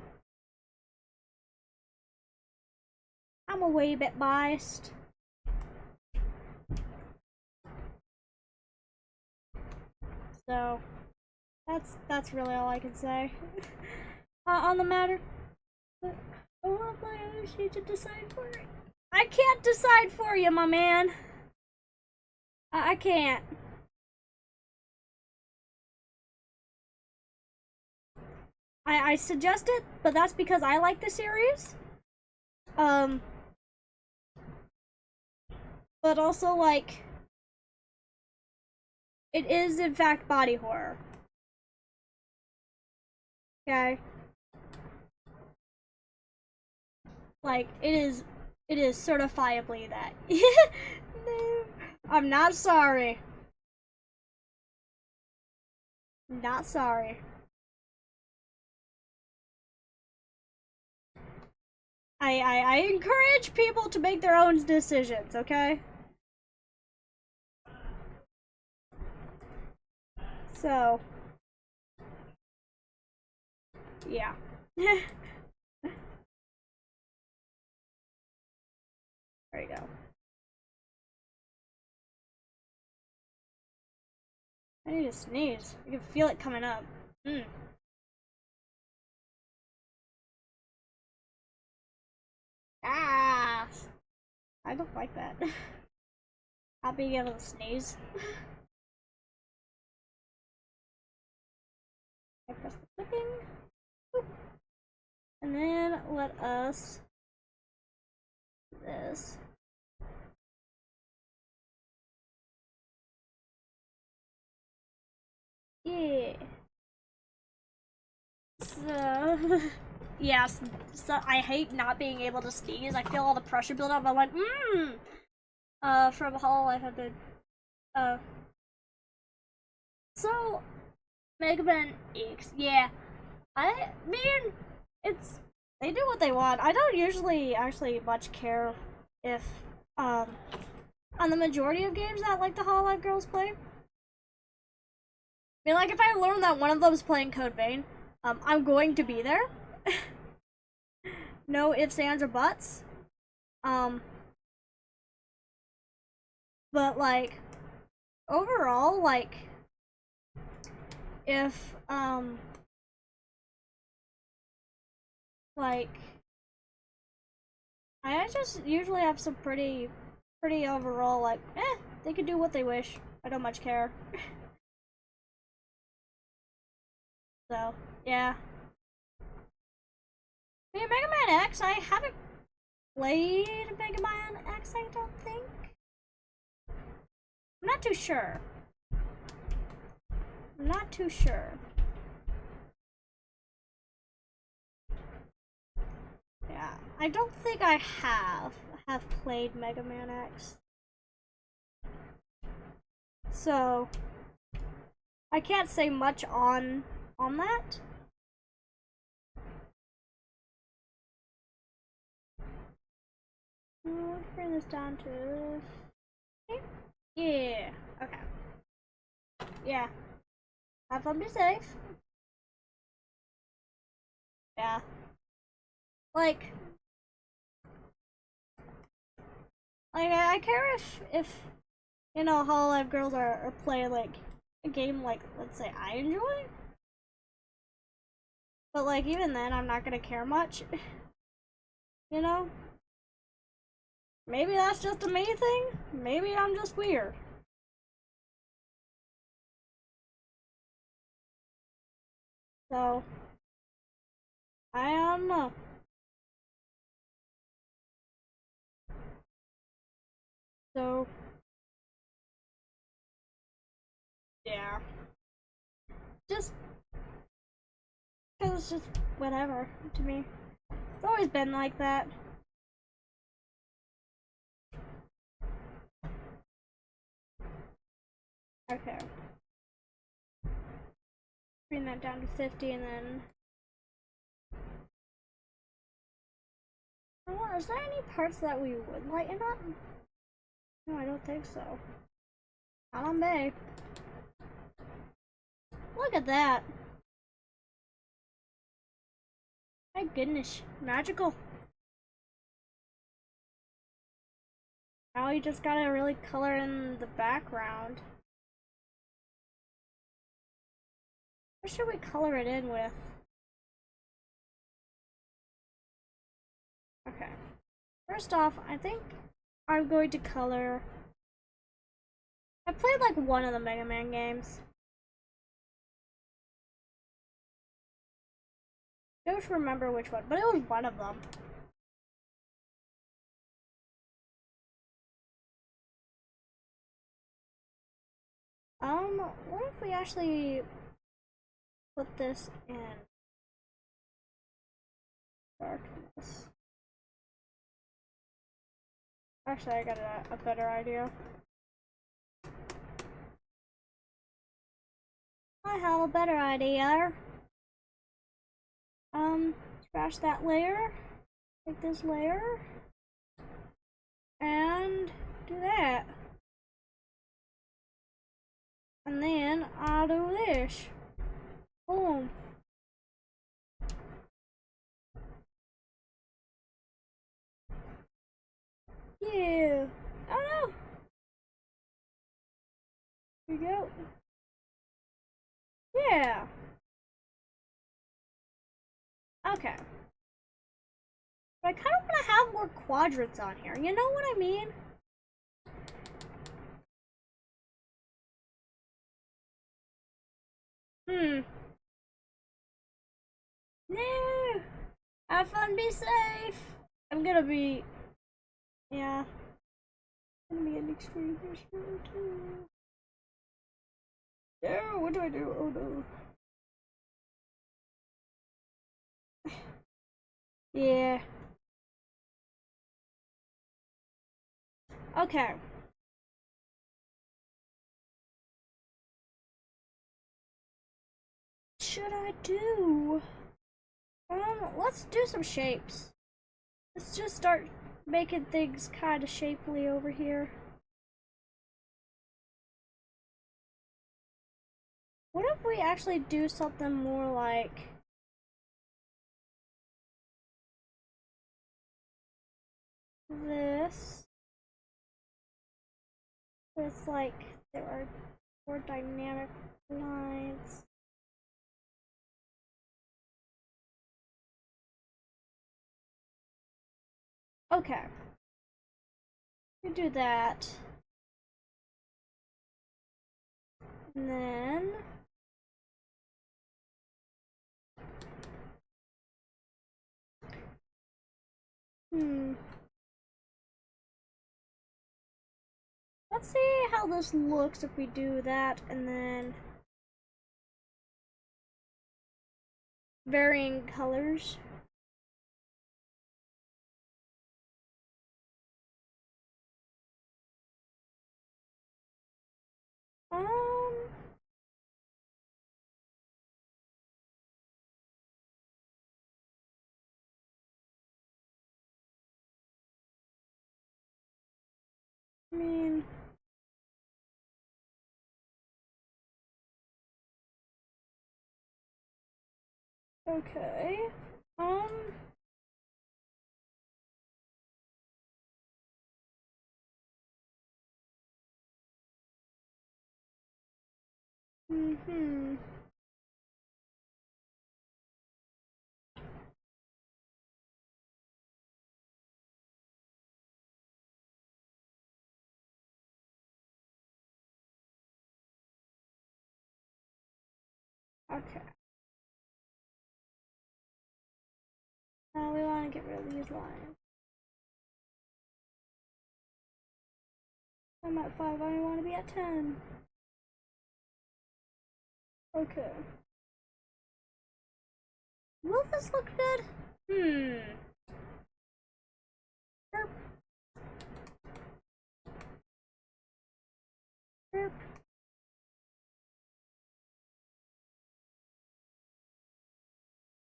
I'm a wee bit biased. So that's really all I can say on the matter. But I want my energy to decide for it. I can't decide for you, my man. I can't. I suggest it, but that's because I like the series. Um, but also like it is in fact body horror. Okay. Like, it is certifiably that. No, I'm not sorry. Not sorry. I encourage people to make their own decisions, okay? So, yeah. There you go. I need to sneeze. I can feel it coming up. Mm. Ah! I don't like that. Not being able to sneeze. I press the clicking. Boop. And then let us do this. Yeah. So, yes. So I hate not being able to sneeze. I feel all the pressure build up. I'm like, from Hollow Life, I've been, uh. So, Mega Man X. Yeah. I mean, it's they do what they want. I don't usually actually much care if um on the majority of games that like the Hollow Life girls play. I mean, like if I learn that one of them is playing Code Vein, I'm going to be there. No ifs, ands, or buts. Um, but like overall, like if like I just usually have some pretty overall like they can do what they wish. I don't much care. So yeah. I mean, Mega Man X, I haven't played Mega Man X, I don't think. I'm not too sure. I'm not too sure. Yeah, I don't think I have played Mega Man X. So I can't say much on that. Let's bring this down to yeah. Okay. Yeah. Have fun, be safe. Yeah. Like I care if you know Hollow Life girls are playing like a game like let's say I enjoy. But like even then I'm not gonna care much. You know? Maybe that's just a me thing. Maybe I'm just weird. So I don't know. So yeah. Just cause it's just whatever to me. It's always been like that. Okay. Bring that down to 50 and then oh, is there any parts that we would lighten up? No, I don't think so. Not on Bay. Look at that. My goodness. Magical. Now you just gotta really color in the background. What should we color it in with? Okay. First off, I think I'm going to color. I played like one of the Mega Man games. I don't remember which one, but it was one of them. What if we actually put this in darkness? Actually, I got a better idea. I have a better idea. Scratch that layer. Take this layer. And do that. And then I'll do this. Boom. Yeah. Oh no. Here we go. Yeah. Okay. But I kind of want to have more quadrants on here. You know what I mean? No. Have fun, be safe. I'm gonna be. Yeah. I'm gonna be an extreme history too. No, what do I do? Oh no. Yeah. Okay. What should I do? Let's do some shapes. Let's just start making things kind of shapely over here. What if we actually do something more like this? It's like there are more dynamic lines. Okay. We do that. And then let's see how this looks if we do that and then varying colors. Um I mean, okay. Um, mm-hmm. Okay. Now we want to get rid of these lines. I'm at 5, I want to be at 10. Okay. Will this look good? Burp. Burp.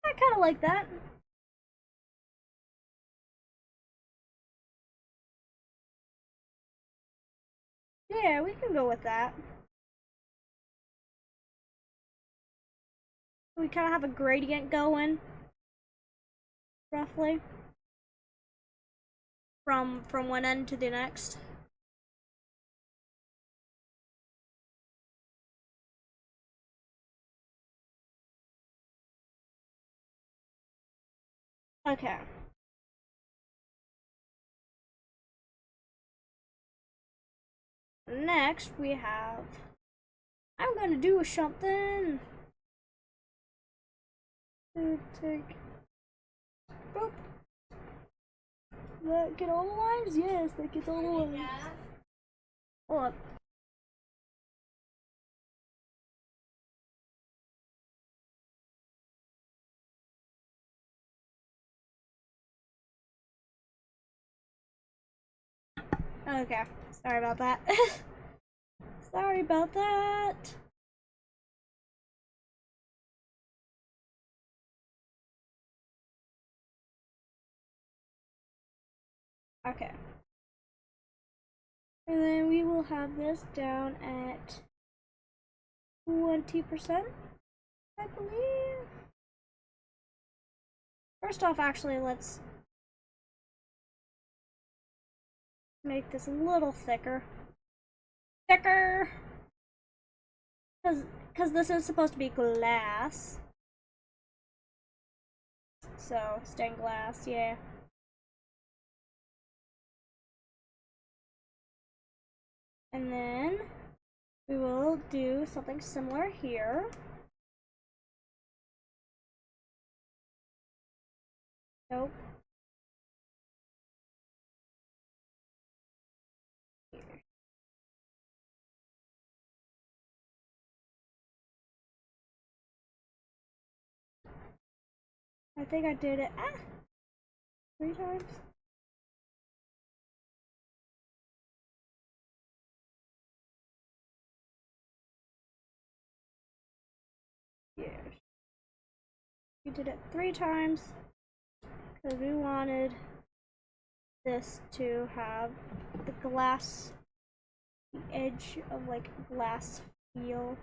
I kind of like that. Yeah, we can go with that. We kind of have a gradient going, roughly, from one end to the next. Okay. Next, we have. I'm gonna do something. Take. Boop. That get all the lines? Yes, that gets all the lines. Hold up. Okay, sorry about that. Sorry about that. Okay. And then we will have this down at 20%, I believe. First off, actually, let's make this a little thicker. Thicker! Because this is supposed to be glass. So, stained glass, yeah. And then we will do something similar here. Nope. Here. I think I did it 3 times. Yeah. We did it 3 times because we wanted this to have the glass, the edge of like glass feel.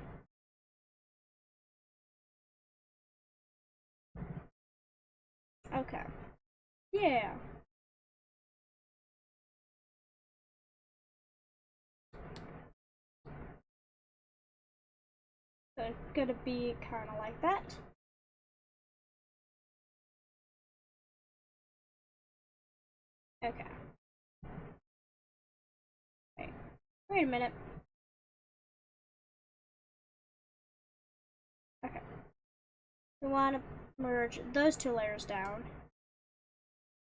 Okay. Yeah. So it's gonna be kind of like that. Okay. Wait a minute. Okay. We want to merge those 2 layers down.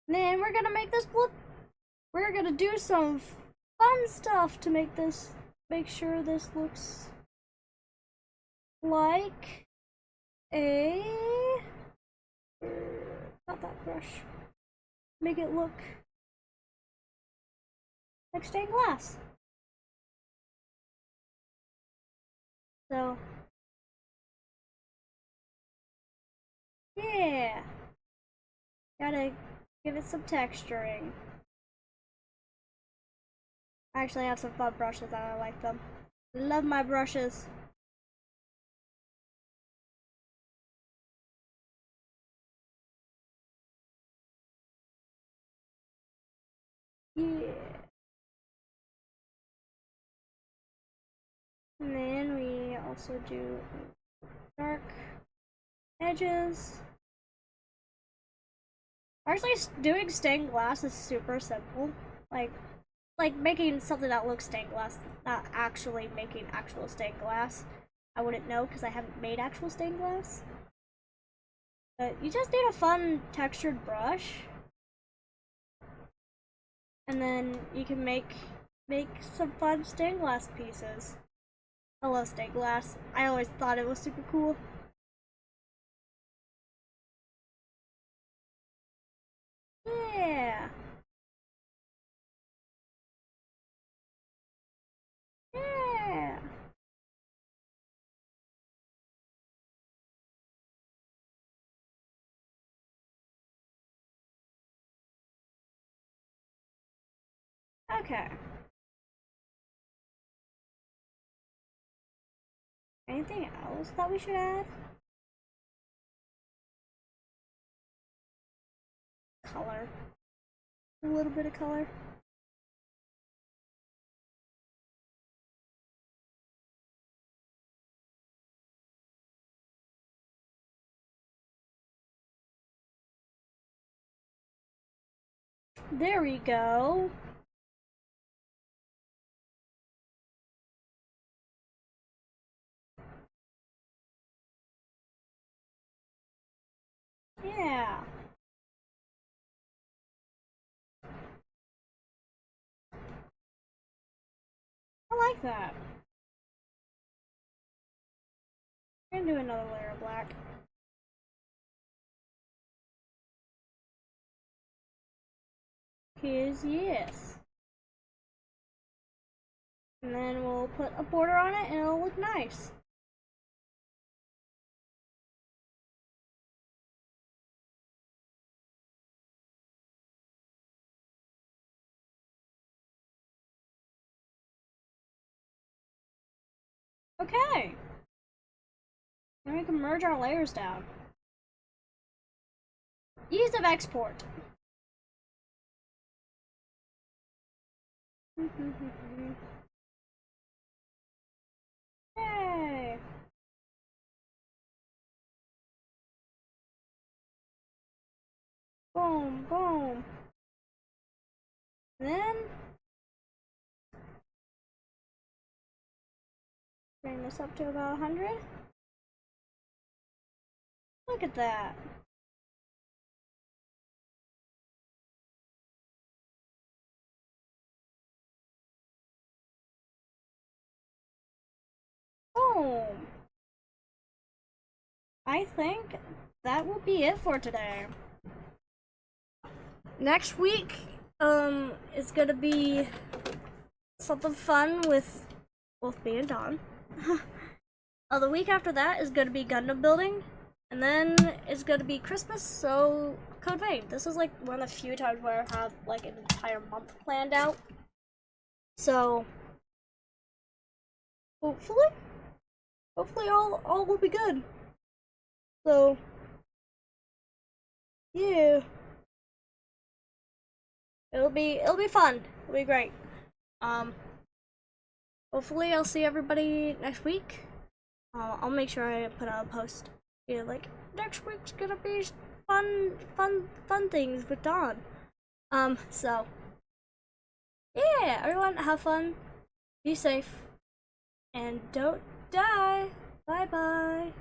And then we're gonna make this look. We're gonna do some fun stuff to make sure this looks like a. Not that brush. Make it look like stained glass. So, yeah. Gotta give it some texturing. I actually have some fun brushes and I like them. Love my brushes. Yeah. And then we also do dark edges. Actually, doing stained glass is super simple. Like making something that looks stained glass, not actually making actual stained glass. I wouldn't know because I haven't made actual stained glass. But you just need a fun textured brush, and then you can make some fun stained glass pieces. I love stained glass. I always thought it was super cool. Yeah. Yeah. Okay. Anything else that we should add? Color. A little bit of color. There we go. Yeah. I like that. I'm gonna do another layer of black. Here's yes. And then we'll put a border on it and it'll look nice. Okay. Now we can merge our layers down. Ease of export. Yay! Boom, boom. And then bring this up to about 100. Look at that. Boom. I think that will be it for today. Next week, is gonna be something fun with both me and Don. The week after that is gonna be Gundam building, and then it's gonna be Christmas. So Code Vein. This is like one of the few times where I have like an entire month planned out. So hopefully all will be good. So yeah, it'll be fun. It'll be great. Hopefully I'll see everybody next week. I'll make sure I put out a post. Yeah, like next week's gonna be fun things with Dawn. So yeah, everyone have fun, be safe, and don't die. Bye bye.